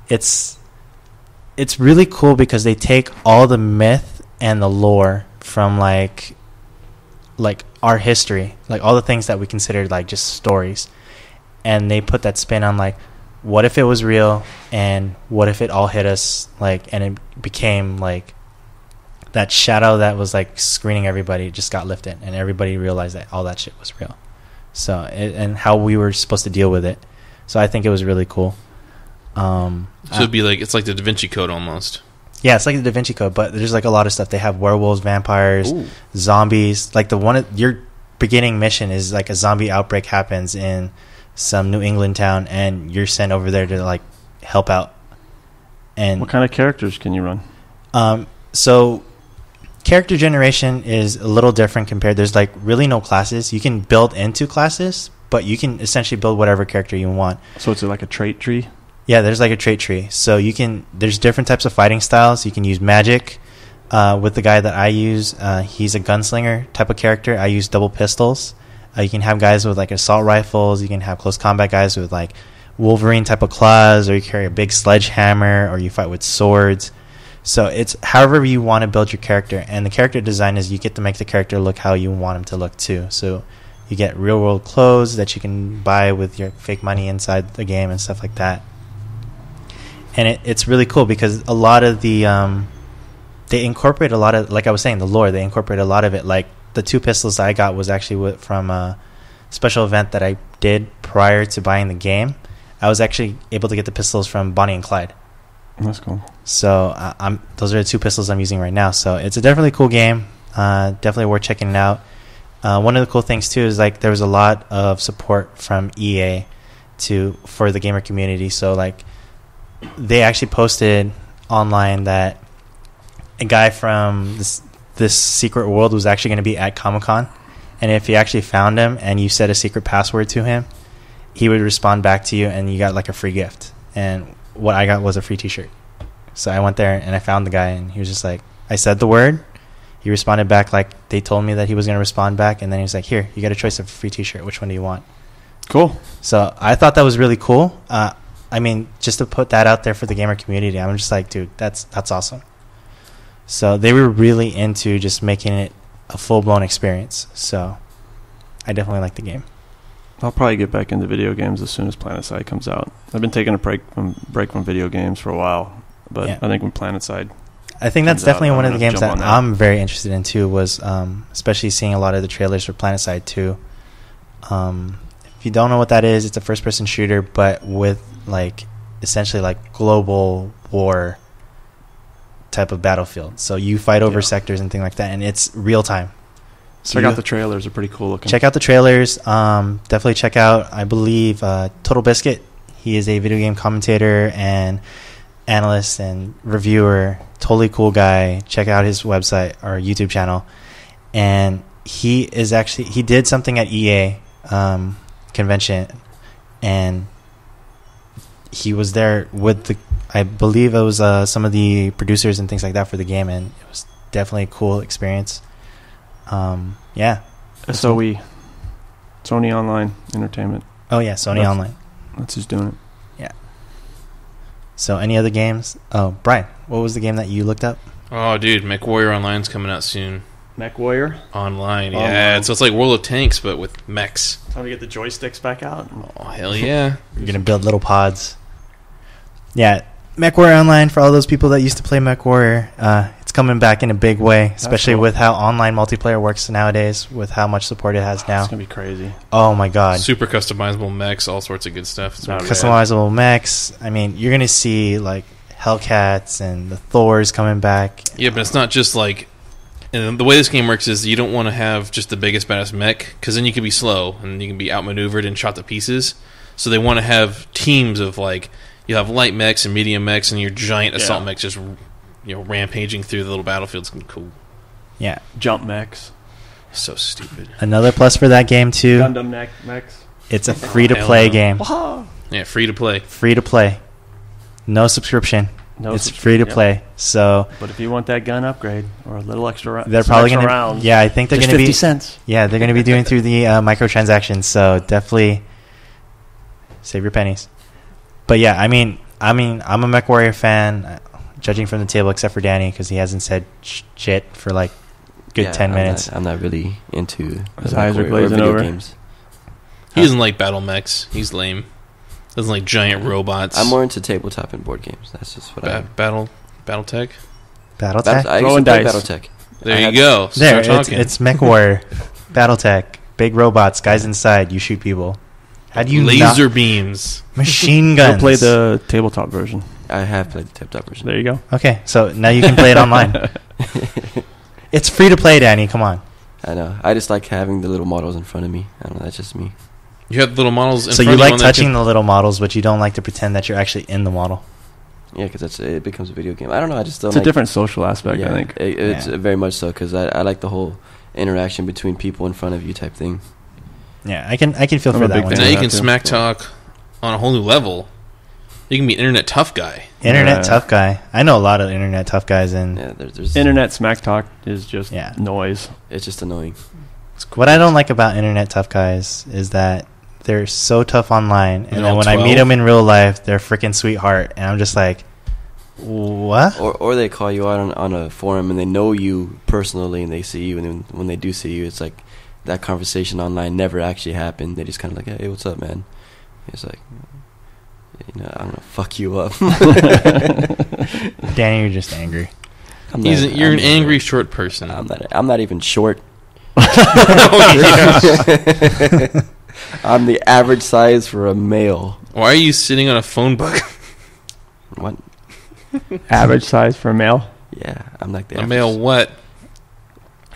it's really cool because they take all the myth and the lore from like our history, like all the things that we considered like just stories, and they put that spin on like what if it was real and what if it all hit us and it became like that shadow that was like screening everybody just got lifted and everybody realized that all that shit was real. So and how we were supposed to deal with it. So I think it was really cool. So it'd be like it's like the Da Vinci Code almost. Yeah, it's like the Da Vinci Code, but there's like a lot of stuff. They have werewolves, vampires, zombies. Like your beginning mission is like a zombie outbreak happens in some New England town, and you're sent over there to like help out. And What kind of characters can you run? so Character generation is a little different compared. There's like really no classes. You can build into classes, but you can essentially build whatever character you want. So it's like a trait tree? Yeah, there's like a trait tree. So there's different types of fighting styles. You can use magic. With the guy that I use, he's a gunslinger type of character. I use double pistols. You can have guys with like assault rifles. You can have close combat guys with like Wolverine type of claws, or you carry a big sledgehammer, or you fight with swords. So it's however you want to build your character, and the character design is you get to make the character look how you want him to look too. So you get real world clothes that you can buy with your fake money inside the game and stuff like that. And it's really cool because a lot of the they incorporate a lot of, like I was saying, the lore. They incorporate a lot of it. Like the 2 pistols I got was actually from a special event that I did prior to buying the game. I was actually able to get the pistols from Bonnie and Clyde. That's cool. So those are the 2 pistols I'm using right now. So it's a definitely cool game. Definitely worth checking it out. One of the cool things too is like there was a lot of support from EA for the gamer community. So like they actually posted online that a guy from this secret world was actually going to be at Comic-Con, and if you actually found him and you set a secret password to him, he would respond back to you and you got like a free gift. And what I got was a free t-shirt. So I went there and I found the guy, and he was just like, I said the word, he responded back like they told me that he was going to respond back, and then he was like, here, you got a choice of a free t-shirt, which one do you want? Cool. So I thought that was really cool. I mean, just to put that out there for the gamer community, I'm just like, dude, that's awesome. So they were really into just making it a full-blown experience. So I definitely like the game. I'll probably get back into video games as soon as PlanetSide comes out. I've been taking a break from video games for a while, but yeah. I think when PlanetSide I think that's definitely one of the games that I'm very interested in too, was especially seeing a lot of the trailers for PlanetSide 2. If you don't know what that is, it's a first-person shooter, but with like essentially like global war type of battlefield. So you fight over sectors and things like that, and it's real time. So check out the trailers; they're pretty cool looking. Check out the trailers. Definitely check out, I believe, Total Biscuit. He is a video game commentator and analyst and reviewer. Totally cool guy. Check out his website or YouTube channel. And he did something at EA convention, and he was there with I believe it was some of the producers and things like that for the game, and it was definitely a cool experience. Yeah. SOE, Sony Online Entertainment. Oh yeah, Sony Online. That's who's doing it. Yeah. So any other games? Oh, Brian, what was the game that you looked up? Oh, dude, MechWarrior Online's coming out soon. MechWarrior? Online, yeah. So it's like World of Tanks, but with mechs. Time to get the joysticks back out. Oh, hell yeah. You're going to build little pods. Yeah, MechWarrior Online, for all those people that used to play MechWarrior, it's coming back in a big way, especially with how online multiplayer works nowadays, with how much support it has now. It's going to be crazy. Oh, my God. Super customizable mechs, all sorts of good stuff. Customizable mechs. I mean, you're going to see, like, Hellcats and the Thors coming back. Yeah, but it's not just, like... And the way this game works is you don't want to have just the biggest, baddest mech, because then you can be slow, and you can be outmaneuvered and shot to pieces. So they want to have teams of, like... You have light mechs and medium mechs, and your giant assault mechs just, rampaging through the little battlefields. Cool. Yeah. Jump mechs. So stupid. Another plus for that game, too. Gundam mechs. It's a free-to-play game. Yeah, free-to-play. Free-to-play. No subscription. It's free-to-play. Yep. So, but if you want that gun upgrade or a little extra, they're probably going to. Yeah, I think they're going to be 50 cents. Yeah, they're going to be doing through the microtransactions. So definitely save your pennies. But yeah, I mean, I'm a MechWarrior fan, judging from the table, except for Danny, because he hasn't said shit for like good 10 minutes. I'm not really into his eyes are glazing over. Games. He doesn't like battle mechs. He's lame. Doesn't like giant robots. I'm more into tabletop and board games. That's just what I BattleTech. BattleTech. I used to play BattleTech. There you go. There, it's MechWarrior, BattleTech, big robots, guys inside. You shoot people. How do you laser beams, machine guns? Go play the tabletop version. I have played the tabletop version. There you go. Okay, so now you can play it online. It's free to play, Danny. Come on. I know. I just like having the little models in front of me. I don't know. That's just me. You have the little models in so front of you. So you like touching the little models, but you don't like to pretend that you're actually in the model. Yeah, because it becomes a video game. I don't know. I just don't. It's a different social aspect, I think. It's very much so because I like the whole interaction between people in front of you type thing. Yeah, I can feel I'm for a that big one. fan Now of you that can too. smack talk on a whole new level. You can be an internet tough guy. Internet Yeah. tough guy. I know a lot of internet tough guys, and Yeah, there's Internet smack talk is just Yeah. noise. It's just annoying. what I don't like about internet tough guys is that they're so tough online, and They're then all when I 12? meet them in real life, they're freaking sweetheart, and I'm just like, what? Or they call you out on a forum and they know you personally and they see you, and then when they do see you, it's like that conversation online never actually happened. They just kind of like, hey, what's up, man? It's like, I'm gonna fuck you up. Danny, you're just angry. You're an angry short person. I'm not even short. Oh, I'm the average size for a male. Why are you sitting on a phone book? What? Average size for a male? Yeah, I'm like the A average. male what?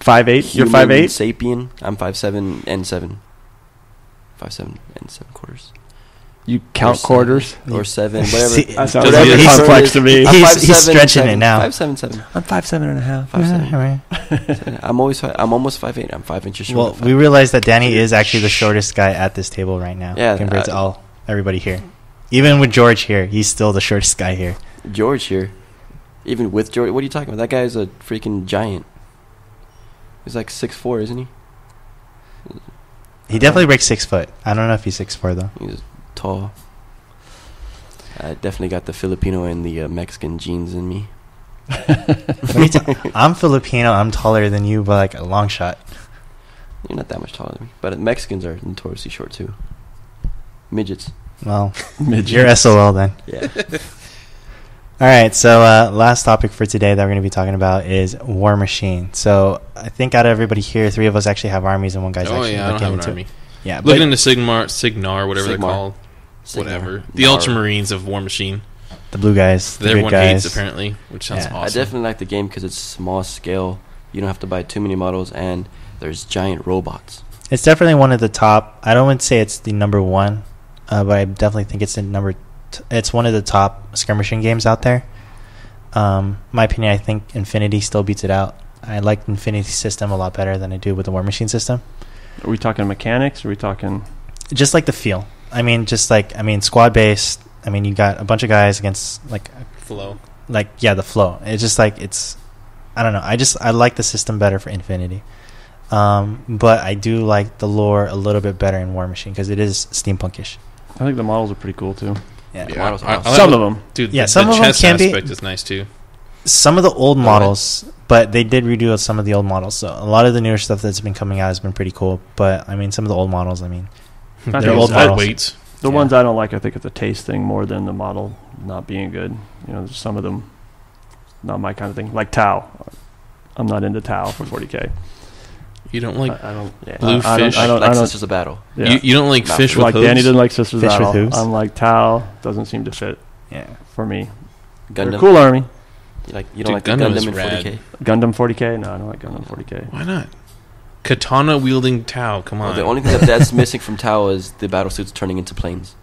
5'8"? You're Human 5'8"? sapien. I'm 5'7" and 7. 5'7" and 7 quarters. You count quarters? Or 7, whatever. See, That sounds Whatever really the he's- complex to me. I'm He's 5'7", stretching 7. it now. 5'7", 7. I'm 5'7.5". 5'7". Yeah, right. I'm almost 5'8". I'm 5 inches short. Well, of we realize that Danny is actually the shortest guy at this table right now, Yeah, compared to everybody here. Even with George here, he's still the shortest guy here. George here. Even with George, what are you talking about? That guy is a freaking giant. He's like 6'4", isn't he? He definitely breaks 6 foot. I don't know if he's 6'4" though. He's tall. I definitely got the Filipino and the Mexican genes in me. I'm Filipino. I'm taller than you by like a long shot. You're not that much taller than me. But Mexicans are notoriously short too. Midgets. Well, Midget. you're SOL then. Yeah. All right, so last topic for today that we're going to be talking about is War Machine. So I think out of everybody here, 3 of us actually have armies, and 1 guy's Oh actually yeah, I don't looking have an into army. it. Yeah, Looking but into Signar, whatever they're Sigmar. called. Whatever. The Nar. Ultramarines of War Machine. the blue guys, the That good everyone guys. hates, apparently, which sounds Yeah. I awesome. definitely like the game because it's small scale. You don't have to buy too many models, and there's giant robots. It's definitely one of the top. I don't want to say it's the number 1, but I definitely think it's it's one of the top skirmishing games out there. My opinion, I think Infinity still beats it out. I like Infinity system a lot better than I do with the War Machine system. Are we talking mechanics? Are we talking... Just like the feel. Squad based. I mean, you got a bunch of guys against Flow. the flow. It's just like I don't know. I like the system better for Infinity. But I do like the lore a little bit better in War Machine because it is steampunkish. I think the models are pretty cool, too. Yeah. The models are awesome. like Some the- of them. Dude, Yeah, the some of them chess can be- aspect is nice, too. Some of the old right. models, but they did redo some of the old models. So a lot of the newer stuff that's been coming out has been pretty cool. But I mean, some of the old models, I they're think old it's- models. Weights. The Yeah. ones I don't like, I think it's a taste thing more than the model not being good. There's some of them not my kind of thing. Like Tau. I'm not into Tau for 40K. You don't like I don't. Yeah. Blue I don't- fish? I don't. Like I don't Sisters of Battle. yeah. you don't like Not fish with like hooves? Danny didn't like Sisters Fish with Battle. hooves? I'm like Tau doesn't seem to fit Yeah. for me. They're Gundam. a cool army. You don't Dude, like the Gundam Gundam is in rad. 40K? Gundam 40K? No, I don't like Gundam 40K. Why not? Katana wielding Tau. Come on. Well, the only thing that's missing from Tau is the battle suits turning into planes.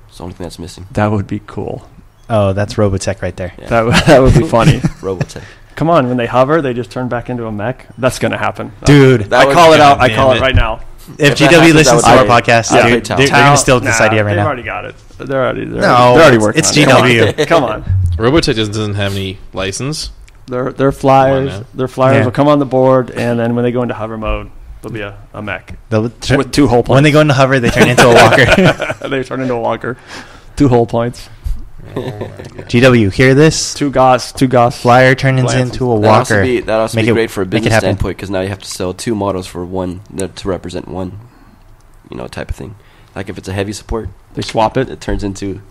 It's the only thing that's missing. That would be cool. Oh, that's Robotech right there. Yeah. That would be funny. Robotech. Come on, when they hover, they just turn back into a mech. That's gonna happen, Dude, That I would- call it out. I God call damn it it. right now. if If that GW happens, listens to I our would- podcast, I'd dude, play Tau. they're going to steal this Nah, idea right they've now. already got it. They're already No, working it's on it. GW. Come on. Robotech doesn't have any license. Their flyers, now. their flyers Yeah. will come on the board, and then when they go into hover mode, there'll be a mech They'll with 2 hull points. when they go into hover, they turn into a walker. they turn into a walker. 2 hull points. GW, hear this? 2 Goss. Flyer turns Lances. into a That'd also walker. be, that'd also Make be it- great for a make it business happen. standpoint because now you have to sell 2 models for one to represent one, type of thing. Like if it's a heavy support, They swap it. it turns into,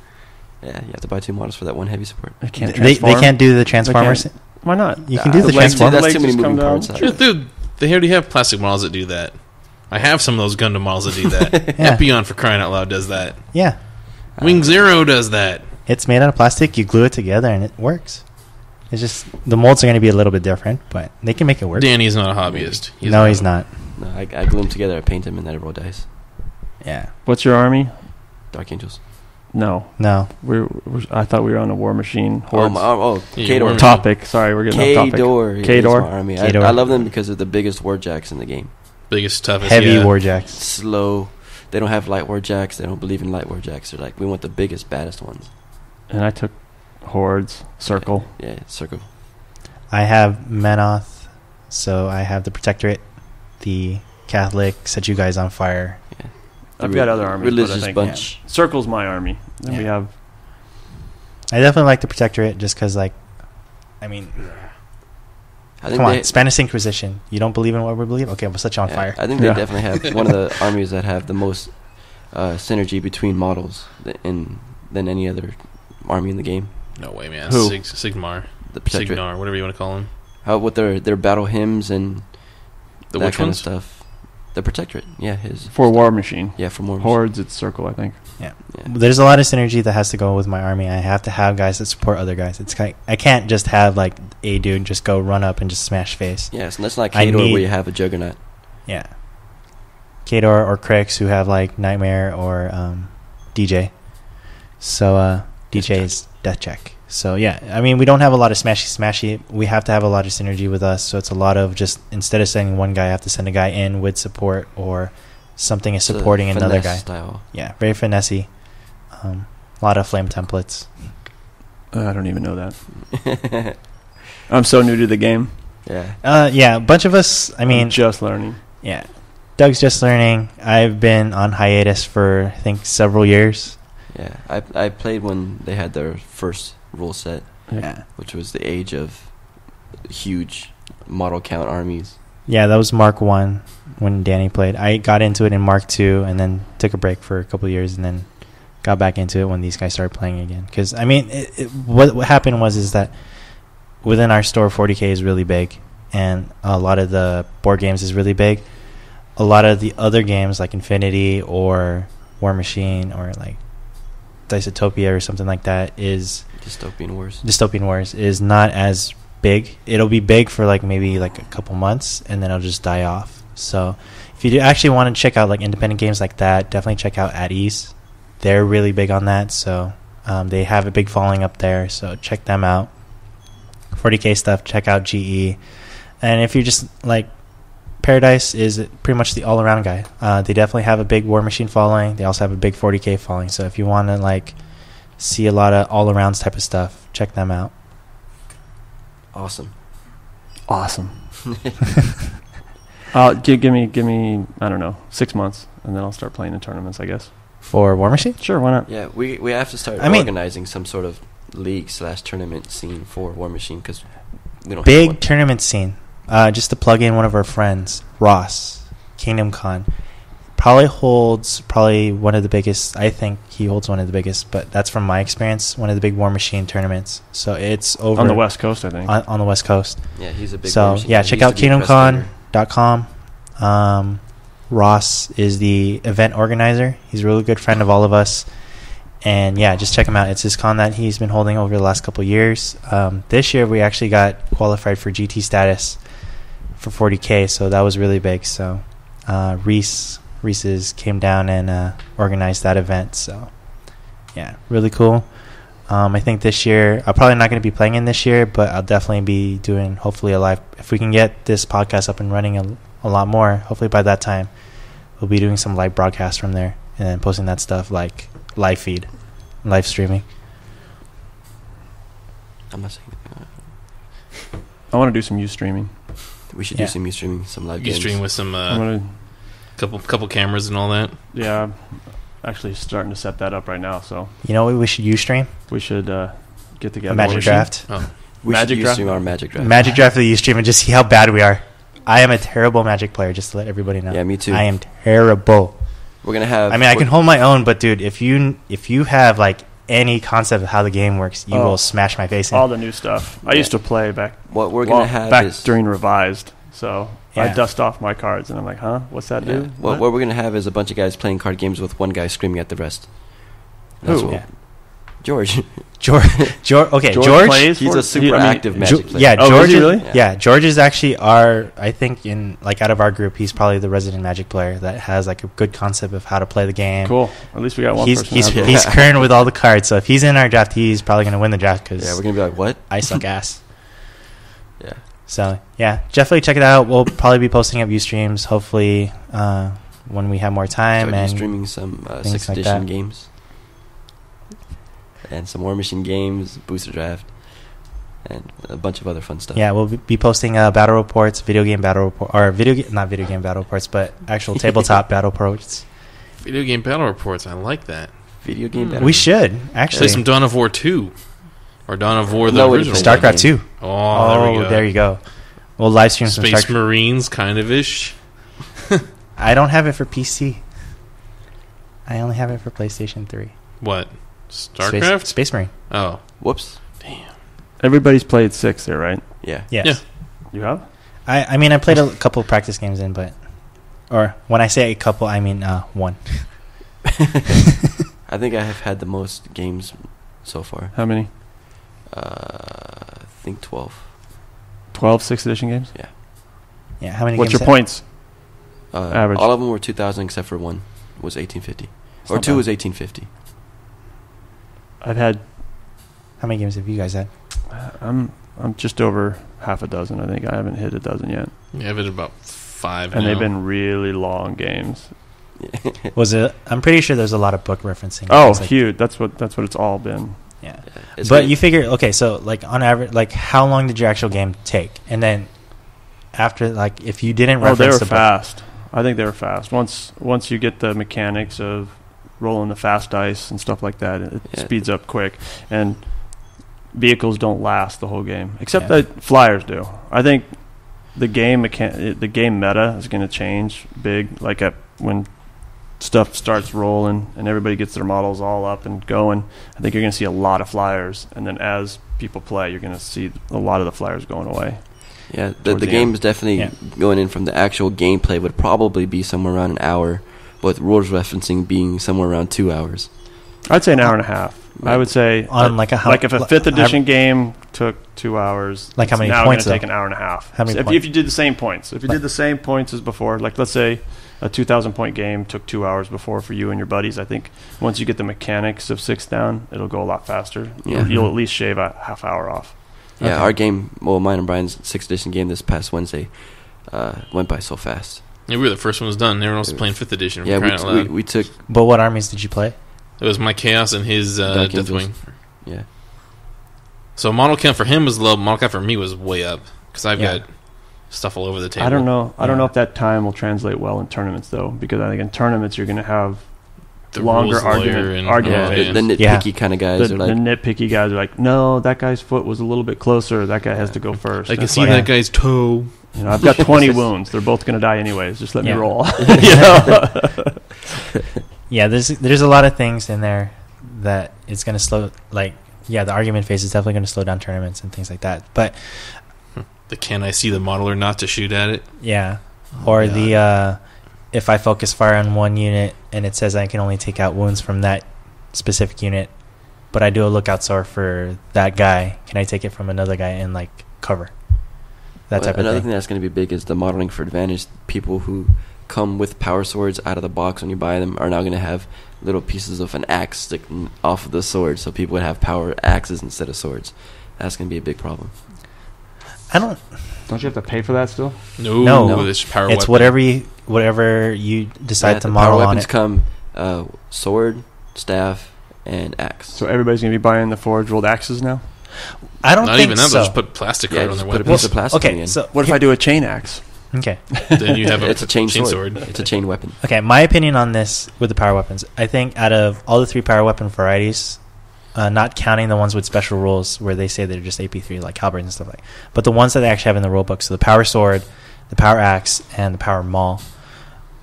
you have to buy 2 models for that one heavy support. They can't They transform. can't do the Transformers. Why not? You can do the The legs- Transformers. that's too many just come moving down. parts. Dude, they already have plastic models that do that. I have some of those Gundam models that do that. Yeah. Epion, for crying out loud, does that. Yeah. Wing Zero does that. It's made out of plastic. You glue it together and it works. It's just the molds are going to be a little bit different, but they can make it work. Danny's not a hobbyist. No, he's not. No, I glue them together, I paint them, and then I roll dice. Yeah. What's your army? Dark Angels. No. I thought we were on a War Machine hordes K-Door. topic. Sorry, we're getting off topic. K-Door. Army. I love them because of the biggest warjacks in the game. Biggest, toughest, heavy warjacks. Slow. They don't have light warjacks. They don't believe in light warjacks. They're like, we want the biggest, baddest ones. And I took hordes, circle. Yeah, circle. I have Menoth, so I have the Protectorate, the Catholic, set you guys on fire. Yeah. I've got other armies. Religious but I think bunch. Circle's my army. Then we have. I definitely like the Protectorate just because, like, I mean, come on, Spanish Inquisition. You don't believe in what we believe? Okay, we'll set you on fire. I think they definitely have one of the armies that have the most synergy between models than any other army in the game. No way, man. Who? Sigmar. The Protectorate. Signar, whatever you want to call him. How with their battle hymns and The that which kind ones? of stuff. The Protectorate, his For War Machine. Yeah, for more Hordes, it's circle, I think. Yeah. There's a lot of synergy that has to go with my army. I have to have guys that support other guys. I can't just have like a dude just go run up and just smash face. Yes, and that's not K-Door where you have a Juggernaut. Yeah. K-Door or Crix who have like Nightmare or DJ. So DJ is Death Check. So yeah, I mean we don't have a lot of smashy. We have to have a lot of synergy with us. So it's a lot of just instead of sending one guy, I have to send a guy in with support or something is supporting another guy. Style. Yeah, very finessey. A lot of flame templates. I don't even know that. I'm so new to the game. Yeah. Yeah, a bunch of us. I mean, I'm just learning. Yeah, Doug's just learning. I've been on hiatus for I think several years. Yeah, I played when they had their first rule set. Yeah, which was the age of huge model count armies. Yeah, that was Mark 1 when Danny played. I got into it in Mark 2 and then took a break for a couple of years and then got back into it when these guys started playing again. Because, I mean, what happened is that within our store, 40K is really big. And a lot of the board games is really big. A lot of the other games like Infinity or War Machine or like Dicetopia or something like that is... Dystopian Wars is not as big. It'll be big for like maybe like a couple months and then it'll just die off. So if you do actually want to check out like independent games like that, definitely check out At Ease. They're really big on that. So they have a big following up there. So check them out. 40K stuff, check out GE. And if you're just like Paradise is pretty much the all-around guy. They definitely have a big War Machine following. They also have a big 40K following. So if you want to like see a lot of all-arounds type of stuff, check them out. Awesome. Give me I don't know 6 months and then I'll start playing in tournaments, I guess. For War Machine? Sure, why not? Yeah, we have to start organizing some sort of league/tournament scene for War Machine because we don't big have one. Tournament scene. Just to plug in one of our friends, Ross, Kingdom Con, holds one of the biggest. I think he holds one of the biggest, but that's from my experience, one of the big War Machine tournaments. So it's over on the West Coast, I think. On the West Coast. Yeah, he's a big. So War Machine yeah, check out KingdomCon.com. Ross is the event organizer. He's a really good friend of all of us. And yeah, just check him out. It's his con that he's been holding over the last couple of years. This year we actually got qualified for GT status for 40K, so that was really big. So Reese's came down and organized that event. So yeah, really cool. I think this year I'm probably not going to be playing in this year, but I'll definitely be doing hopefully a live. If we can get this podcast up and running a lot more, hopefully by that time we'll be doing some live broadcasts from there and then posting that stuff like live feed, live streaming. I'm not saying anything. I want to do some Ustreaming. We should do some Ustreaming, some live games. Ustream with some couple cameras and all that. Yeah, I'm actually starting to set that up right now. So you know what we should Ustream? We should get together. A Magic Draft. Oh. We should Ustream our Magic Draft. Magic Draft for the Ustream and just see how bad we are. I am a terrible Magic player, just to let everybody know. Yeah, me too. I am terrible. We're gonna have. I mean, I can hold my own, but dude, if you have like any concept of how the game works, you will smash my face in. All the new stuff. I used to play back. What we're gonna have back is during Revised. So Yeah. I dust off my cards and I'm like, huh? What's that do? What we're gonna have is a bunch of guys playing card games with one guy screaming at the rest. Who? What, Yeah. George. Okay, George George. plays He's for- a super active Magic player. Yeah, Oh, George. is he really? Yeah, George is actually I think out of our group, he's probably the resident Magic player that has like a good concept of how to play the game. Cool. At least we got one person. He's current with all the cards, so if he's in our draft, he's probably going to win the draft because Yeah, we're gonna be like, what? I suck ass. Yeah. So yeah, definitely check it out. We'll probably be posting up Ustreams hopefully when we have more time Start and streaming some things 6th like edition that. games. And some War Machine games, Booster Draft, and a bunch of other fun stuff. yeah, we'll be posting battle reports, not video game battle reports, but actual tabletop battle reports. Video game battle reports. I like that. Video game battle. We should Play actually some Dawn of War 2. Or Dawn of War, the No way to original. play one. StarCraft 2. Oh, There you go. We'll live stream some Space StarCraft. Marines, kind of ish. I don't have it for PC. I only have it for PlayStation 3. What? StarCraft? Space Marine. Oh. Whoops. Damn. Everybody's played 6 there, right? Yeah. Yes. Yeah. You have? I mean, I played a couple of practice games in, but... Or when I say a couple, I mean one. I think I have had the most games so far. How many? I think 12. 12 6th edition games? Yeah, how many What's games? your points? Average. All of them were 2,000 except for one was 1850. It's Or not two bad. was 1850. I've had... How many games have you guys had? I'm just over half a dozen, I think. I haven't hit a dozen yet. Yeah, I've had about 5 And now. they've been really long games. Was it? I'm pretty sure there's a lot of book referencing. and Oh, things like- huge. That's what it's all been. Yeah. It's But good. you figure, okay, so like on average, like how long did your actual game take? And then after, like, if you didn't Oh, they reference were the book, fast. I think they were fast. Once you get the mechanics of rolling the fast dice and stuff like that, it Yeah. speeds up quick. And vehicles don't last the whole game, except Yeah. that flyers do. I think the game meta is going to change big. Like when stuff starts rolling and everybody gets their models all up and going, I think you're going to see a lot of flyers. And then as people play, you're going to see a lot of the flyers going away. Yeah, towards the the game end. is definitely going in from the actual gameplay would probably be somewhere around an hour, with rules referencing being somewhere around 2 hours. I'd say an hour and a half. I would say on like a how, like if a 5th edition game took 2 hours, Like how it's many now points, going to take though? an hour and a half. How many So if points? you did the same points, if you Like- did the same points as before, like let's say a 2,000 point game took 2 hours before for you and your buddies, I think once you get the mechanics of 6 down, it'll go a lot faster. Yeah. You'll at least shave a half hour off. Yeah, Okay. our game, well, mine and Brian's 6th edition game this past Wednesday went by so fast. Yeah, we were the first ones done. Everyone else was playing 5th edition. Yeah, Crying out loud. we took, But what armies did you play? It was my Chaos and his Dark Angels. Deathwing. yeah. So model count for him was low. Model count for me was way up. Because I've Yeah. got stuff all over the table. I don't know. I don't Yeah. know if that time will translate well in tournaments though, because I think in tournaments you're going to have The longer rules lawyer argument. and- argument Yeah, yeah. the nitpicky kind of guys the are like, nitpicky guys are like, no, that guy's foot was a little bit closer. That guy has to go first. I And can it's see like, that guy's toe. You know, I've got 20 wounds. They're both going to die anyways. Just let me Yeah. roll. You know? Yeah, there's a lot of things in there that it's going to slow, like, yeah, the argument phase is definitely going to slow down tournaments and things like that. But The can I see the model or not to shoot at it? yeah, or yeah. the if I focus fire on one unit and it says I can only take out wounds from that specific unit, but I do a lookout sword for that guy, can I take it from another guy and like cover that type of another thing? thing that's going to be big is the modeling for advantage. People who come with power swords out of the box when you buy them are now going to have little pieces of an axe sticking off of the sword, so people would have power axes instead of swords. That's going to be a big problem. I don't. Don't you have to pay for that still? No. It's power It's weapon. whatever you decide Yeah, to the model power on weapons it. come sword, staff, and axe. So everybody's going to be buying the forge rolled axes now? I don't Not think even that. so. They'll just put plastic Yeah, card on just their put a weapon. piece of plastic Okay, in. so What if I do a chain axe? okay. Then you have It's a chain sword. sword. It's a chain weapon. Okay, my opinion on this with the power weapons, I think out of all the 3 power weapon varieties, not counting the ones with special rules where they say they're just AP3 like halberds and stuff like, but the ones that they actually have in the rule book, so the power sword, the power axe, and the power maul.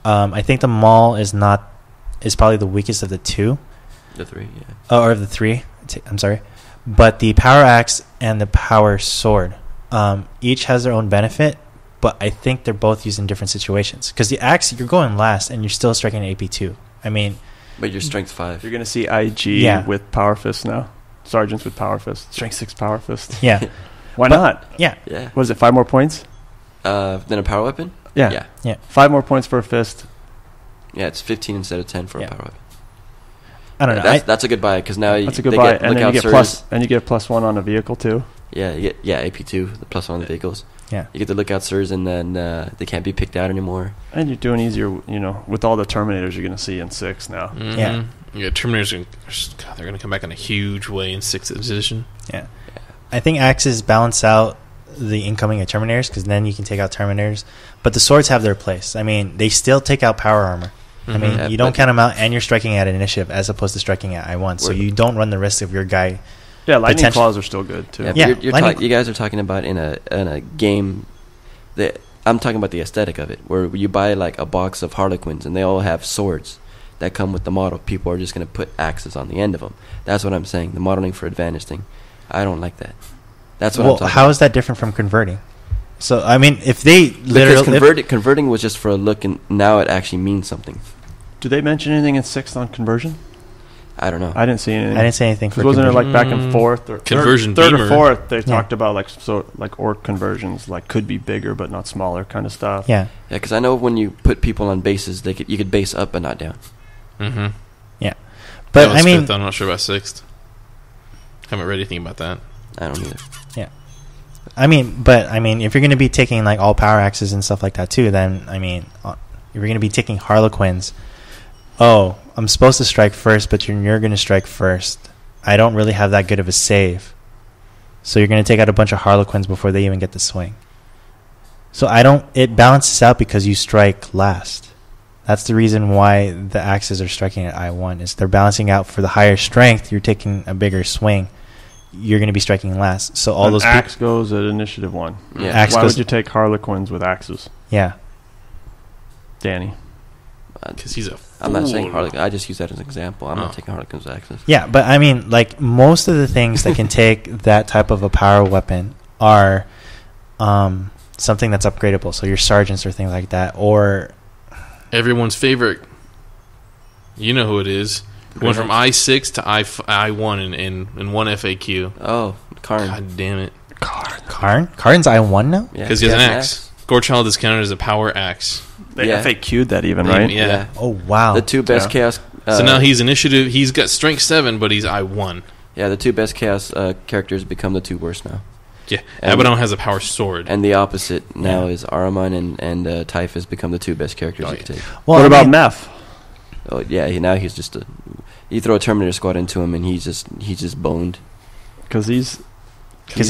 I think the maul is probably the weakest of the 2, The 3, yeah. or of the 3. I'm sorry, but the power axe and the power sword, each has their own benefit. But I think they're both used in different situations. Because the axe, you're going last, and you're still striking an AP2. I mean, But you're strength 5. You're going to see IG with Power Fist now. Sergeants with Power Fist. Strength 6 Power Fist. Yeah. Why not? Yeah. Yeah. What is it, 5 more points? Then a power weapon? Yeah. Yeah. 5 more points for a fist. Yeah, it's 15 instead of 10 for a power weapon. I don't know. That's a good buy because now that's a good buy, and then you get +1 on a vehicle too. Yeah, AP2, the +1 on the vehicles. Yeah, you get the lookout sirs, and then they can't be picked out anymore. And you're doing easier, with all the Terminators you're going to see in 6 now. Mm-hmm. Yeah, Terminators. They're going to come back in a huge way in 6th edition. Yeah, I think axes balance out the incoming of Terminators because then you can take out Terminators, but the swords have their place. I mean, they still take out power armor. I mean, you don't count them out, and you're striking at initiative as opposed to striking at I1, so you don't run the risk of your guy. Yeah, lightning claws are still good too. Yeah, you guys are talking about in a game that I'm talking about the aesthetic of it, where you buy like a box of Harlequins and they all have swords that come with the model. People are just going to put axes on the end of them. That's what I'm saying. The modeling for advantage thing. I don't like that. That's what I'm talking about. How is that different from converting? So I mean, if they literally converting was just for a look, and now it actually means something. Do they mention anything in 6th on conversion? I don't know. I didn't see anything. I didn't see anything. Wasn't it like back and forth or conversion third or fourth? They talked about like orc conversions, like could be bigger but not smaller kind of stuff. Yeah, yeah. Because I know when you put people on bases, you could base up but not down. Mm-hmm. Yeah, but I mean, I'm not sure about 6th. Haven't read anything about that. I don't either. Yeah. I mean, if you're going to be taking like all power axes and stuff like that too, then I mean, if you're going to be taking Harlequins, I'm supposed to strike first, but you're going to strike first. I don't really have that good of a save, so you're going to take out a bunch of Harlequins before they even get the swing. So it balances out because you strike last. That's the reason why the axes are striking at I1 is they're balancing out for the higher strength. You're taking a bigger swing. You're going to be striking last. So all those axe goes at initiative 1. Yeah. Why would you take Harlequins with axes? Yeah. Danny. Because he's a fool. I'm not saying Harlequin. I just use that as an example. I'm not taking Harlequins with axes. Yeah, but I mean, like most of the things that can take that type of a power weapon are something that's upgradable. So your sergeants or things like that, or everyone's favorite. You know who it is. Went from I6 to I1 in one FAQ. Oh, Karn. God damn it. Karn? Karn's I1 now? Because he has an axe. Gorechild is counted as a power axe. They FAQ'd that even, right? Yeah. Oh, wow. The 2 best chaos... so now he's initiative... He's got strength 7, but he's I1. Yeah, the 2 best chaos characters become the 2 worst now. Yeah. Abaddon has a power sword. And the opposite now is Ahriman and Typhus become the 2 best characters you can take. Well, what about Meph? Oh, yeah, now he's just a... You throw a Terminator squad into him and he's just boned. Because he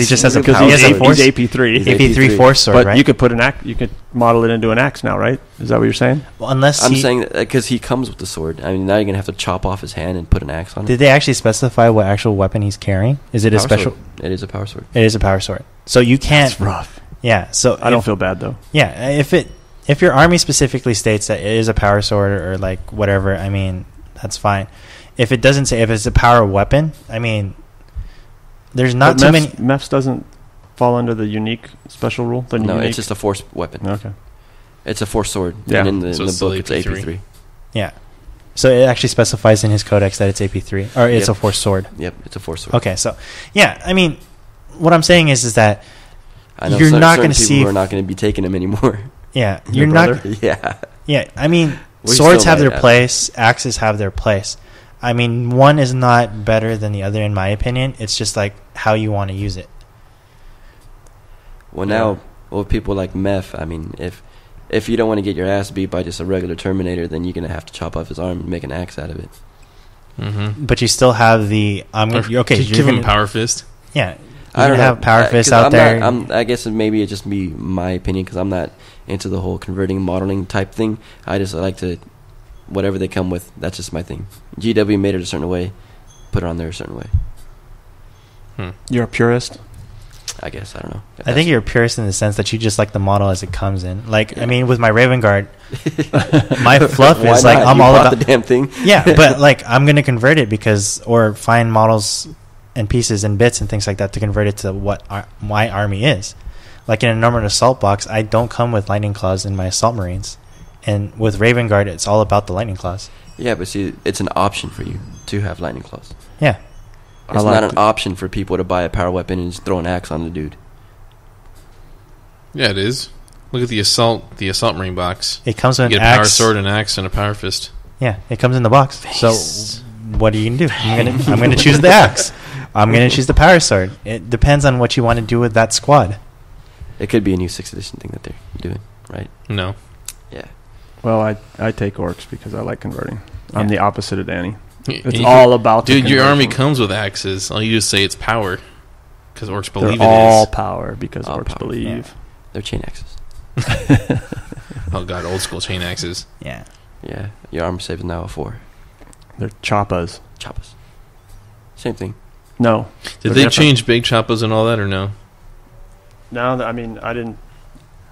just has a force. He's AP3. He's AP3 force sword, but right? you could put you could model it into an axe now, right? Is that what you're saying? Well, unless I'm saying because he comes with the sword. I mean, now you're gonna have to chop off his hand and put an axe on it. Did they actually specify what actual weapon he's carrying? Is it a special? Sword. It is a power sword. It is a power sword. So you can't. That's rough. Yeah. So I don't feel bad though. Yeah, if your army specifically states that it is a power sword or like whatever, I mean that's fine. If it doesn't say if it's a power weapon, I mean, there's not too many. Meph doesn't fall under the unique special rule. It's just a force weapon. Okay, it's a force sword. Yeah, and in the book it's AP3. Yeah, so it actually specifies in his codex that it's AP3 or it's a force sword. Yep, it's a force sword. Okay, so yeah, I mean, what I'm saying is that I know you're not going to see. People are not going to be taking them anymore. Yeah, you're not. Yeah, yeah. I mean, swords have their place. Axes have their place. I mean, one is not better than the other, in my opinion. It's just like how you want to use it. Well, now, with people like Meph, I mean, if you don't want to get your ass beat by just a regular Terminator, then you're going to have to chop off his arm and make an axe out of it. Mm-hmm. But you still have the... you're give him Power Fist. Yeah. I don't have Power Fist out there. I guess maybe it just be my opinion, because I'm not into the whole converting modeling type thing. I just like to... Whatever they come with, that's just my thing. GW made it a certain way, put it on there a certain way. You're a purist? I guess. I don't know. I think you're a purist in the sense that you just like the model as it comes in. Like, I mean, with my Raven Guard, my fluff is like, I'm all about the damn thing. Yeah, but like, I'm going to convert it or find models and pieces and bits and things like that to convert it to what my army is. Like in a normal assault box, I don't come with lightning claws in my assault marines. And with Raven Guard, it's all about the lightning claws. Yeah, but see, it's an option for you to have lightning claws. Yeah. It's not an option for people to buy a power weapon and just throw an axe on the dude. Yeah, it is. Look at the assault marine box. It comes with you an get a power axe. sword, an axe, and a power fist. Yeah, it comes in the box. So what are you gonna do? I'm gonna choose the axe. I'm gonna choose the power sword. It depends on what you want to do with that squad. It could be a new 6th edition thing that they're doing, right? No. Yeah. Well, I take orcs because I like converting. I'm Yeah. the opposite of Danny. It's You all about the dude. Your army conversion. comes with axes. All you just say it's power, because orcs believe They're it all is. power because All orcs power. believe. They're chain axes. Oh god, old school chain axes. Yeah. Yeah. Your armor save is now a 4. They're choppas. Choppas. Same thing. No. Did They're they different. change big choppas and all that, or no? No, I mean, I didn't.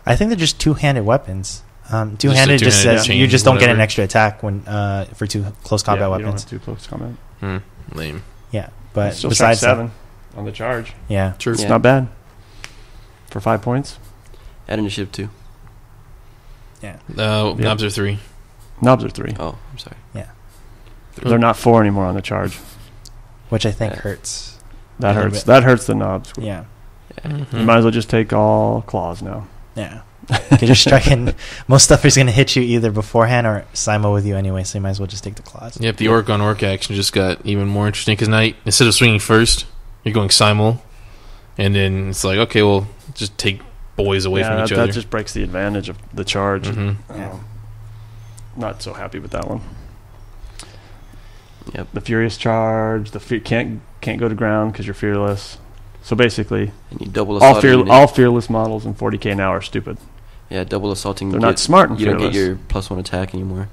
I think they're just two-handed weapons. Two-handed just two-handed says chain, you just don't get an whatever. extra attack when for two close combat You don't weapons. have too close combat. Lame. Yeah, but Still strike besides 7 on the charge. that, yeah, True. It's Yeah. not bad for 5 points. Add initiative 2. Knobs are 3. Knobs are 3. Oh, I'm sorry. They're not 4 anymore on the charge. which I think Yeah. hurts. That A little hurts. bit. That hurts the knobs. Yeah, Mm-hmm. You might as well just take all claws now. yeah. Because you're striking. Most stuff is going to hit you either beforehand or simo with you anyway, so you might as well just take the claws. Yep, the orc on orc action just got even more interesting because now instead of swinging first, you're going simul, and then it's like, okay, well, just take boys away from each that other. just breaks the advantage of the charge. Mhm. Yeah. Not so happy with that one. Yep. The furious charge. Can't go to ground because you're fearless. So basically, And you double assault. all fearless models in 40k now are stupid. Yeah, double assaulting. They're not smart and You don't get fearless. your +1 attack anymore.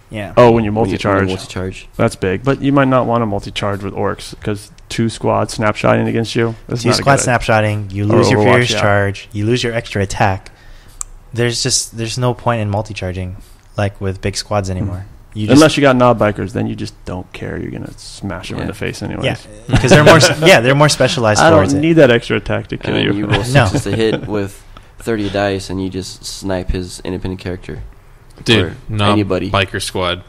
Yeah. Oh, when you When you multi-charge. multi-charge. That's big. But you might not want to multi-charge with orcs because 2 squads snapshotting against you. That's Two not a squad good idea. snapshotting, you Or lose your Overwatch, furious yeah. charge, you lose your extra attack. There's no point in multi-charging like with big squads anymore. You just, Unless you got knob bikers, then you just don't care. You're gonna smash them in Yeah. the face anyways. yeah, because they're more specialized I towards don't it. need that extra attack to And kill then you. you roll No. 6s to hit with 30 dice, and you just snipe his independent character. Dude, Or not anybody. biker squad.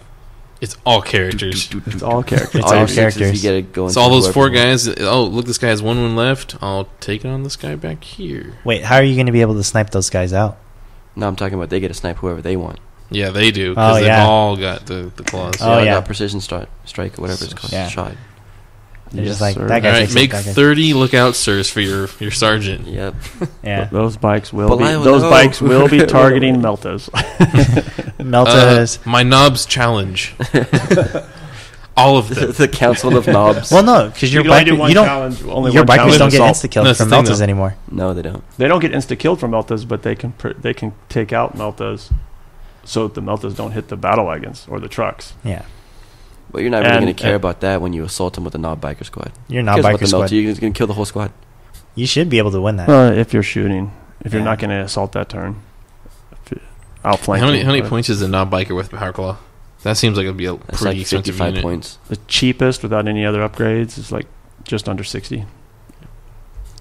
It's all characters. It's all characters. It's all all your 6s, characters. You get it going. It's all to those whoever 4 you want. guys. Oh, look, this guy has 1 left. I'll take it on this guy back here. Wait, how are you going to be able to snipe those guys out? No, I'm talking about they get to snipe whoever they want. Yeah, they do because Oh, they've yeah. all got the claws. Oh, I yeah. got precision strike, or whatever it's called. Yeah. Shot. They're Yes, just like sir. that guy All right, takes it, make that guy- 30 lookout sirs for your sergeant. Yep. Yeah, Those bikes will But be. I will Those know. bikes will be targeting Meltas. Meltas. My knobs challenge. All of them. The Council of Knobs. Well, no, because your bikers your bikers don't get insta killed That's from the thing, Meltas though. anymore. No, they don't. They don't get insta killed from Meltas, but they can take out Meltas, so that the Meltas don't hit the battle wagons or the trucks. Yeah, But you're not really And- going to care about that when you assault them with a knob biker squad. you're Who not cares about biker the squad. melter? You're going to kill the whole squad. You should be able to win that. If you're shooting, if you're Yeah. not going to assault that turn, outflank. How many points is a knob biker with Power Claw? That seems like it'd be a That's pretty like expensive 55 unit. points. The cheapest without any other upgrades is like just under 60.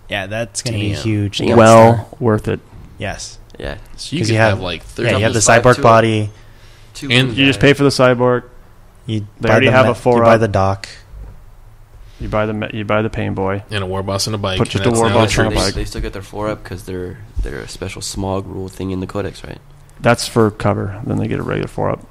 Yeah, that's going to be Damn. huge. Damn. Well worth it. Yes, Yeah. So you 'Cause could you have, have- like 30. yeah, you have the Doubles, five, cyborg two. body. And You just pay for the cyborg. You They buy already the have me- a 4 You buy up. the dock. You buy the pain boy. and a war boss and a bike. Put just and a that's war now boss the on a troops. bike. They still get their 4 up because they're a special smog rule thing in the codex, right? That's for cover. Then they get a regular 4 up,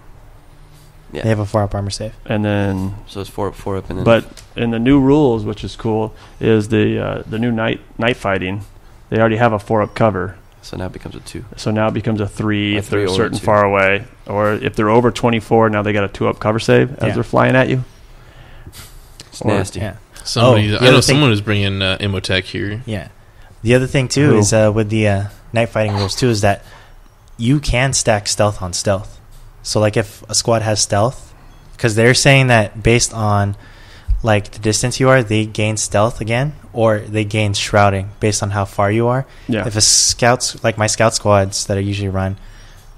Yeah. They have a 4-up armor save. and then. So it's 4 up, and then. But in the new rules, which is cool, is the new night fighting. They already have a 4 up cover, so now it becomes a 2. so now it becomes a 3 A if they're 3 or a certain 2. far away, or if they're over 24. Now they got a 2 up cover save as Yeah. they're flying at you. It's Or- nasty. Yeah, Somebody, the I know other thing- someone who's bringing Imotech here. yeah. The other thing too Who? is with the night fighting rules too is that you can stack stealth on stealth. So like if a squad has stealth, because they're saying that based on like the distance you are, they gain stealth again, or they gain shrouding based on how far you are. Yeah. If a scouts, like my scout squads that I usually run,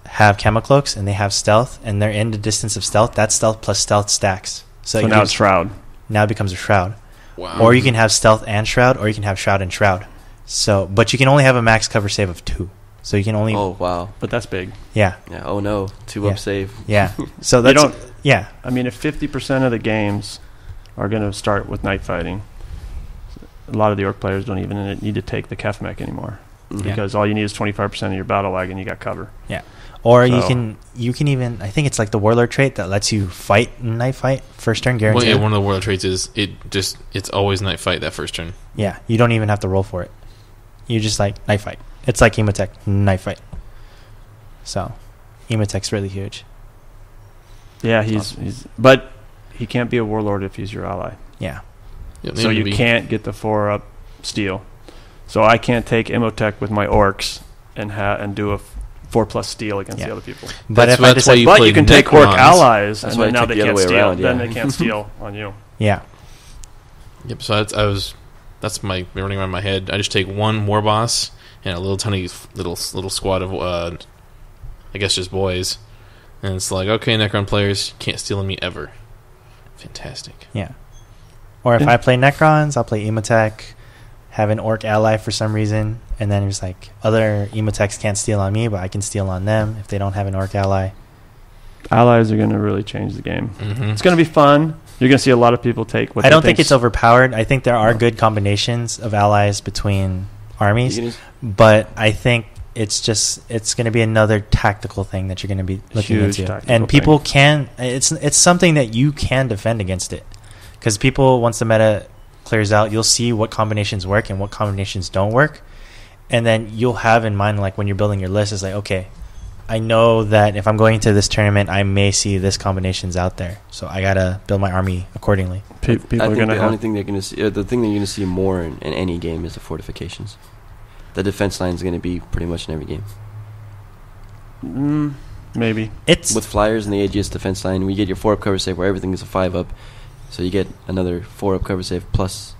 have camo cloaks and they have stealth and they're in the distance of stealth, that stealth plus stealth stacks. So it now gives- it's shroud. now it becomes a shroud. Wow. Or you can have stealth and shroud, or you can have shroud and shroud. So, but you can only have a max cover save of 2. So you can only, Oh, wow. But that's big. yeah, Yeah. Oh, no. 2 Yeah. up save. yeah. So that's don't- Yeah. I mean, if 50% of the games are going to start with night fighting, a lot of the orc players don't even need to take the Kef mech anymore, because all you need is 25% of your battle wagon. You got cover. Yeah. Or you can even, I think it's like the warlord trait that lets you fight in night fight first turn guaranteed. Well, yeah, one of the warlord traits is it's always night fight that first turn. Yeah, you don't even have to roll for it. You just like night fight. It's like Emotech night fight. So, Emotech's really huge. Yeah, but he can't be a warlord if he's your ally. Yeah. Yep, So you can't get the 4-up steal. So I can't take Emotech with my orcs and do a 4+ steal against the other people. But that's if I decide, you can take orc allies, That's and why then I now took they the can't other way steal. around, Then yeah. they can't steal on you. yeah, Yep. So that's my running around my head. I just take one war boss and a little tiny little squad of I guess just boys, and it's like, okay, Necron players can't steal on me ever. Fantastic. yeah. Or if I play Necrons, I'll play Emotech, have an orc ally for some reason, and then it's like other Emotechs can't steal on me, but I can steal on them if they don't have an orc ally. Allies are going to really change the game. Mm-hmm. It's going to be fun. You're going to see a lot of people take what I they don't think think's- it's overpowered. I think there are good combinations of allies between armies, but I think it's going to be another tactical thing that you're going to be looking Huge into, tactical and people can. It's something that you can defend against it, because people, once the meta clears out, you'll see what combinations work and what combinations don't work, and then you'll have in mind, like when you're building your list, is like, okay, I know that if I'm going into this tournament, I may see this combinations out there, so I gotta build my army accordingly. People I are think going to the only thing they're going to see, the thing they're going to see more in any game is the fortifications. The defense line is going to be pretty much in every game. maybe. It's With flyers and the AGS defense line, we get your 4-up cover save where everything is a 5-up, so you get another 4-up cover save plus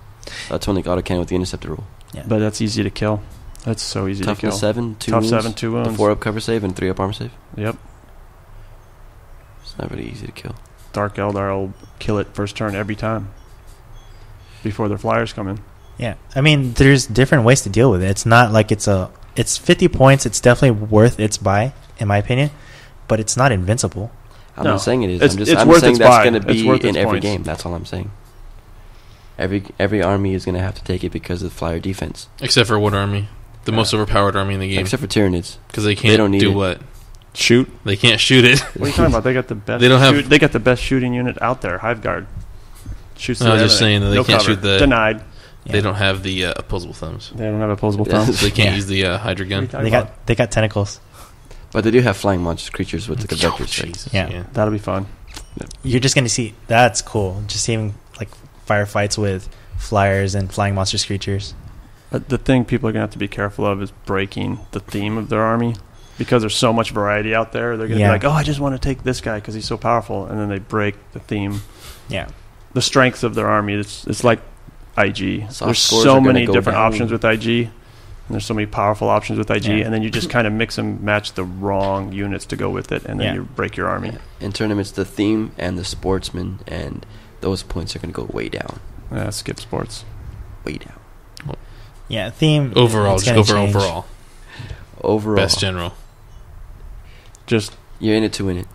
a tonic auto cannon with the interceptor rule. But that's easy to kill. That's so easy to kill. Toughness 7, 2 Tough wounds, 7, 2 wounds. a 4-up cover save, and 3-up armor save. Yep. It's not really easy to kill. Dark Eldar will kill it first turn every time before their flyers come in. Yeah, I mean, there's different ways to deal with it. It's not like it's 50 points. It's definitely worth its buy, in my opinion, but it's not invincible. I'm No. not saying it is. It's I'm worth saying its that's buy. going to It's be worth in its every points. game. That's all I'm saying. Every army is going to have to take it because of flyer defense. Except for what army? The most overpowered army in the game. Except for Tyranids. Because they can't don't need do it. what? Shoot. They can't shoot it. What are you talking about? They got the best. They don't have- They got the best shooting unit out there. Hive Guard. Shoots. No, I was through just everything. saying that they No can't cover. shoot the- Denied. They don't have the opposable thumbs. They don't have opposable Yeah. thumbs. So they can't Yeah. use the Hydra gun. What are you They talking got tentacles. But they do have flying monstrous creatures with the Oh, vectors. Jesus, Yeah. That'll be fun. You're just going to see, that's cool. Just seeing like firefights with flyers and flying monstrous creatures. The thing people are going to have to be careful of is breaking the theme of their army. Because there's so much variety out there, they're going to Yeah. be like, oh, I just want to take this guy because he's so powerful. And then they break the theme. Yeah. The strengths of their army. It's like IG. Soft There's scores so are gonna many go different down. options with IG. And there's so many powerful options with IG. Yeah. And then you just kind of mix and match the wrong units to go with it. And then Yeah. you break your army. In tournaments, the theme and the sportsman and those points are going to go way down. Yeah, skip sports. Way down. Yeah, theme. Overall, it's just gonna go for change. overall. Overall, Best general. Just you're in it to win it.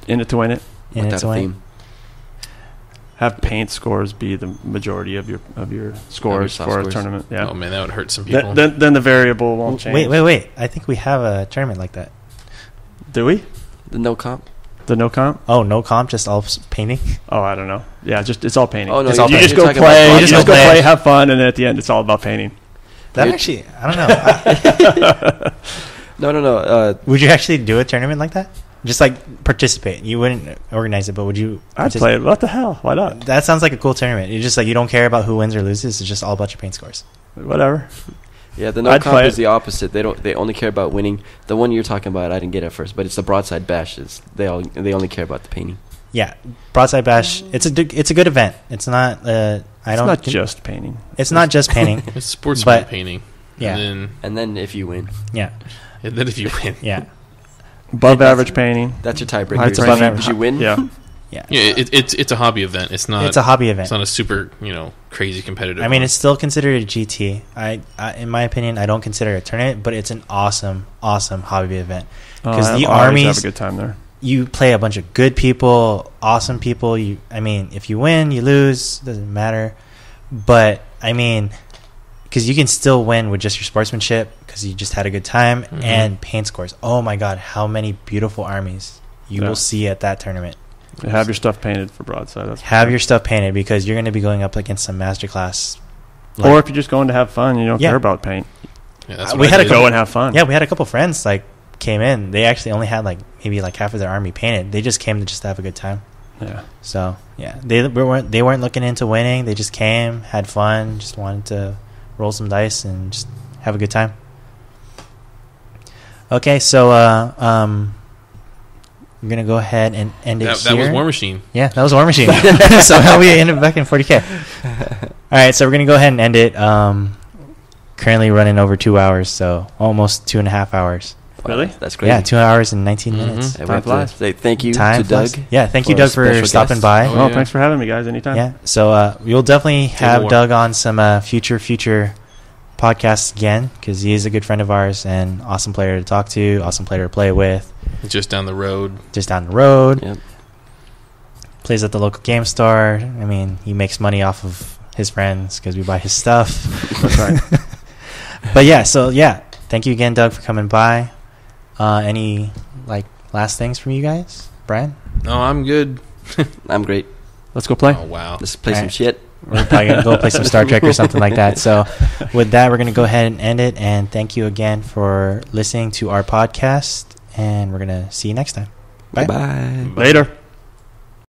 in it to win it. In without its a way. theme. Have paint scores be the majority of your scores soft for a scores. tournament. Yeah. Oh man, that would hurt some people. Then the variable won't change. Wait. I think we have a tournament like that. Do we? The no comp. The no comp? Oh, no comp, just all painting? Oh, I don't know. Yeah, just it's all painting. Oh, no, It's you're all you painting. just you're go talking play. about You just just go go play. play, have fun, and then at the end, it's all about painting. That You're- actually, I don't know. No. Would you actually do a tournament like that? Just like participate. You wouldn't organize it, but would you? I'd play it. What the hell? Why not? That sounds like a cool tournament. You just like you don't care about who wins or loses. It's just all about your paint scores. Whatever. Yeah, the no I'd comp play is it. the opposite. They only care about winning. The one you're talking about, I didn't get at first, but it's the broadside bash. They only care about the painting. Yeah, broadside bash. It's a good event. It's not. It's not just painting. It's not just painting. It's sportsman But- painting. Yeah. And then if you win, Yeah, And then if you win. yeah, Above average painting. that's your tiebreaker. Heights Did above you- average. Did you win? Yeah. yeah. Yeah, it's a hobby event. It's not. It's a hobby event. It's not a super crazy competitive. I mean, one. it's still considered a GT. In my opinion, I don't consider it a tournament, but it's an awesome hobby event. Because the I always armies, have a good time there. you play a bunch of good people, awesome people. If you win, you lose, doesn't matter. But because you can still win with just your sportsmanship because you just had a good time and paint scores. Oh my God, how many beautiful armies you will see at that tournament. Have your stuff painted for broadside. Have your stuff painted because you're going to be going up against some masterclass. Or if you're just going to have fun, you don't care about paint. Yeah, that's we had to go and have fun. Yeah, we had a couple friends came in. They actually only had maybe half of their army painted. They just came to just have a good time. Yeah. So yeah, they weren't looking into winning. They just came, had fun, just wanted to roll some dice and just have a good time. Okay, so we're gonna go ahead and end it here. That was War Machine. Yeah, that was War Machine. So how we ended back in 40K. All right, so we're gonna go ahead and end it. Currently running over 2 hours, so almost 2.5 hours. Really? That's great. Yeah, 2 hours and 19 minutes. And we have to say thank you to Doug. Flies. Yeah, thank you, Doug, for stopping by. Oh, thanks for having me, guys. Anytime. Yeah, so we'll definitely have Doug on some future podcasts again because he is a good friend of ours and awesome player to talk to, awesome player to play with. Just down the road. Yep. Plays at the local game store. He makes money off of his friends because we buy his stuff. That's right. But thank you again, Doug, for coming by. Any last things from you guys, Brian? No, I'm good. I'm great. Let's go play. Oh wow, Let's play some shit. We're probably gonna go play some Star Trek or something like that. So, with that, we're gonna go ahead and end it. And thank you again for listening to our podcast. And we're gonna see you next time. Bye. Bye. Later.